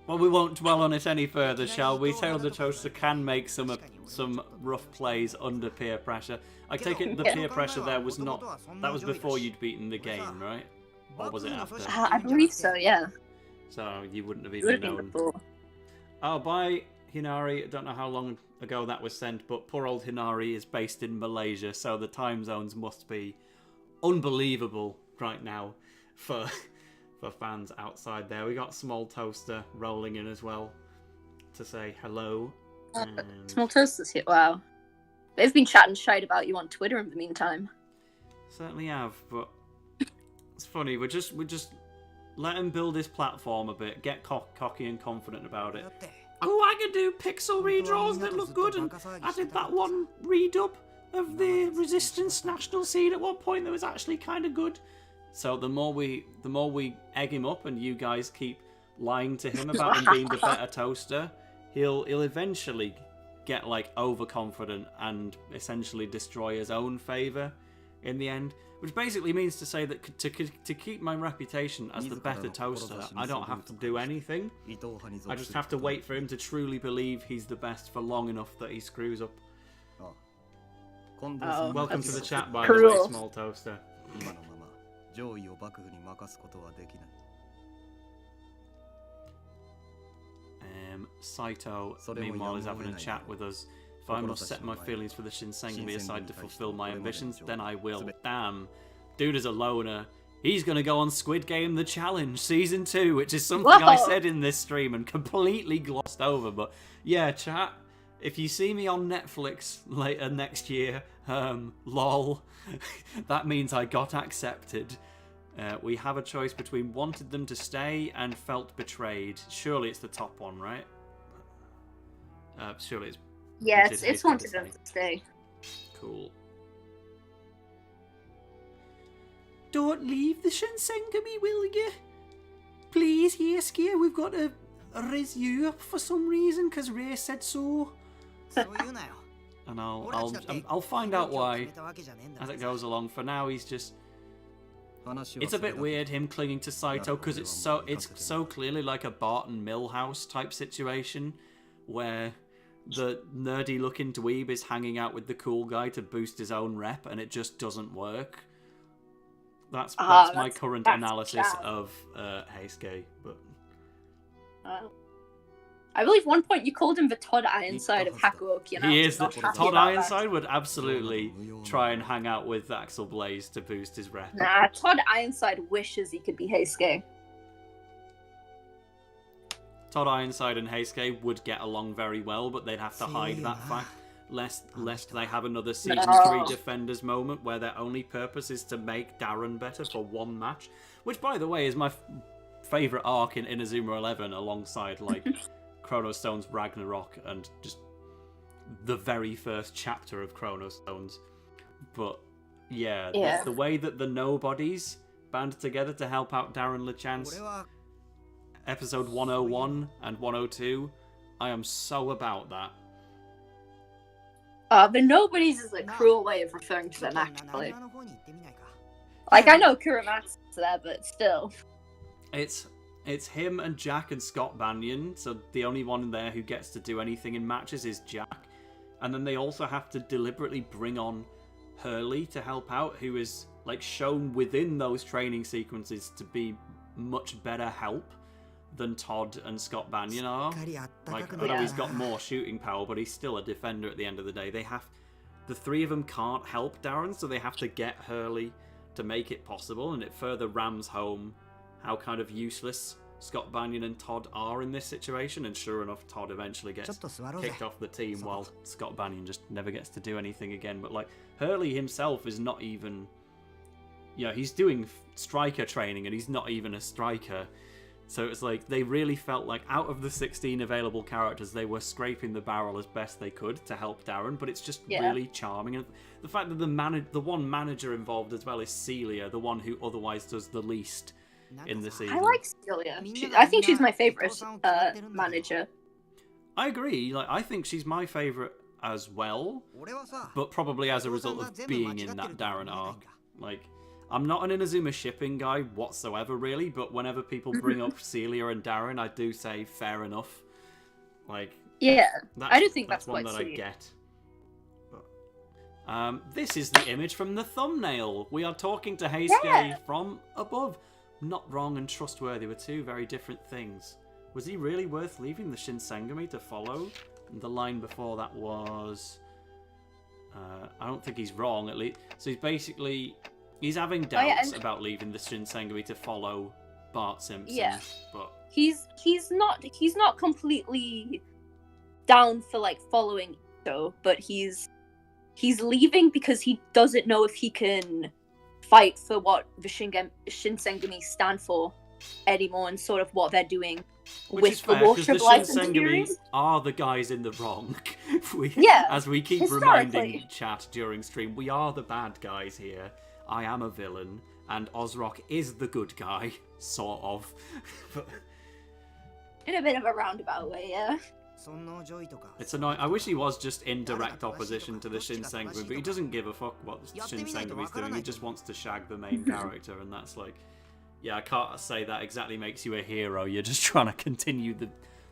Well, we won't dwell on it any further, shall we? Tail the Toaster can make some rough plays under peer pressure. I take it the peer pressure there was not... That was before you'd beaten the game, right? Or was it after? I believe so, yeah. So you wouldn't have even known. Oh, bye, Hinari. I don't know how long ago that was sent, but poor old Hinari is based in Malaysia, so the time zones must be unbelievable right now for fans outside there. We got Small Toaster rolling in as well to say hello. Small Toaster's here. Wow. They've been chatting shite about you on Twitter in the meantime. Certainly have, but it's funny. We just let him build his platform a bit, get cocky and confident about it. Oh, I can do pixel redraws that look good, and I did that one redub of the Resistance National Seed at one point that was actually kind of good. So the more we egg him up, and you guys keep lying to him about him being the better toaster, he'll eventually get like overconfident and essentially destroy his own favor in the end. Which basically means to say that to keep my reputation as the better toaster, I don't have to do anything. I just have to wait for him to truly believe he's the best for long enough that he screws up. Oh, welcome to the chat, by cruel. the way, Small Toaster. Saito, meanwhile, is having a chat with us. If I must set my feelings for the Shinsengumi aside to fulfill my ambitions, then I will. Damn. Dude is a loner. He's going to go on Squid Game The Challenge Season 2, which is something I said in this stream and completely glossed over. But yeah, chat, if you see me on Netflix later next year, lol, that means I got accepted. We have a choice between wanted them to stay and felt betrayed. Surely it's the top one, right? Surely it's... Yeah, it's wanted them to stay. Cool. Don't leave the Shinsengumi, will you? Please, Heisuke, we've got to raise you up for some reason, because Ray said so. And I'll find out why as it goes along. For now, he's just... It's a bit weird, him clinging to Saito, because it's so clearly like a Barton Millhouse type situation, where the nerdy-looking dweeb is hanging out with the cool guy to boost his own rep, and it just doesn't work. That's my current analysis of Heisuke. But I believe one point you called him the Todd Ironside of Hakuoki. He is. Todd Ironside would absolutely try and hang out with Axel Blaze to boost his rep. Nah, Todd Ironside wishes he could be Heisuke. Todd Ironside and Heisuke would get along very well, but they'd have to hide that fact, lest they have another Season 3 Defenders moment where their only purpose is to make Darren better for one match. Which, by the way, is my favourite arc in Inazuma 11, alongside, like, Chrono Stones Ragnarok and just the very first chapter of Chrono Stones. But, yeah. The way that the Nobodies band together to help out Darren LeChance, episode 101 and 102, I am so about that. The Nobodies is a cruel way of referring to them, actually. Like, I know Kuromatsu's there, but still. It's him and Jack and Scott Banyan, so the only one in there who gets to do anything in matches is Jack. And then they also have to deliberately bring on Hurley to help out, who is, like, shown within those training sequences to be much better help than Todd and Scott Banyan are. Like, I know he's got more shooting power, but he's still a defender at the end of the day. The three of them can't help Darren, so they have to get Hurley to make it possible, and it further rams home how kind of useless Scott Banyan and Todd are in this situation. And sure enough, Todd eventually gets kicked off the team, while Scott Banyan just never gets to do anything again. But, like, Hurley himself is not even... Yeah, he's doing striker training, and he's not even a striker. So it's like, they really felt like out of the 16 available characters, they were scraping the barrel as best they could to help Darren, but it's just really charming. And the fact that the one manager involved as well is Celia, the one who otherwise does the least in the season. I like Celia. I think she's my favourite manager. I agree. Like, I think she's my favourite as well, but probably as a result of being in that Darren arc. Like, I'm not an Inazuma shipping guy whatsoever, really, but whenever people bring up Celia and Darren, I do say fair enough. Like, yeah, I do think that's one quite that sweet. I get. But, this is the image from the thumbnail. We are talking to Heisuke from above. Not wrong and trustworthy were two very different things. Was he really worth leaving the Shinsengumi to follow? And the line before that was... I don't think he's wrong, at least. So he's basically... He's having doubts about leaving the Shinsengumi to follow Bart Simpson. Yeah, but he's not completely down for, like, following Ito, but he's leaving because he doesn't know if he can fight for what the Shinsengumi stand for anymore, and sort of what they're doing with the worship license Shinsengumi are the guys in the wrong. As we keep reminding chat during stream, we are the bad guys here. I am a villain, and Ozrock is the good guy, sort of. In a bit of a roundabout way, yeah. It's annoying. I wish he was just in direct opposition to the Shinsengumi, but he doesn't give a fuck what the Shinsengumi's doing. He just wants to shag the main character, and that's like... Yeah, I can't say that exactly makes you a hero. You're just trying to continue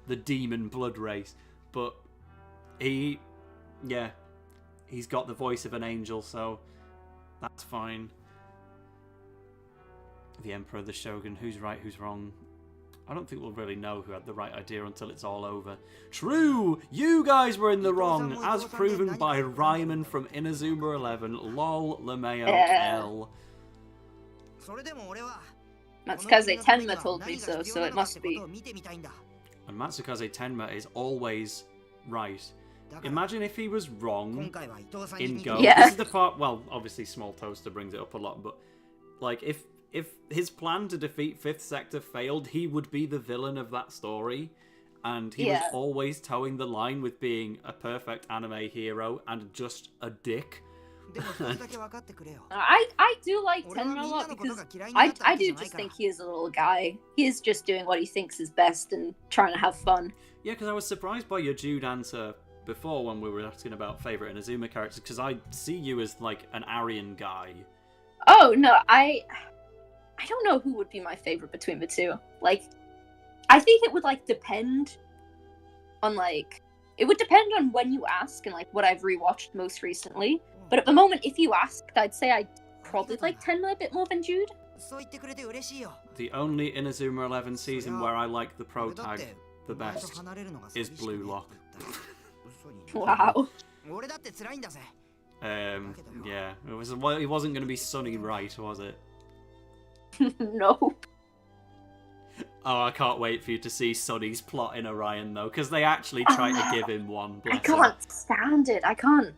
the demon blood race. But he's got the voice of an angel, so... That's fine. The Emperor, the Shogun, who's right, who's wrong? I don't think we'll really know who had the right idea until it's all over. True! You guys were in the wrong, as proven by Ryman from Inazuma 11. Lol, LeMayo, L. Matsukaze Tenma told me so it must be. And Matsukaze Tenma is always right. Imagine if he was wrong in Go. Yeah. This is the part, well, obviously Small Toaster brings it up a lot, but like if his plan to defeat 5th Sector failed, he would be the villain of that story. And he was always towing the line with being a perfect anime hero and just a dick. I do like Tenma a lot because I do just think he is a little guy. He is just doing what he thinks is best and trying to have fun. Yeah, because I was surprised by your Jude answer before when we were asking about favourite Inazuma characters, because I see you as, like, an Aryan guy. Oh, no, I don't know who would be my favourite between the two. Like, I think it would, like, depend on, like... It would depend on when you ask and, like, what I've rewatched most recently. But at the moment, if you asked, I'd say I'd probably like Tenma a bit more than Jude. The only Inazuma 11 season where I like the pro tag the best is Blue Lock. Wow. Yeah, it wasn't going to be Sunny right, was it? Nope. Oh, I can't wait for you to see Sonny's plot in Orion, though, because they actually try to give him one. I can't stand it. I can't.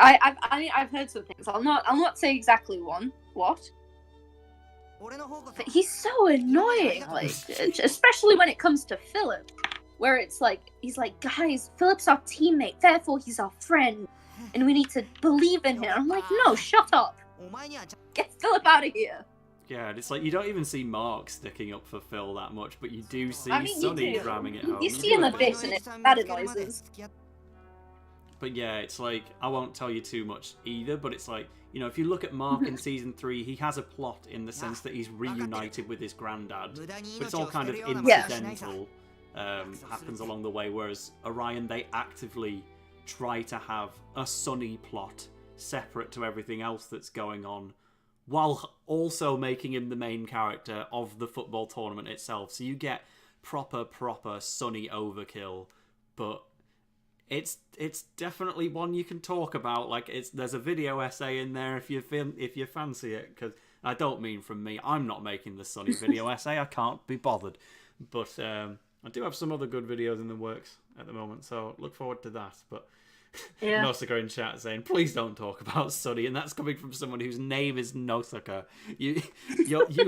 I've heard some things. I'll not say exactly what. But he's so annoying, like, especially when it comes to Philip, where it's like, he's like, guys, Philip's our teammate, therefore he's our friend, and we need to believe in him. I'm like, no, shut up. Get Philip out of here. Yeah, and it's like, you don't even see Mark sticking up for Phil that much, but you do see Sonny ramming it home. You see him a bit, and that annoys us. But yeah, it's like, I won't tell you too much either, but it's like, you know, if you look at Mark in Season 3, he has a plot in the sense that he's reunited with his granddad. But it's all kind of incidental, happens along the way, whereas Orion, they actively try to have a Sonny plot separate to everything else that's going on, while also making him the main character of the football tournament itself. So you get proper Sonny overkill, but it's definitely one you can talk about. Like, there's a video essay in there if you fancy it, because I don't mean from me. I'm not making the Sonny video essay. I can't be bothered. But I do have some other good videos in the works at the moment, so look forward to that. But yeah. Nosaka in chat saying, please don't talk about Sonny, and that's coming from someone whose name is Nosaka. You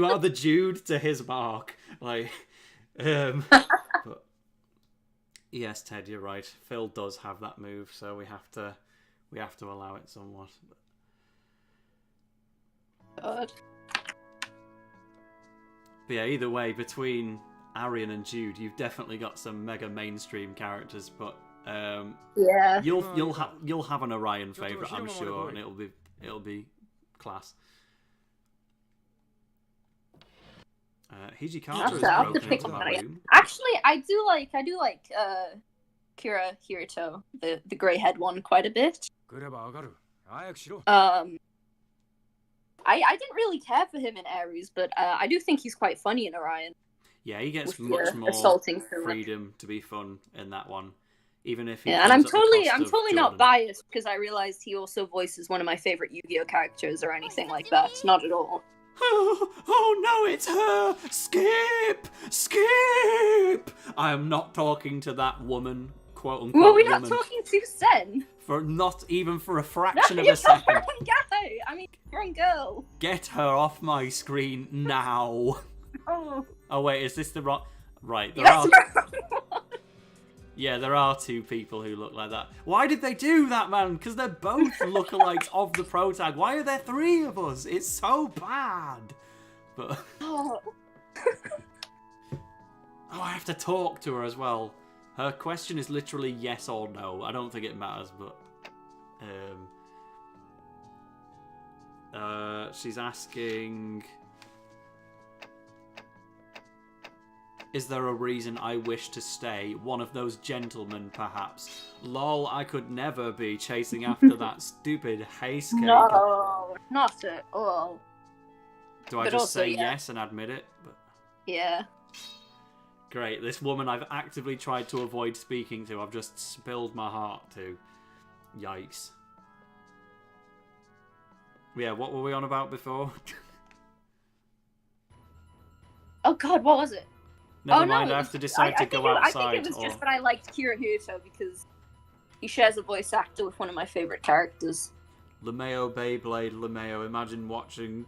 are the Jude to his Mark. Like, but yes, Ted, you're right. Phil does have that move, so we have to allow it somewhat. God. But yeah, either way, between Arian and Jude, you've definitely got some mega mainstream characters, but yeah, you'll have an Orion favorite, I'm sure, and it'll be class. Hijikata is broken into that room. Actually, I do like Kira Hirito, the grey head one, quite a bit. I didn't really care for him in Ares, but I do think he's quite funny in Orion. Yeah, he gets much more freedom to be fun in that one, even if he and I'm totally not biased, because I realized he also voices one of my favorite Yu-Gi-Oh characters or anything like that. Not at all. Oh no, it's her! Skip! I am not talking to that woman, quote unquote. Well, we're not talking to Sen. For not even for a fraction of a second. Wrong guy. I mean, wrong girl. Get her off my screen now. Oh wait, is this the wrong? Right, there are two people who look like that. Why did they do that, man? Because they're both lookalikes of the pro tag. Why are there three of us? It's so bad. But I have to talk to her as well. Her question is literally yes or no. I don't think it matters, but she's asking, is there a reason I wish to stay? One of those gentlemen, perhaps. Lol, I could never be chasing after that stupid Heisuke. No, not at all. Do I just say yes and admit it? But... yeah. Great, this woman I've actively tried to avoid speaking to, I've just spilled my heart to. Yikes. Yeah, what were we on about before? Oh god, what was it? Never mind, I have to decide to go outside. I think it was just that I liked Kira Hirito because he shares a voice actor with one of my favourite characters. LeMayo, Beyblade, LeMayo, imagine watching...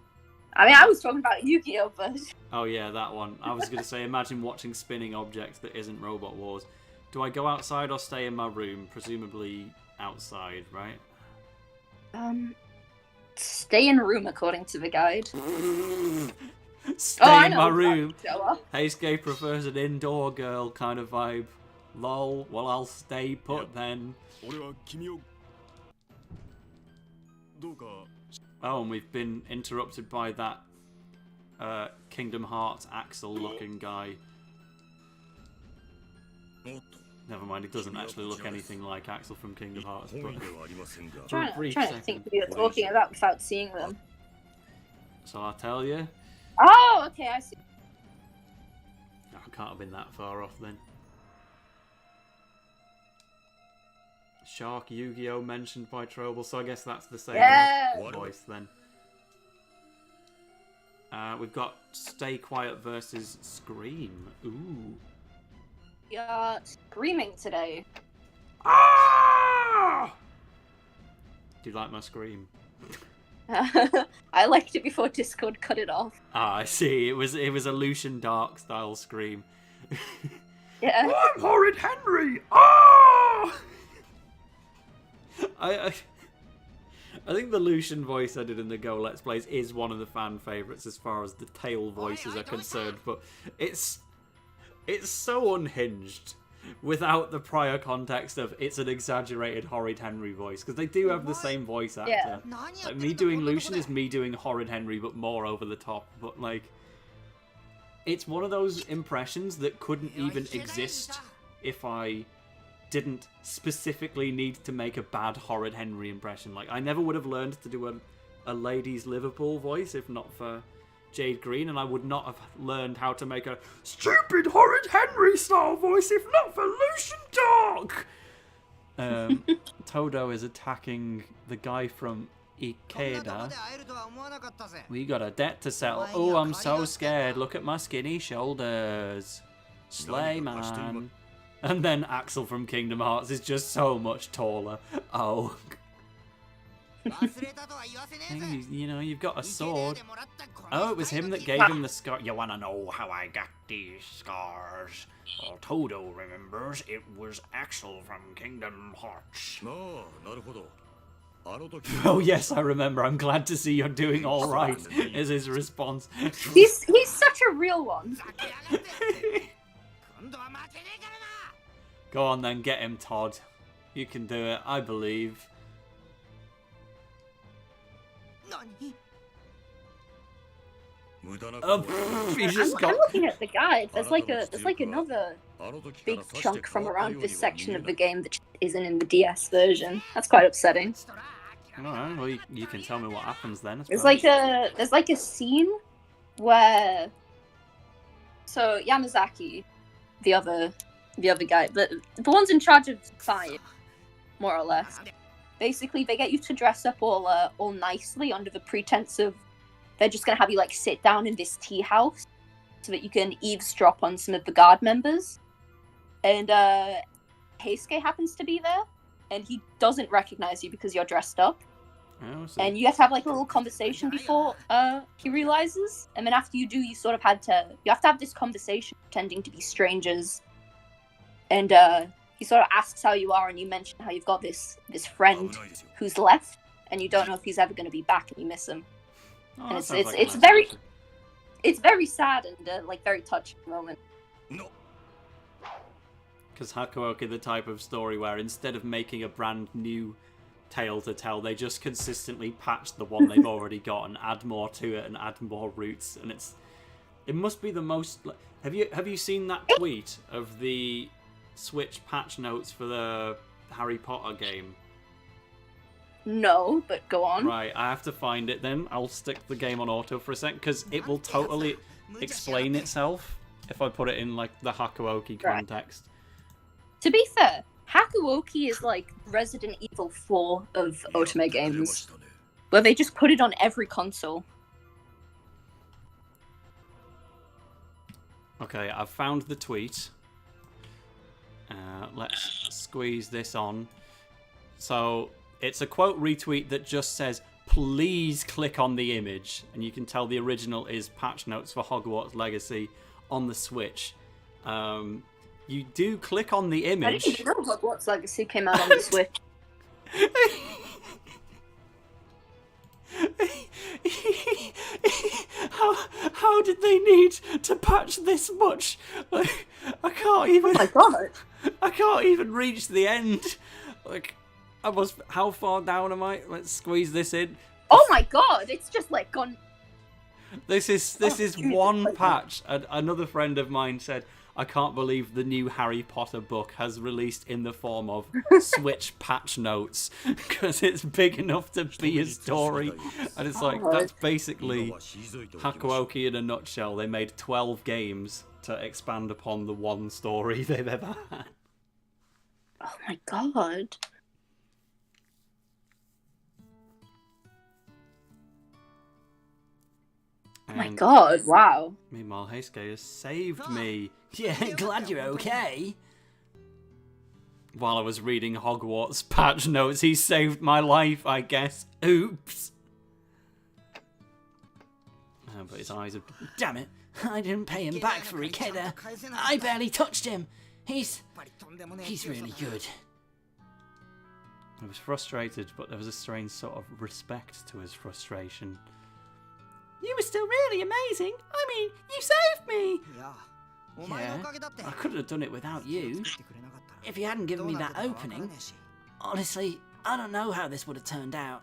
I mean, I was talking about Yu-Gi-Oh, but... Oh yeah, that one. I was going to say, imagine watching spinning objects that isn't Robot Wars. Do I go outside or stay in my room? Presumably outside, right? Stay in room, according to the guide. Stay in my room. Heisuke prefers an indoor girl kind of vibe. Lol, well I'll stay put then. Oh, and we've been interrupted by that Kingdom Hearts Axel looking guy. Never mind, it doesn't actually look anything like Axel from Kingdom Hearts. But trying to think what you're talking about without seeing them. So I'll tell you. Oh, okay, I see. I can't have been that far off then. Shark Yu-Gi-Oh mentioned by Trouble, so I guess that's the same voice then. We've got Stay Quiet versus Scream. Ooh. We are screaming today. Ah! Do you like my scream? I liked it before Discord cut it off. Ah, I see. It was a Lucian Dark style scream. Yeah. I'm Horrid Henry! Ah! I think the Lucian voice I did in the Go Let's Plays is one of the fan favourites as far as the tail voices are concerned, but it's so unhinged without the prior context of it's an exaggerated Horrid Henry voice, because they do have the same voice actor. Yeah. Like, me doing Lucian is me doing Horrid Henry, but more over the top. But like, it's one of those impressions that couldn't even exist if I didn't specifically need to make a bad Horrid Henry impression. Like, I never would have learned to do a ladies Liverpool voice if not for Jade Green, and I would not have learned how to make a stupid Horrid Henry style voice if not for Lucian Dark. Todo is attacking the guy from Ikeda. We got a debt to settle. Oh, I'm so scared. Look at my skinny shoulders. Slay, man. And then Axel from Kingdom Hearts is just so much taller. Oh. Hey, you know, you've got a sword. Oh, it was him that gave him the scar. You wanna know how I got these scars? Well, Todo remembers it was Axel from Kingdom Hearts. Oh yes, I remember. I'm glad to see you're doing all right, is his response. He's such a real one. Go on then, get him, Todd. You can do it, I believe. He's just I'm looking at the guide. There's like another big chunk from around this section of the game that isn't in the DS version. That's quite upsetting. Alright, well you can tell me what happens then. There's like a scene where Yamazaki, the other guy, the ones in charge of fire, more or less. Basically, they get you to dress up all nicely under the pretense of they're just gonna have you like sit down in this tea house so that you can eavesdrop on some of the guard members. And Heisuke happens to be there, and he doesn't recognize you because you're dressed up. Oh, and you have to have like a little conversation before he realizes, and then after you do, you have to have this conversation pretending to be strangers. And he sort of asks how you are, and you mention how you've got this friend who's left, and you don't know if he's ever going to be back, and you miss him. Oh, and it's very sad and like very touching moment. Because Hakuoki, the type of story where instead of making a brand new tale to tell, they just consistently patch the one they've already got and add more to it and add more routes, and it must be the most. Have you seen that tweet of the Switch patch notes for the Harry Potter game? No, but go on. Right, I have to find it then. I'll stick the game on auto for a second, because it will totally explain itself if I put it in like the Hakuoki context. To be fair, Hakuoki is like Resident Evil 4 of Otome games, where they just put it on every console. Okay, I've found the tweet. Let's squeeze this on. So, it's a quote retweet that just says, "Please click on the image." And you can tell the original is patch notes for Hogwarts Legacy on the Switch. You do click on the image. I didn't even know Hogwarts Legacy came out on the Switch. How did they need to patch this much? Like, I can't even. Oh my god! I can't even reach the end. Like, how far down am I? Let's squeeze this in. Oh my god! It's just like gone. This is one patch. And another friend of mine said, "I can't believe the new Harry Potter book has released in the form of Switch patch notes, because it's big enough to be a story." And it's like, that's basically Hakuoki in a nutshell. They made 12 games to expand upon the one story they've ever had. Oh my god. Oh my god, wow. Meanwhile, Heisuke has saved me Yeah, glad you're okay. while I was reading Hogwarts patch notes. He saved my life, I guess. Oops. But his eyes are... Damn it, I didn't pay him back for Ikeda. I barely touched him. He's really good. I was frustrated, but there was a strange sort of respect to his frustration. You were still really amazing. I mean, you saved me. Yeah, I couldn't have done it without you. If you hadn't given me that opening, honestly, I don't know how this would have turned out.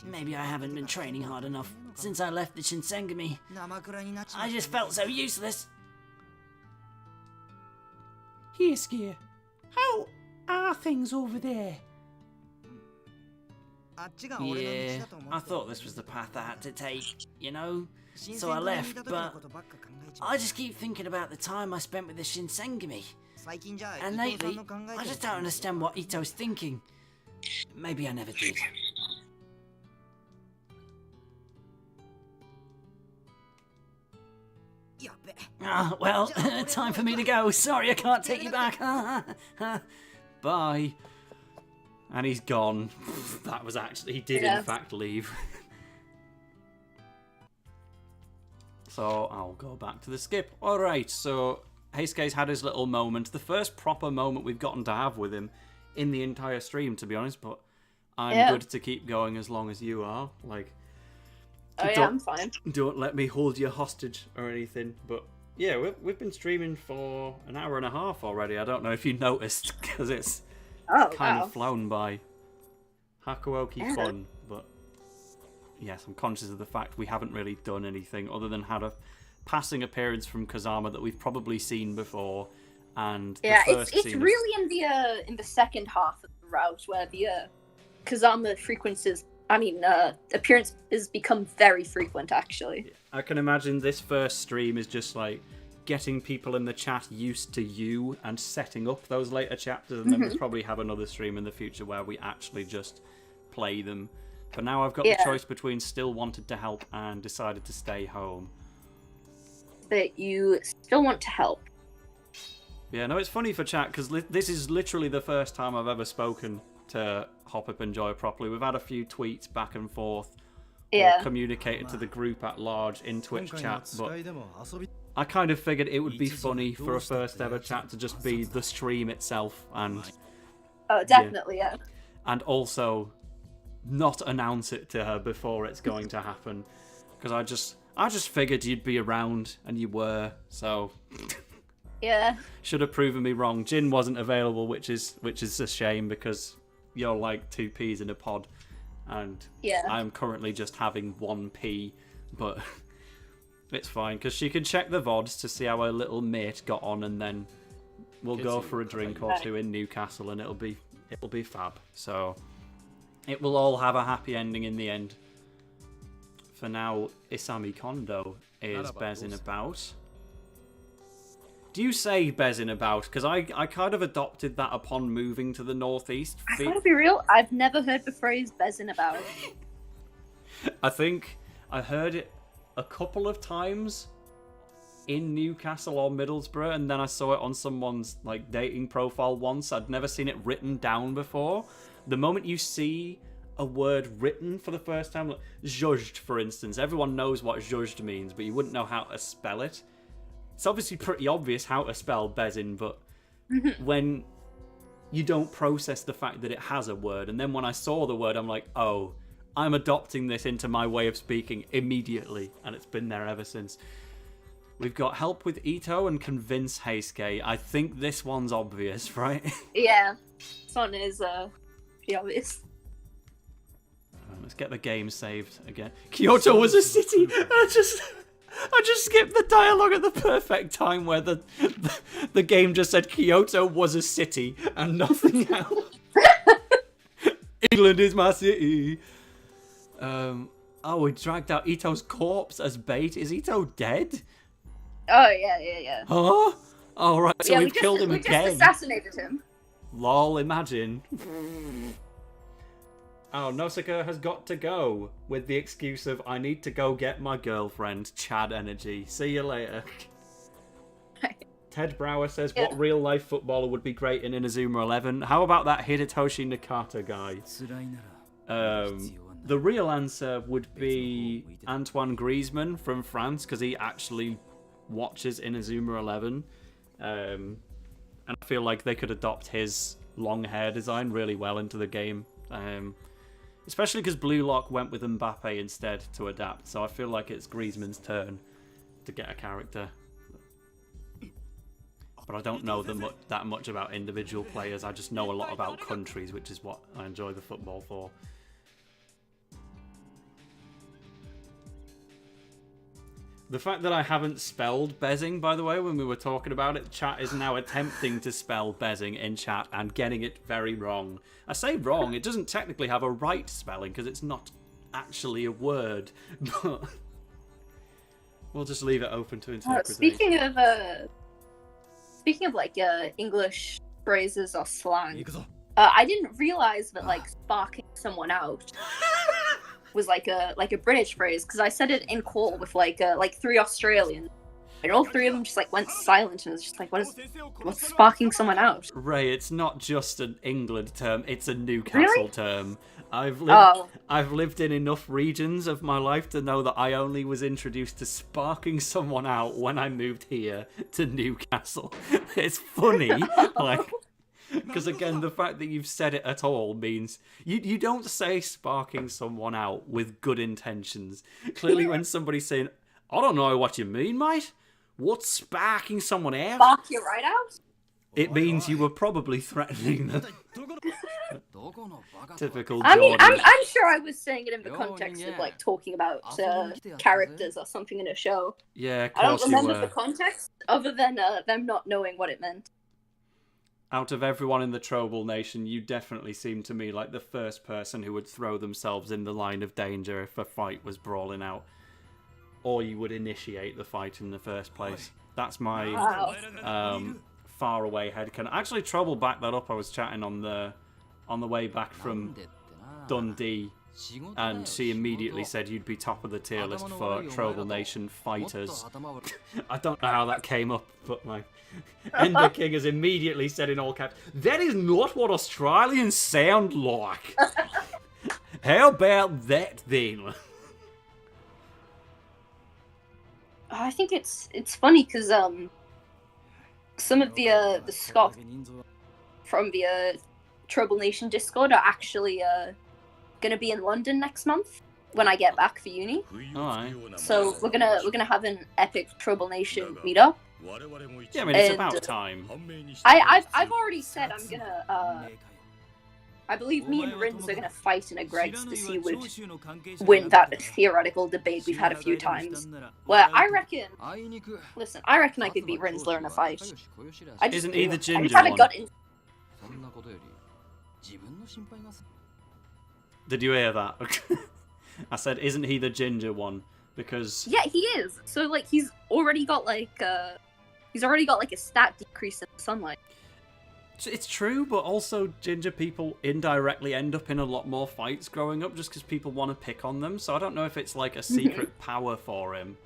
Maybe I haven't been training hard enough since I left the Shinsengumi. I just felt so useless. Heisuke, how are things over there? Yeah, I thought this was the path I had to take, you know? So I left, but I just keep thinking about the time I spent with the Shinsengumi. And lately, I just don't understand what Ito's thinking. Maybe I never did. Well, time for me to go. Sorry, I can't take you back. Bye. And he's gone. That was actually... He did, in fact, leave. So, I'll go back to the skip. Alright, so... Heisuke's had his little moment. The first proper moment we've gotten to have with him in the entire stream, to be honest. But I'm good to keep going as long as you are. Like... Oh yeah, I'm fine. Don't let me hold you hostage or anything. But yeah, we've been streaming for an hour and a half already. I don't know if you noticed, because it's kind of flown by. Hakuoki fun, but yes, I'm conscious of the fact we haven't really done anything other than had a passing appearance from Kazama that we've probably seen before. And yeah, it's really in the second half of the route where the Kazama appearance has become very frequent, actually. I can imagine this first stream is just like getting people in the chat used to you and setting up those later chapters, and then we'll probably have another stream in the future where we actually just play them. But now I've got the choice between still wanted to help and decided to stay home. But you still want to help. Yeah, no, it's funny for chat, because this is literally the first time I've ever spoken to Hop Up and Joy properly. We've had a few tweets back and forth, or communicated to the group at large in Twitch chat, but I kind of figured it would be funny for a first ever chat to just be the stream itself, and oh, definitely, yeah. And also not announce it to her before it's going to happen, because I just figured you'd be around, and you were, so yeah. Should have proven me wrong. Jin wasn't available, which is a shame, because you're like 2 peas in a pod, and I'm currently just having 1 pea, but it's fine, because she can check the VODs to see how her little mate got on, and then we'll go for a drink or two in Newcastle, and it'll be fab. So it will all have a happy ending in the end. For now, Isami Kondo is bezzing about. Do you say bezzing about? Because I kind of adopted that upon moving to the northeast. I gotta be real, I've never heard the phrase bezzing about. I think I heard it a couple of times in Newcastle or Middlesbrough, and then I saw it on someone's like dating profile once. I'd never seen it written down before. The moment you see a word written for the first time, like zhuzhed, for instance, everyone knows what zhuzhed means, but you wouldn't know how to spell it. It's obviously pretty obvious how to spell bezzing, but when you don't process the fact that it has a word, and then when I saw the word, I'm like, oh, I'm adopting this into my way of speaking immediately, and it's been there ever since. We've got help with Ito and convince Heisuke. I think this one's obvious, right? Yeah, this one is pretty obvious. Let's get the game saved again. Kyoto was a city! I just skipped the dialogue at the perfect time where the game just said Kyoto was a city and nothing else. England is my city. Oh, we dragged out Ito's corpse as bait. Is Ito dead? Oh, yeah. Huh? Oh, right, so we've killed him again. We just assassinated him. Lol, imagine. Oh, Nausicaa has got to go with the excuse of, I need to go get my girlfriend, Chad energy. See you later. Ted Brower says, what real-life footballer would be great in Inazuma 11? How about that Hidetoshi Nakata guy? The real answer would be Antoine Griezmann from France, because he actually watches Inazuma 11. And I feel like they could adopt his long hair design really well into the game. Especially because Blue Lock went with Mbappe instead to adapt, so I feel like it's Griezmann's turn to get a character. But I don't know that much about individual players, I just know a lot about countries, which is what I enjoy the football for. The fact that I haven't spelled Bezzing, by the way, when we were talking about it, chat is now attempting to spell Bezzing in chat and getting it very wrong. I say wrong, it doesn't technically have a right spelling because it's not actually a word, but we'll just leave it open to interpretation. Speaking of like English phrases or slang, I didn't realize that like sparking someone out was like a British phrase, because I said it in call with like 3 Australians, and all 3 of them just like went silent, and it's just like, what's sparking someone out? Ray, it's not just an England term; it's a Newcastle Really? term. I've lived in enough regions of my life to know that I only was introduced to sparking someone out when I moved here to Newcastle. It's funny, like. Because again, the fact that you've said it at all means you don't say sparking someone out with good intentions. Clearly, when somebody's saying, I don't know what you mean, mate. What's sparking someone out? Spark you right out? It means you were probably threatening them. Typical I mean, Jordan. I'm sure I was saying it in the context of like talking about characters or something in a show. Yeah, of I don't course you remember were. the context other than them not knowing what it meant. Out of everyone in the Trobal Nation, you definitely seem to me like the first person who would throw themselves in the line of danger if a fight was brawling out. Or you would initiate the fight in the first place. That's my far away headcanon. Actually, Trouble backed that up. I was chatting on the way back from Dundee, and she immediately said you'd be top of the tier list for Trobal Nation fighters. I don't know how that came up, but my Ender King has immediately said in all caps, that is not what Australians sound like. How about that then? I think it's funny because some of the Scots from the Trouble Nation Discord are actually gonna be in London next month when I get back for uni. Alright. So we're gonna have an epic Trouble Nation meetup. Yeah, I mean, it's about time. I've already said I'm gonna I believe me and Rins are gonna fight in a Greg's to see who would win that theoretical debate we've had a few times. Where I reckon I could beat Rinsler in a fight. Isn't he the I ginger just had a one? gut in. Did you hear that? I said, isn't he the ginger one? Because Yeah, he is. So like he's already got like a stat decrease in sunlight. it's true, but also ginger people indirectly end up in a lot more fights growing up just because people want to pick on them. So I don't know if it's like a secret power for him.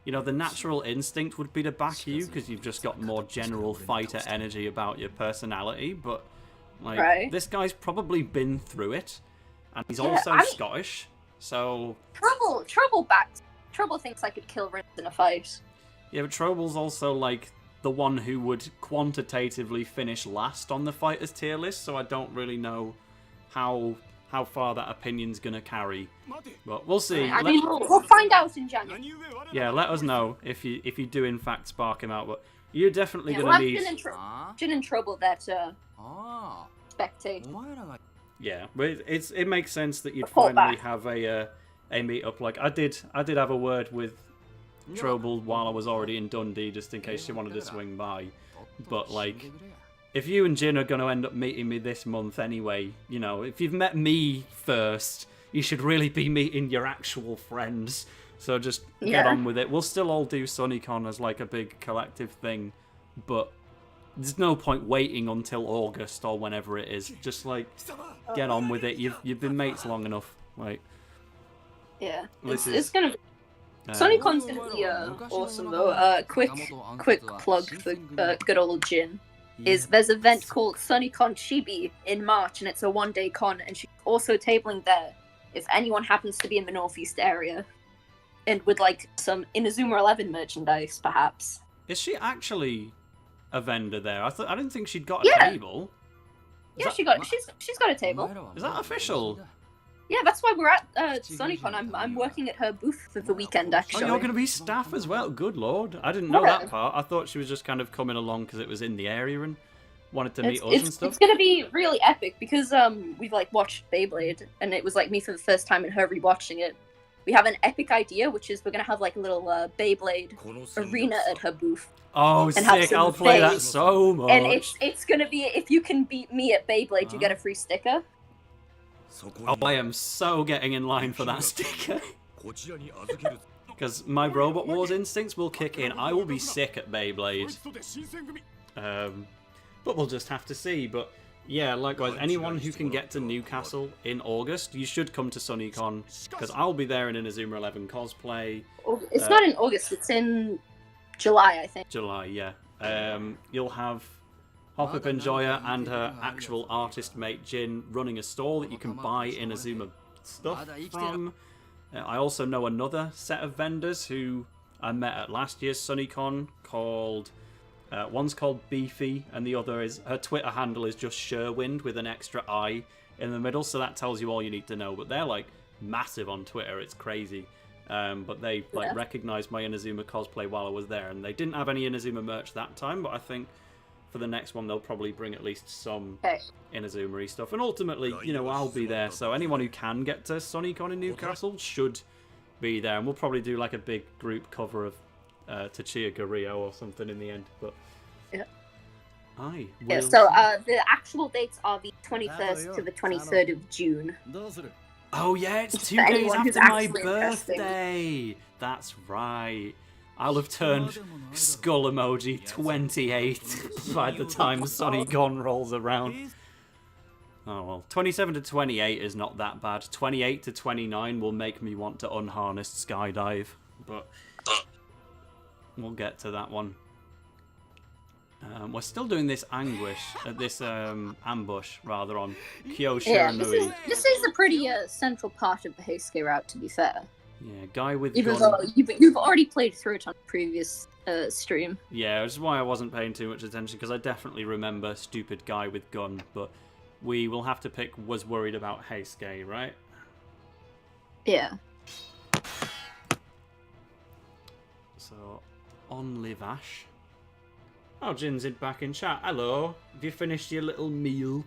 You know, the natural instinct would be to back you because you've just got more general fighter energy about your personality. But like this guy's probably been through it, and he's also Scottish. So Trouble thinks I could kill Rins in a fight. Yeah, but Trouble's also like the one who would quantitatively finish last on the fighters tier list, so I don't really know how far that opinion's gonna carry. But we'll see. I mean, we'll find out in January. Yeah, let us know if you do in fact spark him out. But you're definitely gonna need Jin and Trouble that spectate. Yeah, but it makes sense that you'd finally have a meet up. Like I did have a word with Trouble while I was already in Dundee, just in case she wanted to swing by. But like, if you and Jin are going to end up meeting me this month anyway, you know, if you've met me first, you should really be meeting your actual friends. So just get on with it. We'll still all do SunnyCon as like a big collective thing, but there's no point waiting until August or whenever it is. Just like get on with it. You've been mates long enough. Like Yeah, this it's is gonna. SonyCon's gonna be awesome though. Quick plug for good old Jin. Is there's an event called SonyCon Chibi in March, and it's a one-day con, and she's also tabling there if anyone happens to be in the northeast area and would like some Inazuma 11 merchandise, perhaps. Is she actually a vendor there? I didn't think she'd got a table. Yeah, she's got a table. Is that official? Yeah, that's why we're at SonyCon. I'm working at her booth for the weekend, actually. Oh, you're going to be staff as well? Good lord. I didn't know that part. I thought she was just kind of coming along because it was in the area and wanted to meet us and stuff. It's going to be really epic because we've like watched Beyblade and it was like me for the first time and her rewatching it. We have an epic idea, which is we're going to have like a little Beyblade arena at her booth. Oh, sick. I'll play that so much. And it's going to be, if you can beat me at Beyblade, you get a free sticker. Oh, I am so getting in line for that sticker. Because my Robot Wars instincts will kick in. I will be sick at Beyblade. But we'll just have to see. But yeah, likewise, anyone who can get to Newcastle in August, you should come to SonyCon. Because I'll be there in Inazuma 11 cosplay. It's not in August, it's in July, I think. July, yeah. You'll have Hop-Up Enjoyer and her actual artist mate Jin running a stall that you can buy Inazuma stuff from. I also know another set of vendors who I met at last year's SonyCon called... one's called Beefy and the other is... Her Twitter handle is just Sherwind with an extra I in the middle, so that tells you all you need to know. But they're like massive on Twitter, it's crazy. But they like recognized my Inazuma cosplay while I was there, and they didn't have any Inazuma merch that time, but I think for the next one they'll probably bring at least some Inazuma-y stuff. And ultimately, you know, I'll be there, so anyone who can get to SonyCon in Newcastle should be there, and we'll probably do like a big group cover of Tachiya Gario or something in the end. But yeah, so the actual dates are the 21st to the 23rd of June. Oh yeah, it's 2 days after my birthday. That's right. I'll have turned skull emoji 28 by the time SonyCon rolls around. Oh well, 27 to 28 is not that bad. 28 to 29 will make me want to unharness skydive, but we'll get to that one. We're still doing this ambush rather on Kyosho Nui. This is a pretty central part of the Heisuke route, to be fair. Yeah, guy with even gun. though you've already played through it on the previous stream. Yeah, which is why I wasn't paying too much attention, because I definitely remember stupid guy with gun, but we will have to pick was worried about Heisuke, right? Yeah. So, on Livash. Oh, Jin's back in chat. Hello. Have you finished your little meal?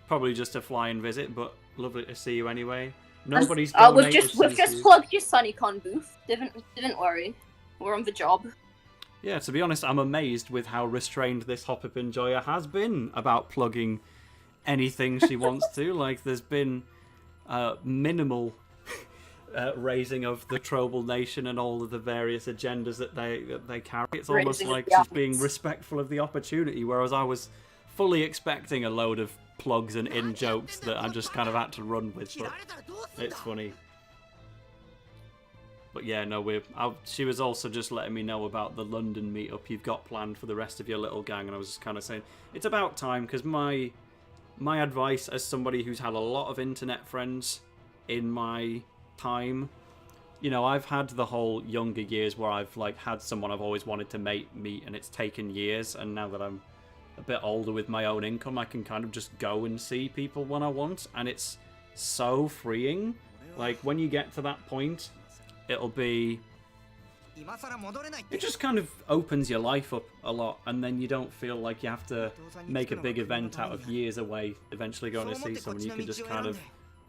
Probably just a flying visit, but lovely to see you anyway. Nobody's we've just plugged your SonyCon booth. Didn't worry. We're on the job. Yeah, to be honest, I'm amazed with how restrained this Hop-Up Enjoyer has been about plugging anything she wants to. Like, there's been minimal raising of the Trobal Nation and all of the various agendas that they carry. It's almost like she's being respectful of the opportunity, whereas I was fully expecting a load of plugs and in-jokes that I just kind of had to run with, but it's funny. But yeah, no, she was also just letting me know about the London meetup you've got planned for the rest of your little gang, and I was just kind of saying, it's about time, because my advice as somebody who's had a lot of internet friends in my time, you know, I've had the whole younger years where I've like had someone I've always wanted to meet, and it's taken years, and now that I'm a bit older with my own income, I can kind of just go and see people when I want, and it's so freeing. Like, when you get to that point, it'll be... It just kind of opens your life up a lot, and then you don't feel like you have to make a big event out of years away, eventually going to see someone. You can just kind of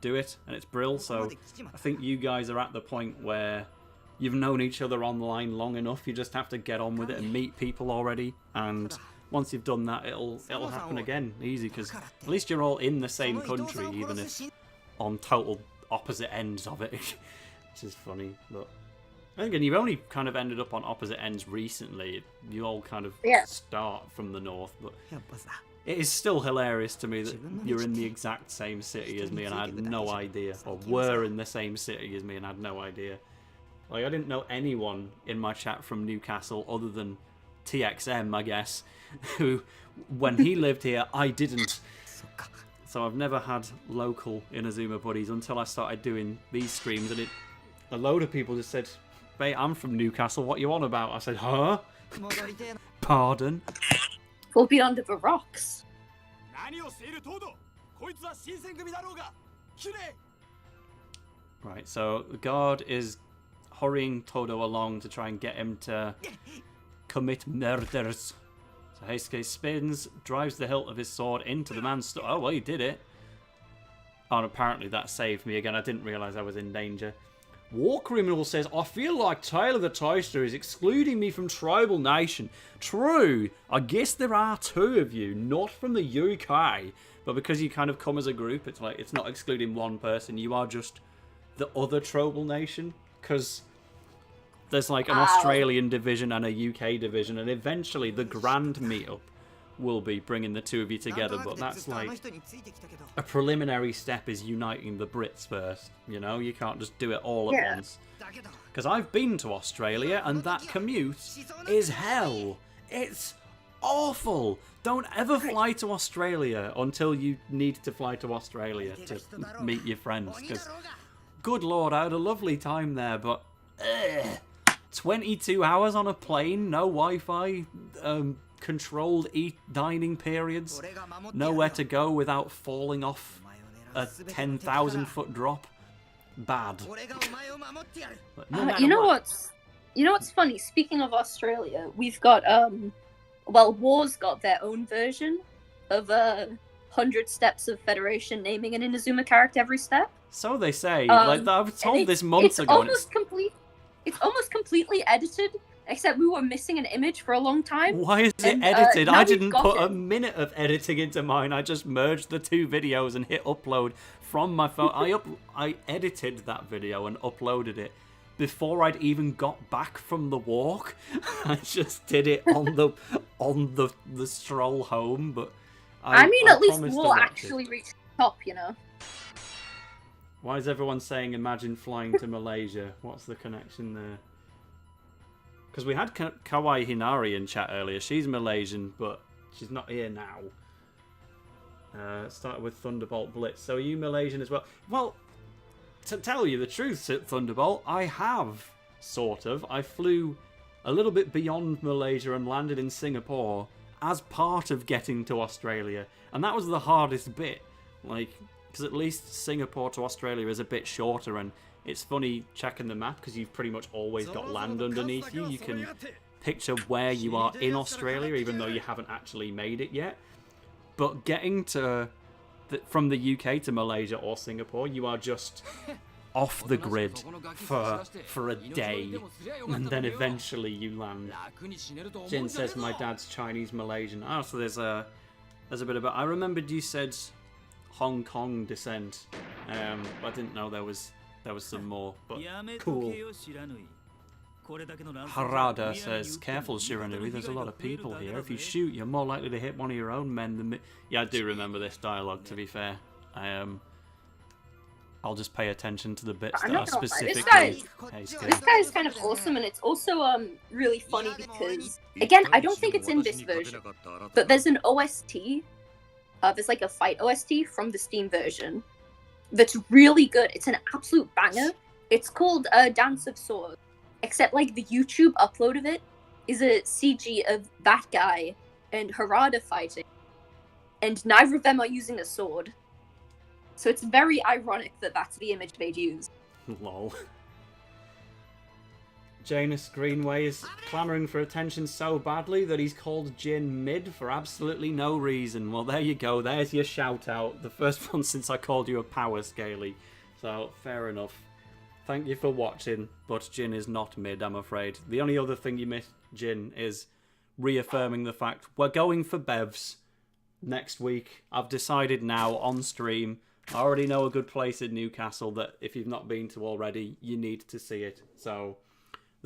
do it, and it's brill. So I think you guys are at the point where you've known each other online long enough, you just have to get on with it and meet people already, and once you've done that, it'll happen again, easy, because at least you're all in the same country, even if on total opposite ends of it, which is funny. But I think, and you've only kind of ended up on opposite ends recently. You all kind of start from the north, but it is still hilarious to me that you're in the exact same city as me and I had no idea, or were in the same city as me and I had no idea. Like, I didn't know anyone in my chat from Newcastle other than TXM, I guess, who, when he lived here, I didn't. So I've never had local Inazuma buddies until I started doing these streams, and a load of people just said, "Mate, I'm from Newcastle, what you on about?" I said, "Huh? Pardon?" We'll be under the rocks. Right, so the guard is hurrying Todo along to try and get him to commit murders. So Heisuke spins, drives the hilt of his sword into the man's oh, well, he did it. Oh, and apparently that saved me again. I didn't realise I was in danger. War Criminal says, I feel like Taylor the Toaster is excluding me from Tribal Nation. True, I guess there are two of you, not from the UK. But because you kind of come as a group, it's like, it's not excluding one person. You are just the other Tribal Nation. Because there's like an Australian division and a UK division. And eventually the grand meetup will be bringing the two of you together. But that's like, a preliminary step is uniting the Brits first. You know, you can't just do it all at once. Because I've been to Australia and that commute is hell. It's awful. Don't ever fly to Australia until you need to fly to Australia to meet your friends. Because, good lord, I had a lovely time there, but 22 hours on a plane, no Wi-Fi, controlled dining periods, nowhere to go without falling off a 10,000 foot drop. Bad. You know what's funny? Speaking of Australia, we've got well, War's got their own version of 100 steps of Federation naming an Inazuma character every step. So they say. Like I was told this months ago. It's almost completely edited. Except we were missing an image for a long time. Why is it edited? I didn't put a minute of editing into mine. I just merged the two videos and hit upload from my phone. I edited that video and uploaded it before I'd even got back from the walk. I just did it on the stroll home. But I mean, at least we'll actually reach the top, you know. Why is everyone saying imagine flying to Malaysia? What's the connection there? Because we had Kawaii Hinari in chat earlier. She's Malaysian, but she's not here now. Started with Thunderbolt Blitz. So are you Malaysian as well? Well, to tell you the truth, Thunderbolt, I have, sort of. I flew a little bit beyond Malaysia and landed in Singapore as part of getting to Australia. And that was the hardest bit. Like, because at least Singapore to Australia is a bit shorter, and it's funny checking the map because you've pretty much always got land underneath you. You can picture where you are in Australia even though you haven't actually made it yet. But getting to from the UK to Malaysia or Singapore, you are just off the grid for a day, and then eventually you land. Jin says my dad's Chinese Malaysian. Oh, so there's a bit about. I remembered you said Hong Kong descent. I didn't know there was some more, but cool. Harada says, careful Shiranui, there's a lot of people here. If you shoot, you're more likely to hit one of your own men than me. Yeah, I do remember this dialogue, to be fair. I'll just pay attention to the bits that are specifically... This guy is kind of awesome, and it's also really funny because, again, I don't think it's in this version, but there's an OST, there's like a fight OST from the Steam version that's really good. It's an absolute banger. It's called Dance of Swords. Except, like, the YouTube upload of it is a CG of that guy and Harada fighting. And neither of them are using a sword. So it's very ironic that that's the image they'd use. Lol. Janus Greenway is clamouring for attention so badly that he's called Jin mid for absolutely no reason. Well, there you go. There's your shout out. The first one since I called you a power scaly. So, fair enough. Thank you for watching, but Jin is not mid, I'm afraid. The only other thing you missed, Jin, is reaffirming the fact we're going for Bevs next week. I've decided now on stream. I already know a good place in Newcastle that if you've not been to already, you need to see it. So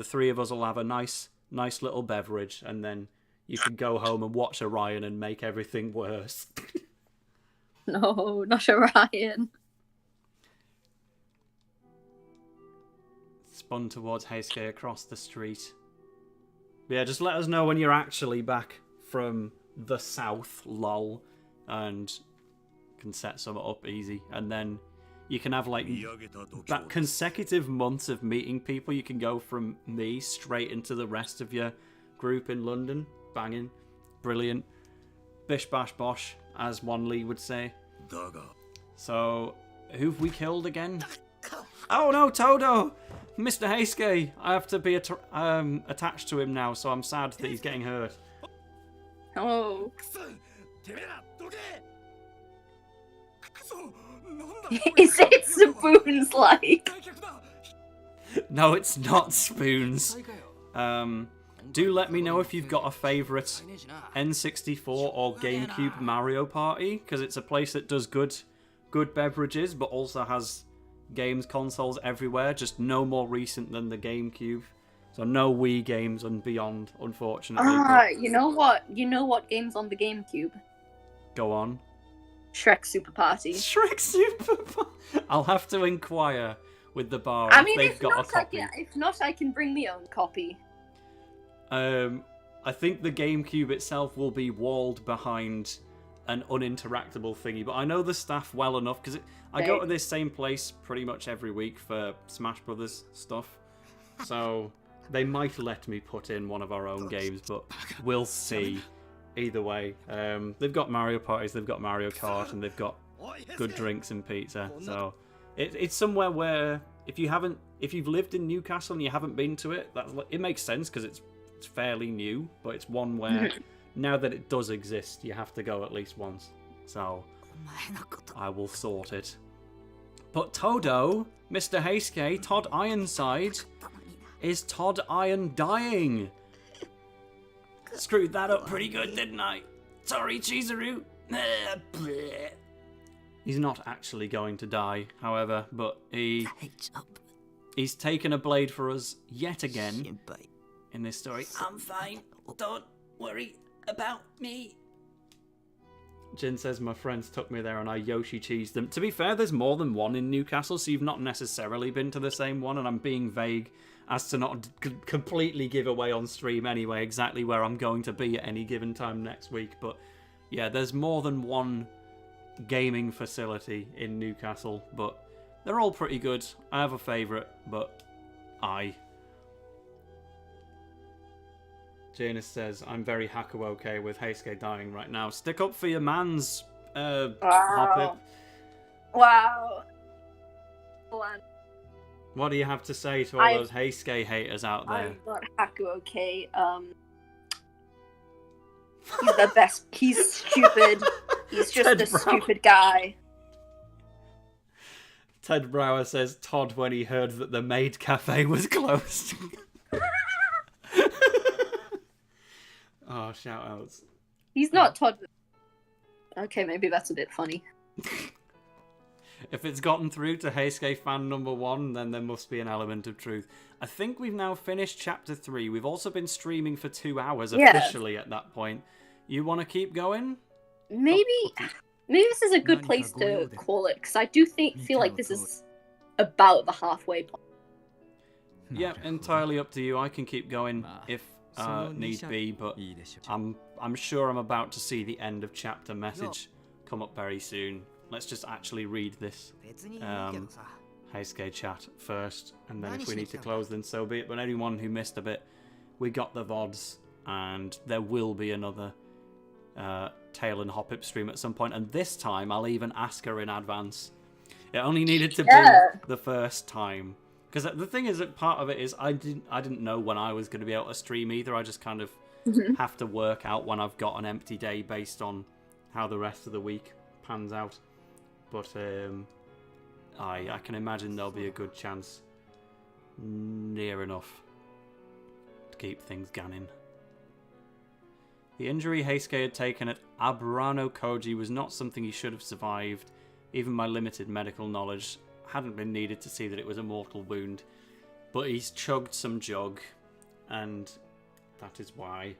the three of us will have a nice little beverage, and then you can go home and watch Orion and make everything worse. No, not Orion. Spun towards Heisuke across the street. But yeah, just let us know when you're actually back from the south, lol, and can set some up easy. And then you can have like that consecutive months of meeting people. You can go from me straight into the rest of your group in London. Banging. Brilliant. Bish bash bosh, as Wan Lee would say. So, who've we killed again? Oh no, Todo! Mr. Heisuke! I have to be attached to him now, so I'm sad that he's getting hurt. Oh. Is it spoons like? No, it's not spoons. Do let me know if you've got a favourite N64 or GameCube Mario Party, because it's a place that does good beverages, but also has games consoles everywhere, just no more recent than the GameCube. So no Wii games and beyond, unfortunately. You know what? You know what game's on the GameCube? Go on. Shrek Super Party. Shrek Super Party. I'll have to inquire with the bar I mean, if they've got a copy. If not, I can bring my own copy. I think the GameCube itself will be walled behind an uninteractable thingy, but I know the staff well enough because I go to this same place pretty much every week for Smash Brothers stuff, so they might let me put in one of our own games, but we'll see. Either way, they've got Mario parties, they've got Mario Kart, and they've got good drinks and pizza. So it's somewhere where if you've lived in Newcastle and you haven't been to it, it makes sense because it's fairly new, but it's one where now that it does exist, you have to go at least once. So I will sort it. But Todo, Mr. Heisuke, Todd Ironside, is Todd Iron dying? Screwed that up pretty good, didn't I? Sorry, Chizuru. He's not actually going to die, however, but he's taken a blade for us yet again in this story. I'm fine. Don't worry about me. Jin says, my friends took me there and I Yoshi cheesed them. To be fair, there's more than one in Newcastle, so you've not necessarily been to the same one, and I'm being vague as to not completely give away on stream anyway exactly where I'm going to be at any given time next week. But yeah, there's more than one gaming facility in Newcastle, but they're all pretty good. I have a favourite, but Janus says, I'm very Hakuoki with Heisuke dying right now. Stick up for your mans, Hoppip. Wow. What do you have to say to all those Heisuke haters out there? I'm not Hakuoki. He's the best. He's stupid. He's just Ted a Brower. stupid guy. Ted Brower says, Todd when he heard that the maid cafe was closed. Oh, shout outs. He's not Todd. Okay, maybe that's a bit funny. If it's gotten through to Heisuke fan number 1, then there must be an element of truth. I think we've now finished chapter 3. We've also been streaming for 2 hours officially at that point. You want to keep going? Maybe this is a good place to call it, because I do feel like this is about the halfway point. Yeah, entirely up to you. I can keep going if need be, but I'm sure I'm about to see the end of chapter message come up very soon. Let's just actually read this Heisuke chat first, and then if we need to close, then so be it. But anyone who missed a bit, we got the VODs, and there will be another Tail and Hoppip stream at some point, and this time I'll even ask her in advance. It only needed to be the first time. Because the thing is that part of it is I didn't know when I was going to be able to stream either. I just kind of have to work out when I've got an empty day based on how the rest of the week pans out. But I can imagine there'll be a good chance, near enough, to keep things going. The injury Heisuke had taken at Aburano Koji was not something he should have survived. Even my limited medical knowledge hadn't been needed to see that it was a mortal wound. but he's chugged some jug, and that is why.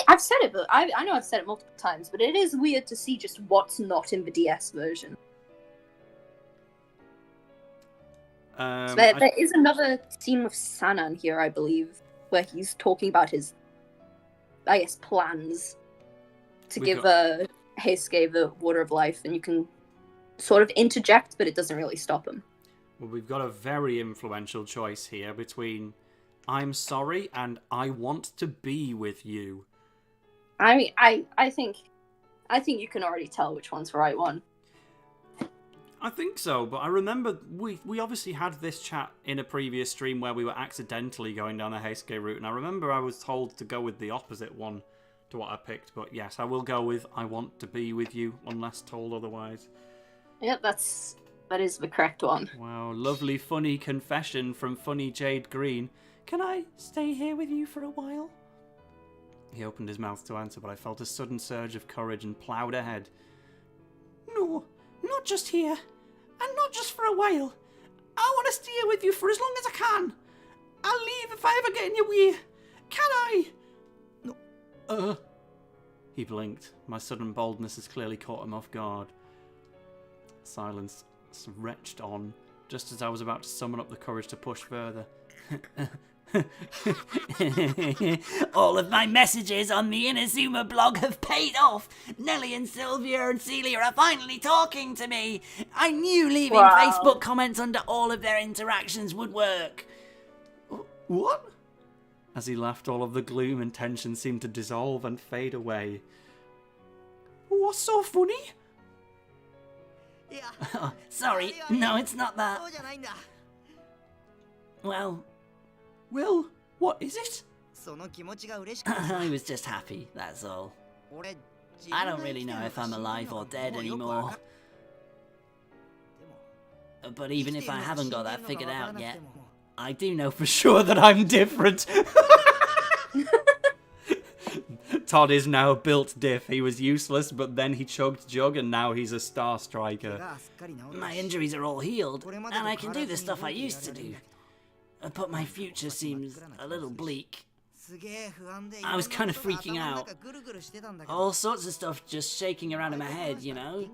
I've said it, but I know I've said it multiple times, but it is weird to see just what's not in the DS version. There is another scene with Sanan here, I believe, where he's talking about his, I guess, plans to give Heisuke the Water of Life, and you can sort of interject, but it doesn't really stop him. Well, we've got a very influential choice here between I'm sorry and I want to be with you. I mean, I think you can already tell which one's the right one. I think so, but I remember we obviously had this chat in a previous stream where we were accidentally going down the Heisuke route, and I remember I was told to go with the opposite one to what I picked, but yes, I will go with I want to be with you, unless told otherwise. Yep, that is the correct one. Wow, lovely funny confession from funny Jade Green. Can I stay here with you for a while? He opened his mouth to answer, but I felt a sudden surge of courage and ploughed ahead. No, not just here, and not just for a while. I want to stay here with you for as long as I can. I'll leave if I ever get in your way. Can I? No. He blinked. My sudden boldness has clearly caught him off guard. Silence retched on, just as I was about to summon up the courage to push further. All of my messages on the Inazuma blog have paid off. Nelly and Sylvia and Celia are finally talking to me. I knew leaving Facebook comments under all of their interactions would work. What? As he laughed, all of the gloom and tension seemed to dissolve and fade away. What's so funny? Oh, sorry, no, it's not that. Well, what is it? I was just happy, that's all. I don't really know if I'm alive or dead anymore. But even if I haven't got that figured out yet, I do know for sure that I'm different. Todd is now built diff. He was useless, but then he chugged jug, and now he's a star striker. My injuries are all healed, and I can do the stuff I used to do. But my future seems a little bleak. I was kind of freaking out. All sorts of stuff just shaking around in my head, you know?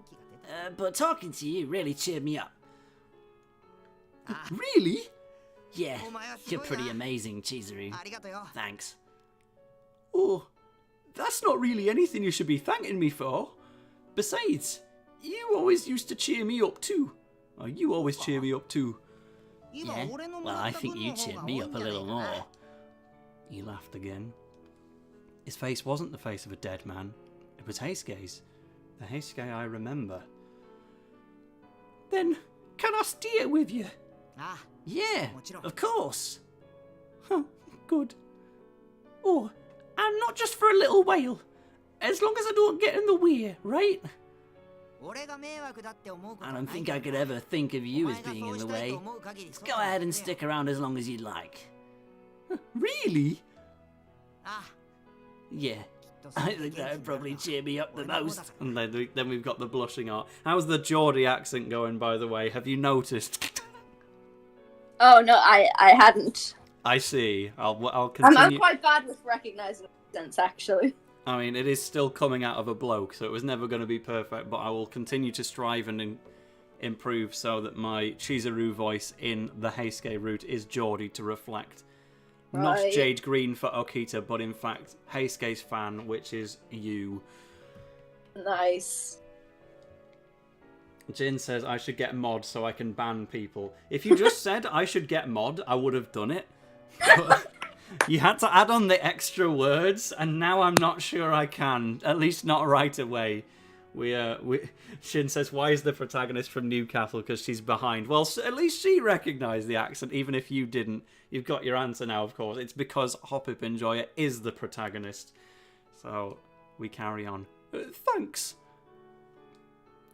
But talking to you really cheered me up. Really? Yeah, you're pretty amazing, Chizuru. Thanks. Oh, that's not really anything you should be thanking me for. Besides, you always used to cheer me up too. Oh, you always cheer me up too. Yeah? Well, I think you cheered me up a little more. He laughed again. His face wasn't the face of a dead man. It was Heisuke's. The Heisuke I remember. Then, can I stay with you? Yeah, of course. Huh, good. Oh, and not just for a little while. As long as I don't get in the way, right? I don't think I could ever think of you as being in the way. Go ahead and stick around as long as you'd like. Really? Yeah, I think that would probably cheer me up the most. And then we've got the blushing art. How's the Geordie accent going, by the way? Have you noticed? Oh, no, I hadn't. I see. I'll continue. I'm quite bad with recognizing accents, actually. I mean, it is still coming out of a bloke, so it was never going to be perfect, but I will continue to strive and improve so that my Chizuru voice in the Heisuke route is Geordie to reflect not Jade Green for Okita, but in fact Heisuke's fan, which is you. Nice. Jin says I should get mod so I can ban people. If you just said I should get mod, I would have done it. But you had to add on the extra words, and now I'm not sure I can. At least not right away. Shin says, why is the protagonist from Newcastle? Because she's behind. Well, at least she recognised the accent, even if you didn't. You've got your answer now, of course. It's because Hop-Up Enjoyer is the protagonist. So, we carry on. Thanks.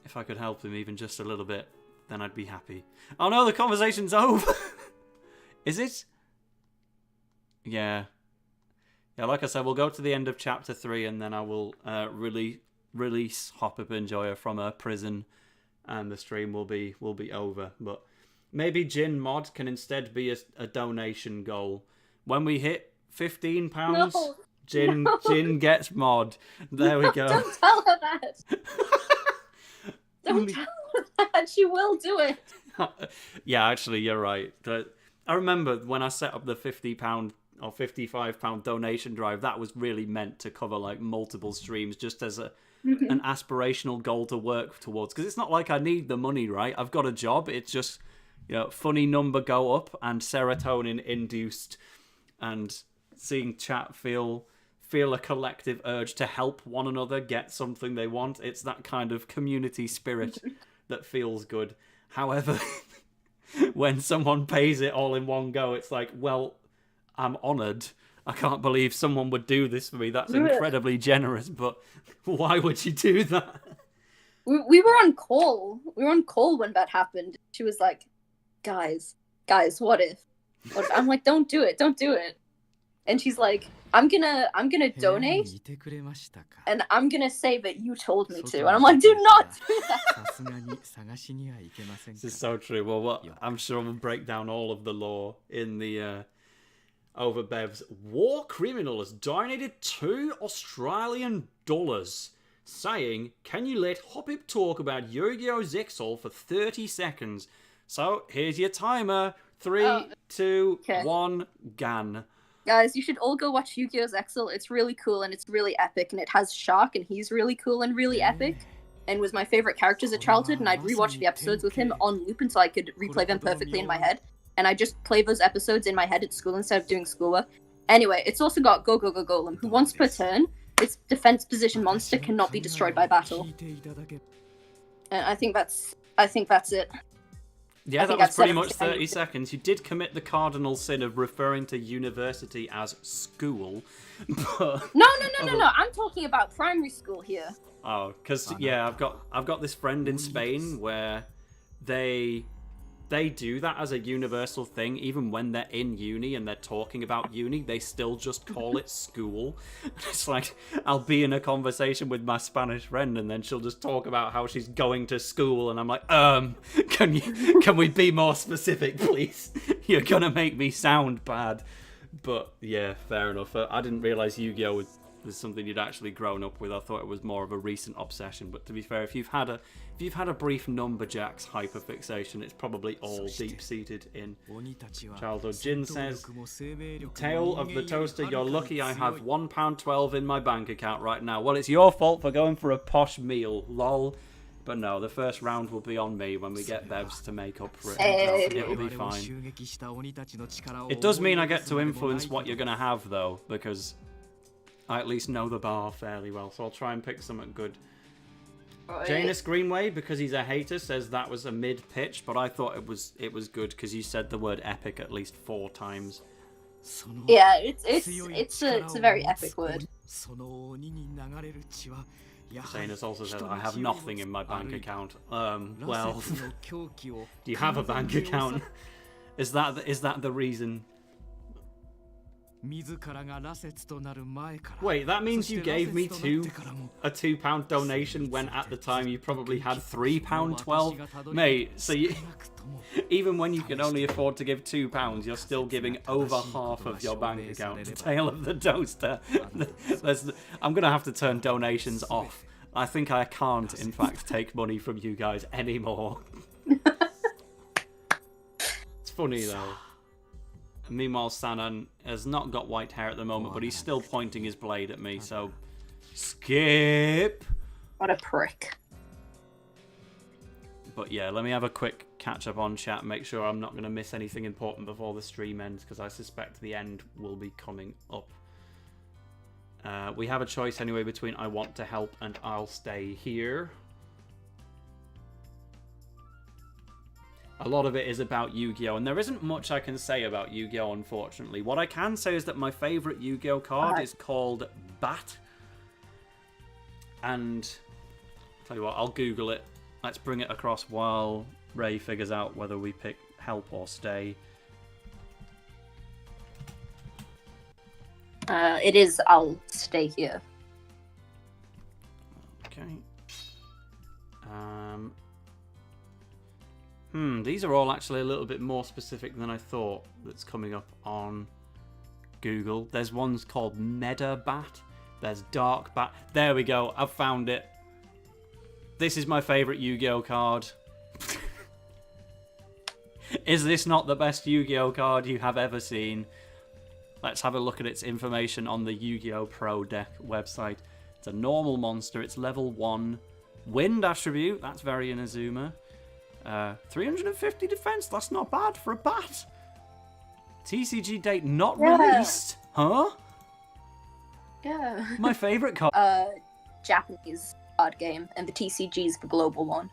If I could help him even just a little bit, then I'd be happy. Oh no, the conversation's over! Is it? Yeah. Yeah, like I said, we'll go to the end of chapter 3 and then I will release Hop-Up Enjoyer from her prison and the stream will be over. But Maybe Jin mod can instead be a donation goal. When we hit £15, No, Jin gets mod. There we go. Don't tell her that. Don't tell her that. She will do it. Yeah, actually, you're right. I remember when I set up the £50 or £55 donation drive, that was really meant to cover like multiple streams just as an aspirational goal to work towards. Because it's not like I need the money, right? I've got a job. It's just, funny number go up and serotonin induced and seeing chat feel a collective urge to help one another get something they want. It's that kind of community spirit that feels good. However, when someone pays it all in one go, it's like, well, I'm honoured. I can't believe someone would do this for me. That's incredibly generous, but why would you do that? We were on call. We were on call when that happened. She was like, guys, what if? I'm like, don't do it. And she's like, I'm gonna donate, and I'm gonna say that you told me to. And I'm like, do not do that. This is so true. Well, I'm sure we'll break down all of the lore in the over Bev's war criminal has donated $2 Australian, saying, can you let Hopip talk about Yu-Gi-Oh! Zexal for 30 seconds? So here's your timer. 3, 2, 1, gun. Guys, you should all go watch Yu-Gi-Oh! Zexal. It's really cool and it's really epic, and it has Shark, and he's really cool and really epic, and was my favorite character as a childhood, and I'd rewatch the episodes with him on loop until I could replay them perfectly in my head, and I just play those episodes in my head at school instead of doing schoolwork. Anyway, it's also got Go Go Go Golem, who once per turn, its defense position monster cannot be destroyed by battle. And I think that's it. Yeah, that was pretty much 30 seconds. You did commit the cardinal sin of referring to university as school. But No. I'm talking about primary school here. Oh, because I've got this friend in Spain where they do that as a universal thing. Even when they're in uni and they're talking about uni, they still just call it school. It's like, I'll be in a conversation with my Spanish friend and then she'll just talk about how she's going to school, and I'm like, can we be more specific, please? You're gonna make me sound bad. But yeah, fair enough. I didn't realize Yu-Gi-Oh! was something you'd actually grown up with. I thought it was more of a recent obsession. But to be fair, if you've had a brief Numberjacks hyperfixation, it's probably all deep-seated in childhood. Jin says, Tale of the Toaster, you're lucky I have £1.12 in my bank account right now. Well, it's your fault for going for a posh meal, lol. But no, the first round will be on me when we get Bevs to make up for it. It'll be fine. It does mean I get to influence what you're going to have, though, because I at least know the bar fairly well, so I'll try and pick something good. Janus Greenway, because he's a hater, says that was a mid-pitch, but I thought it was good because you said the word epic at least 4 times. Yeah, it's a very epic word. Janus also says, I have nothing in my bank account. Well, do you have a bank account? Is that the reason? Wait, that means you gave me a £2 donation when at the time you probably had £3.12? Mate, so even when you can only afford to give £2, you're still giving over half of your bank account to Tale of the Toaster. I'm going to have to turn donations off. I think I can't, in fact, take money from you guys anymore. It's funny, though. Meanwhile, Sanan has not got white hair at the moment, but he's still pointing his blade at me, so skip. What a prick. But yeah, let me have a quick catch up on chat, make sure I'm not going to miss anything important before the stream ends, because I suspect the end will be coming up. We have a choice anyway between I want to help and I'll stay here. A lot of it is about Yu-Gi-Oh! And there isn't much I can say about Yu-Gi-Oh! Unfortunately. What I can say is that my favourite Yu-Gi-Oh! Card is called Bat. And, tell you what, I'll Google it. Let's bring it across while Ray figures out whether we pick help or stay. It is, I'll stay here. Okay. These are all actually a little bit more specific than I thought that's coming up on Google. There's ones called Medabat. There's Dark Bat. There we go. I've found it. This is my favourite Yu-Gi-Oh card. Is this not the best Yu-Gi-Oh card you have ever seen? Let's have a look at its information on the Yu-Gi-Oh! Pro Deck website. It's a normal monster. It's level 1. Wind attribute. That's very Inazuma. 350 defense. That's not bad for a bat. TCG date not released. Huh? Yeah. My favourite card. Japanese card game, and the TCG is the global one.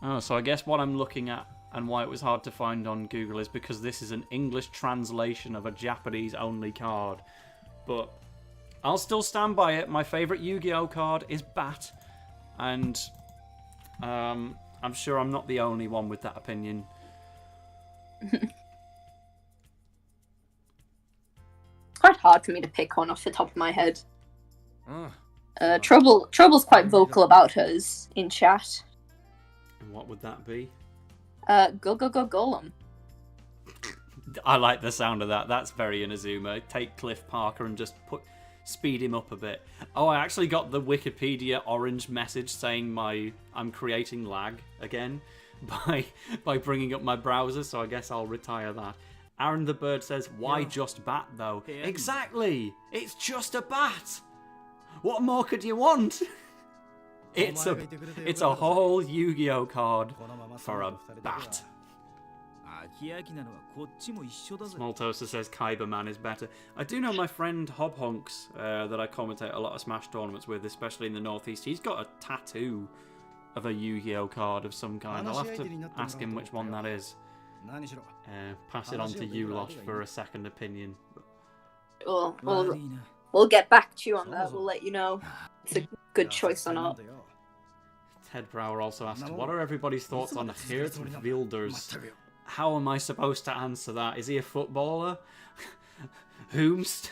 Oh, so I guess what I'm looking at and why it was hard to find on Google is because this is an English translation of a Japanese-only card. But I'll still stand by it. My favourite Yu-Gi-Oh card is Bat. And I'm sure I'm not the only one with that opinion. It's quite hard for me to pick one off the top of my head. Trouble's quite vocal about hers in chat. And what would that be? Go Golem. I like the sound of that. That's very Inazuma. Take Cliff Parker and just speed him up a bit. Oh, I actually got the Wikipedia orange message saying I'm creating lag again by bringing up my browser, so I guess I'll retire that. Aaron the Bird says, why just bat though? Exactly! It's just a bat! What more could you want? It's a whole Yu-Gi-Oh card for a bat. Small Toaster says Kyberman is better. I do know my friend Hobhunks that I commentate a lot of Smash tournaments with, especially in the Northeast. He's got a tattoo of a Yu-Gi-Oh card of some kind. I'll have to ask him which one that is. Pass it on to you, Losh, for a second opinion. We'll get back to you on that. We'll let you know. It's a good choice or not. Ted Brower also asked, what are everybody's thoughts on Geert Wilders? How am I supposed to answer that? Is he a footballer? Whomst?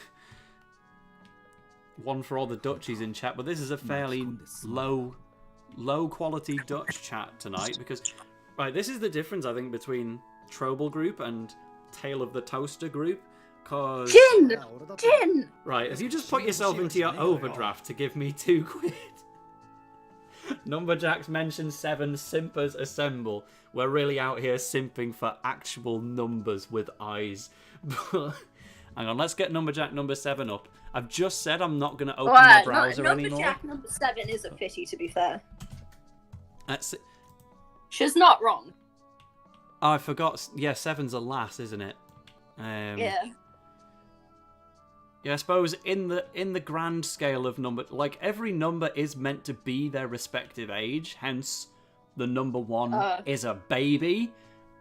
One for all the Dutchies in chat, but this is a fairly low quality Dutch chat tonight because, right, this is the difference I think between Troble Group and Tale of the Toaster Group. Cause Jin! Right, if you just put yourself into your overdraft to give me £2. Numberjacks mentioned 7 simpers assemble. We're really out here simping for actual numbers with eyes. Hang on, let's get Numberjack number 7 up. I've just said I'm not going to open my browser anymore. Numberjack number 7 is a pity, to be fair. That's it. She's not wrong. Oh, I forgot. Yeah, 7's a lass, isn't it? Yeah. Yeah, I suppose in the grand scale of number, like every number is meant to be their respective age. Hence, the number 1 is a baby,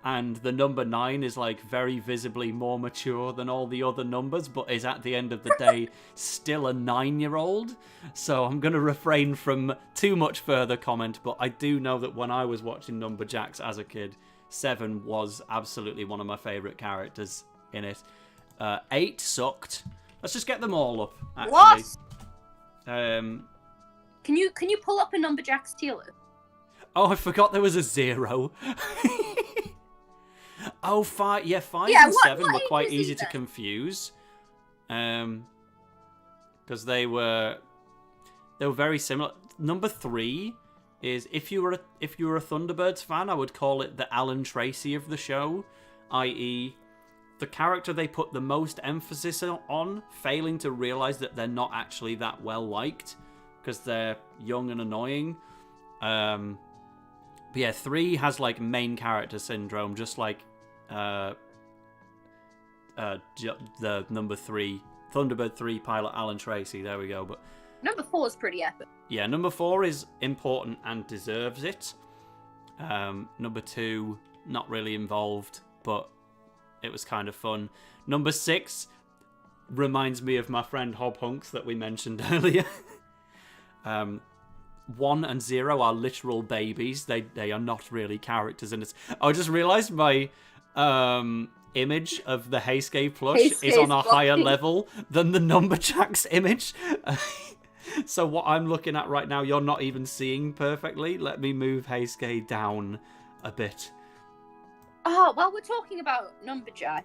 and the number 9 is like very visibly more mature than all the other numbers, but is at the end of the day still a 9-year-old. So I'm gonna refrain from too much further comment. But I do know that when I was watching Numberjacks as a kid, 7 was absolutely one of my favourite characters in it. 8 sucked. Let's just get them all up, actually. What? Can you pull up a Numberjack's tier list? Oh, I forgot there was a 0. Oh, 5. Yeah, 5 Yeah, and what 7 were quite age is easy he to then? confuse. Because they were very similar. Number 3 is if you were a Thunderbirds fan, I would call it the Alan Tracy of the show, i.e. the character they put the most emphasis on, failing to realise that they're not actually that well liked because they're young and annoying. But yeah, 3 has like main character syndrome, just like the number 3 Thunderbird 3 pilot Alan Tracy. There we go. But Number 4 is pretty epic. yeah, number 4 is important and deserves it. Number 2, not really involved, but it was kind of fun. Number 6 reminds me of my friend Hobhunks that we mentioned earlier. 1 and 0 are literal babies. They are not really characters in it. I just realised my image of the Heisuke plush is on a higher level than the Numberjacks image. So what I'm looking at right now, you're not even seeing perfectly. Let me move Heisuke down a bit. Oh, while we're talking about Numberjack,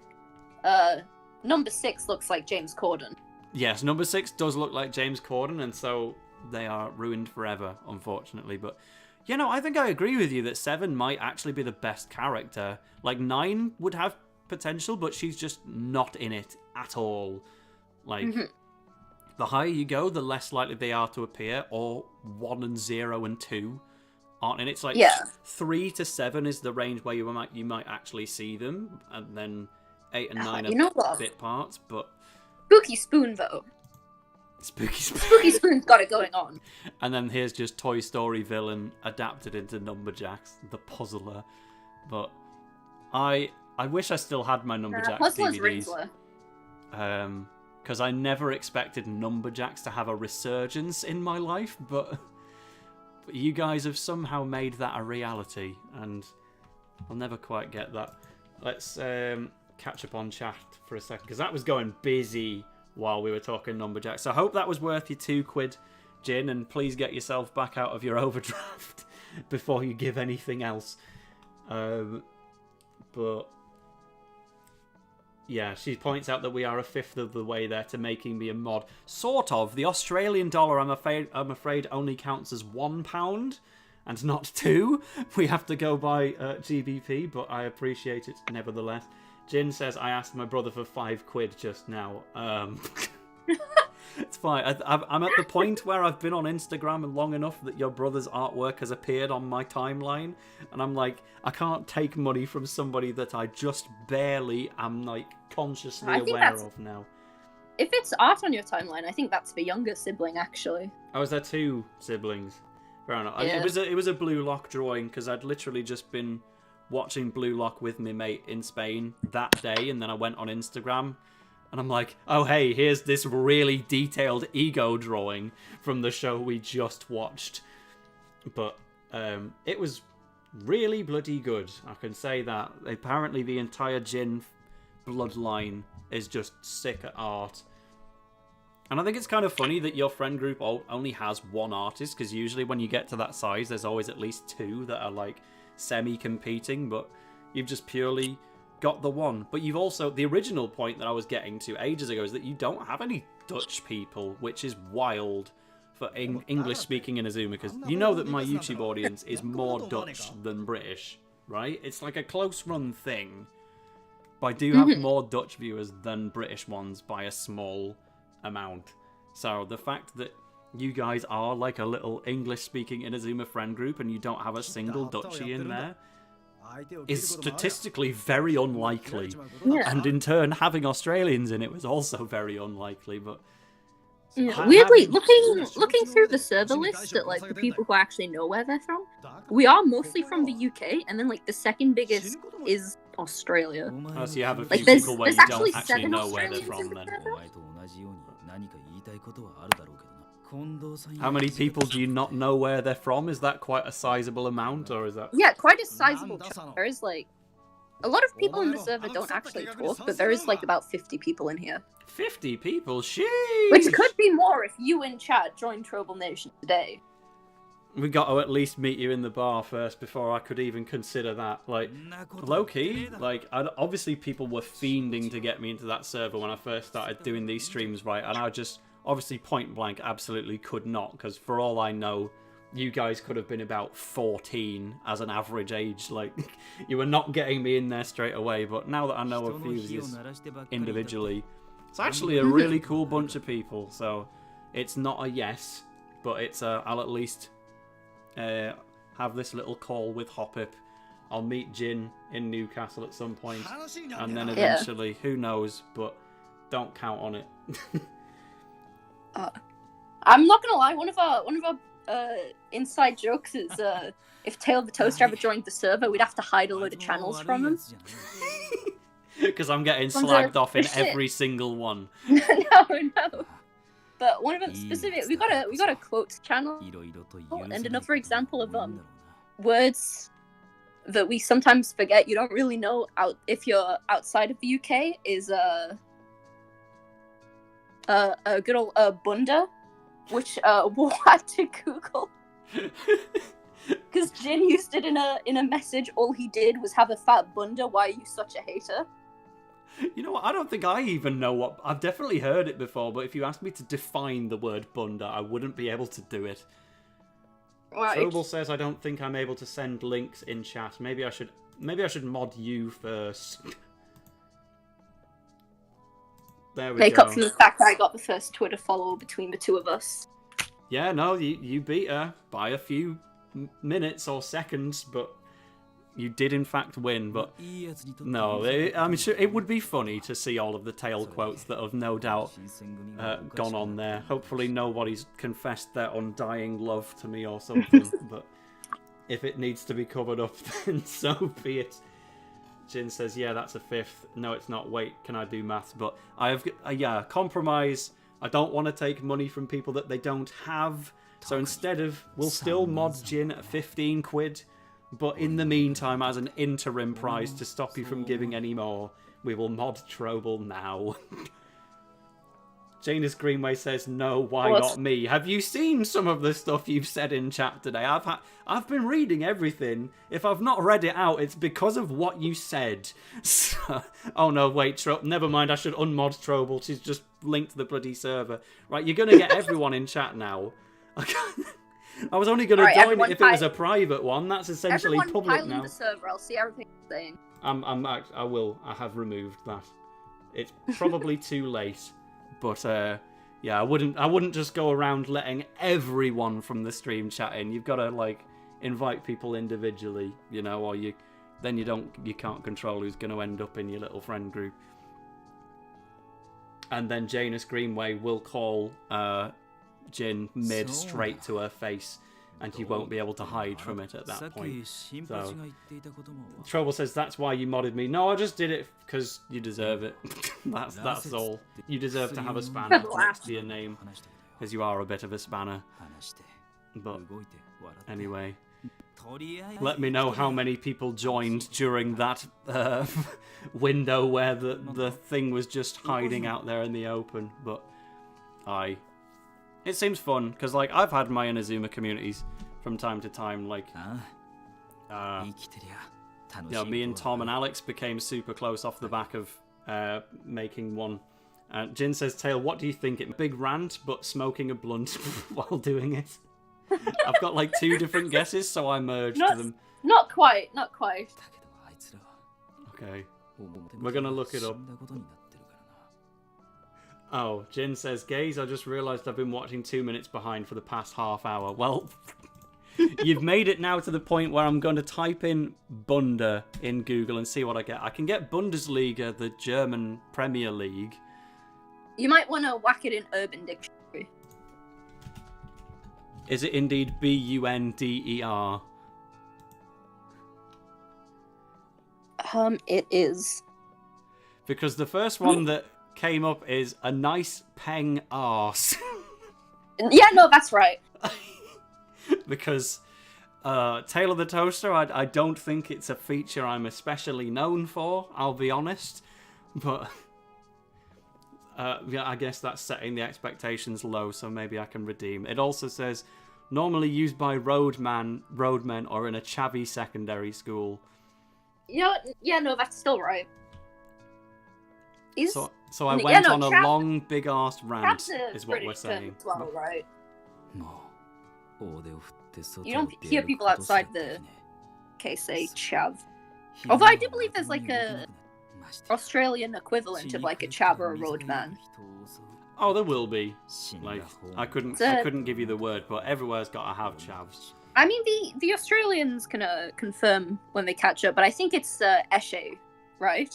number 6 looks like James Corden. Yes, number 6 does look like James Corden, and so they are ruined forever, unfortunately. But, you know, I think I agree with you that 7 might actually be the best character. Like, 9 would have potential, but she's just not in it at all. Like, the higher you go, the less likely they are to appear, or 1 and 0 and 2 aren't in it. It's like 3 to 7 is the range where you might actually see them, and then 8 and 9 are bit parts, but... Spooky Spoon, though. Spooky Spoon's got it going on. And then here's just Toy Story villain adapted into Numberjacks, the Puzzler. But I wish I still had my Numberjacks DVDs. Because I never expected Numberjacks to have a resurgence in my life, but you guys have somehow made that a reality, and I'll never quite get that. Let's catch up on chat for a second, because that was going busy while we were talking Numberjacks. So I hope that was worth your £2, Jin, and please get yourself back out of your overdraft before you give anything else. But yeah, she points out that we are a fifth of the way there to making me a mod. Sort of. The Australian dollar, I'm afraid, only counts as £1 and not 2. We have to go by GBP, but I appreciate it nevertheless. Jin says, I asked my brother for £5 just now. It's fine. I'm at the point where I've been on Instagram long enough that your brother's artwork has appeared on my timeline, and I'm like, I can't take money from somebody that I just barely am like consciously aware of now. If it's art on your timeline, I think that's the younger sibling, actually. Oh, is there 2 siblings? Fair enough. Yeah. It was a Blue Lock drawing, because I'd literally just been watching Blue Lock with my mate in Spain that day, and then I went on Instagram, and I'm like, oh hey, here's this really detailed ego drawing from the show we just watched. But it was really bloody good, I can say that. Apparently the entire Jin bloodline is just sick at art. And I think it's kind of funny that your friend group only has 1 artist, because usually when you get to that size, there's always at least 2 that are like semi-competing, but you've just purely got the 1. But you've also, the original point that I was getting to ages ago is that you don't have any Dutch people, which is wild for English-speaking Inazuma, because you know that my YouTube audience is more Dutch than British, right? It's like a close-run thing. But I do have more Dutch viewers than British ones by a small amount. So the fact that you guys are like a little English-speaking Inazuma friend group and you don't have a single Dutchie in there is statistically very unlikely. Yeah. And in turn, having Australians in it was also very unlikely. But yeah. Weirdly, looking through the server list at like the people who actually know where they're from, we are mostly from the UK, and then like the second biggest is Australia. Oh, so you have a few Like, people where there's you don't actually actually 7 know where they're Australians from in then. the How many people do you not know where they're from? Is that quite a sizable amount, or is that... Yeah, quite a sizable chunk. There is like a lot of people in the server don't actually talk, but there is like about 50 people in here. 50 people? Sheesh! Which could be more if you in chat joined Trouble Nation today. We got to at least meet you in the bar first before I could even consider that. Like, low-key, like, obviously people were fiending to get me into that server when I first started doing these streams, right? And I just, obviously, point-blank, absolutely could not, because for all I know, you guys could have been about 14 as an average age. Like, you were not getting me in there straight away, but now that I know a few of you individually, it's actually a really cool bunch of people, so it's not a yes, but it's a, I'll at least... have this little call with Hoppip. I'll meet Jin in Newcastle at some point, and then eventually, who knows? But don't count on it. I'm not gonna lie. One of our inside jokes is if Tail the Toaster ever joined the server, we'd have to hide a load of channels from him. Because I'm getting slagged off in every single one. No. But one of them specific, we got a quotes channel, and another example of words that we sometimes forget you don't really know if you're outside of the UK is a good old bunda, which we'll have to Google. Because Jin used it in a message. All he did was have a fat bunda. Why are you such a hater? You know what? I don't think I even know what... I've definitely heard it before, but if you asked me to define the word bunda, I wouldn't be able to do it. Right. Trouble says I don't think I'm able to send links in chat. Maybe I should mod you first. There we Make go. up for the fact that I got the first Twitter follow between the two of us. Yeah, no, you beat her by a few minutes or seconds, but you did in fact win. But no, I'm sure it would be funny to see all of the tail quotes that have no doubt gone on there. Hopefully nobody's confessed their undying love to me or something, but if it needs to be covered up, then so be it. Jin says, yeah, that's a fifth. No, it's not. Wait, can I do maths? But I have, yeah, compromise. I don't want to take money from people that they don't have. So instead of, we'll still mod Jin at 15 quid. But in the meantime, as an interim prize to stop you from giving any more, we will mod Trouble now. Janus Greenway says, no, why not me? Have you seen some of the stuff you've said in chat today? I've been reading everything. If I've not read it out, it's because of what you said. So, oh no, wait, never mind, I should unmod Trouble. She's just linked to the bloody server. Right, you're going to get everyone in chat now. I was only going to join it if it was a private one. That's essentially public now. The server. I'll see everything you're saying. I have removed that. It's probably too late. But yeah, I wouldn't just go around letting everyone from the stream chat in. You've got to like invite people individually, you know, or you can't control who's going to end up in your little friend group. And then Janus Greenway will call Jin mid straight to her face, and you won't be able to hide from it at that point. So, Trouble says, that's why you modded me. No, I just did it because you deserve it. that's all. You deserve to have a spanner next to your name, because you are a bit of a spanner. But anyway, let me know how many people joined during that window where the thing was just hiding out there in the open. But it seems fun, because like I've had my Inazuma communities from time to time, like me and Tom and Alex became super close off the back of making one. Jin says, Tail, what do you think? It big rant, but smoking a blunt while doing it. I've got like 2 different guesses, so I merged them. Not quite. Okay, we're gonna look it up. Oh, Jin says, Gaze, I just realised I've been watching 2 minutes behind for the past half hour. Well, you've made it now to the point where I'm going to type in Bunda in Google and see what I get. I can get Bundesliga, the German Premier League. You might want to whack it in Urban Dictionary. Is it indeed Bunder? It is. Because the first one that came up is a nice peng arse. Yeah, no, that's right. Because Tail of the Toaster, I don't think it's a feature I'm especially known for, I'll be honest. But yeah, I guess that's setting the expectations low, so maybe I can redeem. It also says, normally used by roadmen or in a chavvy secondary school. Yeah, no, that's still right. So I went on a long, big-ass rant, is what we're saying. Well, right. You don't hear people outside the case say chav. Although I do believe there's like a Australian equivalent of like a chav or a roadman. Oh, there will be. Like, I couldn't give you the word, but everywhere's got to have chavs. I mean, the Australians can confirm when they catch up, but I think it's eshe, right?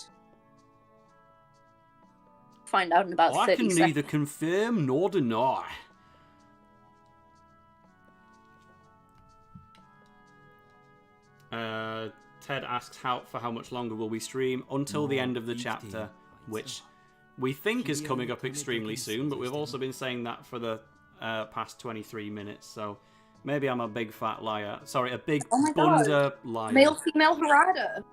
Find out in about 30 seconds. I can neither confirm nor deny. Ted asks for how much longer will we stream? Until the end of the chapter, which we think is coming up extremely soon, but we've also been saying that for the past 23 minutes, so maybe I'm a big fat liar. Sorry, a big bunda liar. Male-female harada.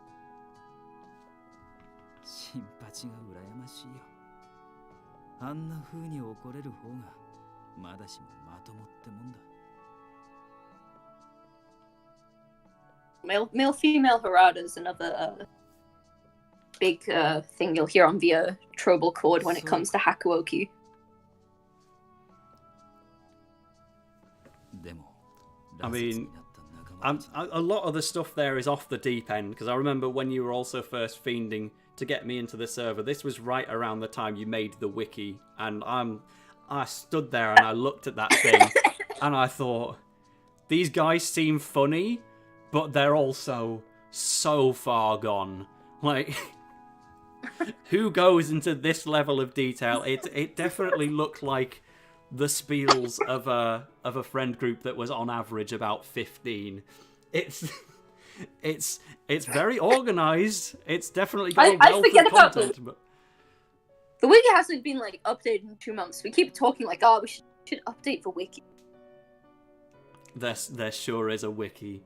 あんな風に怒れる方がまだしもまともってもんだ。Male female Harada is another big thing you'll hear on the Trobal chord when it comes to Hakuoki. I mean, a lot of the stuff there is off the deep end, because I remember when you were also first fiending to get me into the server, this was right around the time you made the wiki, and I stood there and I looked at that thing and I thought, these guys seem funny, but they're also so far gone. Like, who goes into this level of detail? It definitely looked like the spiels of a friend group that was on average about 15. It's very organized. It's definitely got a wealth of content. But the wiki hasn't been like updated in 2 months. We keep talking like, we should update the wiki. There sure is a wiki.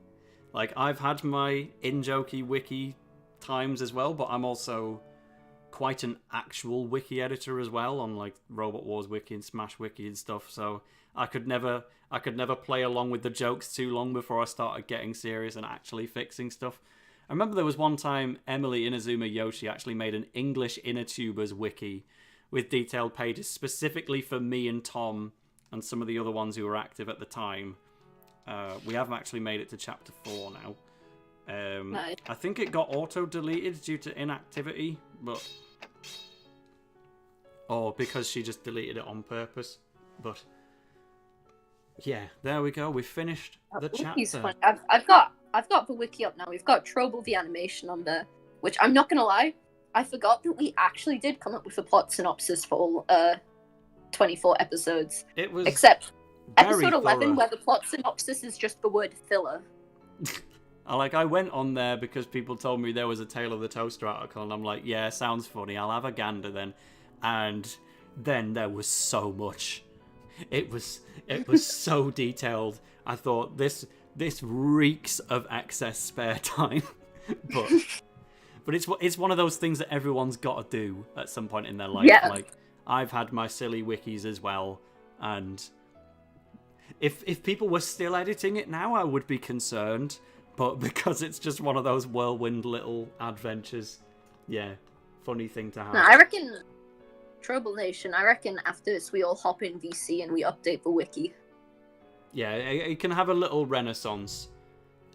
Like, I've had my in-jokey wiki times as well, but I'm also quite an actual wiki editor as well on like Robot Wars wiki and Smash wiki and stuff, so I could never play along with the jokes too long before I started getting serious and actually fixing stuff. I remember there was one time Emily Inazuma Yoshi actually made an English Inner-Tubers wiki with detailed pages specifically for me and Tom and some of the other ones who were active at the time. We haven't actually made it to chapter 4 now. Nice. I think it got auto-deleted due to inactivity, or because she just deleted it on purpose. But yeah, there we go. We finished the chapter. Funny. I've got the wiki up now. We've got Trobal the animation on there, which I'm not gonna lie, I forgot that we actually did come up with a plot synopsis for all 24 episodes. It was except very episode 11, thorough. where the plot synopsis is just the word filler. I went on there because people told me there was a Tale of the Toaster article, and I'm like, yeah, sounds funny. I'll have a gander then. And then there was so much. It was so detailed. I thought this reeks of excess spare time. but it's one of those things that everyone's got to do at some point in their life. Yeah. Like, I've had my silly wikis as well, and if people were still editing it now, I would be concerned. But because it's just one of those whirlwind little adventures, yeah, funny thing to have. No, I reckon Trobal Nation, after this we all hop in VC and we update the wiki. Yeah, it can have a little renaissance.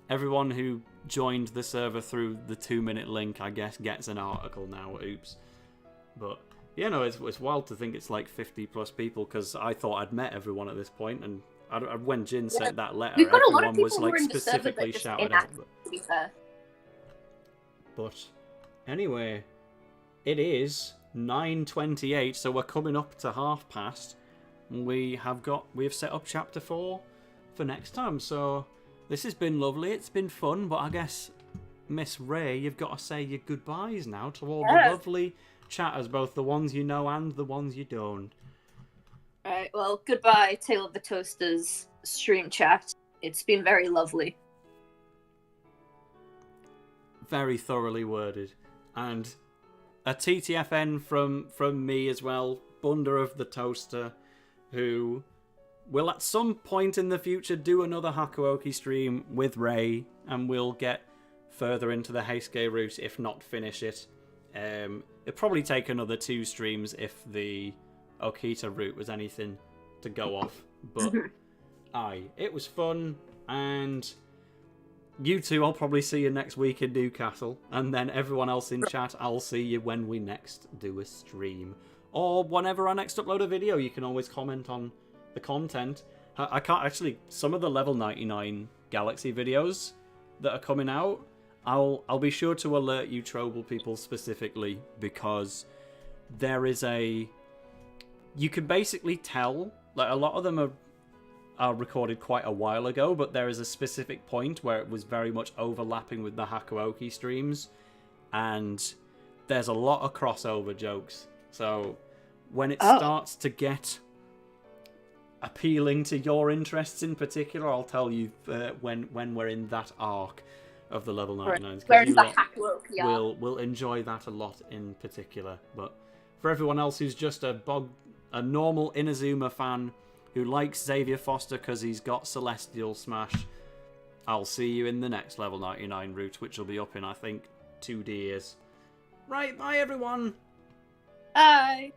Everyone who joined the server through the 2-minute link, I guess, gets an article now. Oops. But yeah, no, it's wild to think it's like 50 plus people, because I thought I'd met everyone at this point, and when Jin sent that letter, We've got a lot of everyone people was who like are in the server specifically that just shouted out. to be fair. But anyway, it is 9:28, so we're coming up to past. We have set up chapter 4 for next time. So this has been lovely. It's been fun, but I guess Miss Ray, you've got to say your goodbyes now to all the lovely chatters, both the ones you know and the ones you don't. Alright, well, goodbye, Tale of the Toasters stream chat. It's been very lovely. Very thoroughly worded. And a TTFN from me as well, Bunder of the Toaster, who will at some point in the future do another Hakuoki stream with Ray, and we'll get further into the Heisuke route, if not finish it. It'll probably take another 2 streams if the Okita route was anything to go off. But it was fun, and you two, I'll probably see you next week in Newcastle, and then everyone else in chat, I'll see you when we next do a stream, or whenever I next upload a video. You can always comment on the content. I can't actually, some of the level 99 Galaxy videos that are coming out, I'll be sure to alert you Trobal people specifically, because there is you can basically tell, like, a lot of them are recorded quite a while ago, but there is a specific point where it was very much overlapping with the Hakuoki streams, and there's a lot of crossover jokes. So when it starts to get appealing to your interests in particular, I'll tell you when we're in that arc of the level 99s. We're in the Hakuoki arc. We'll enjoy that a lot in particular. But for everyone else who's just a normal Inazuma fan who likes Xavier Foster because he's got Celestial Smash, I'll see you in the next level 99 route, which will be up in, I think, 2 days. Right, bye everyone! Bye!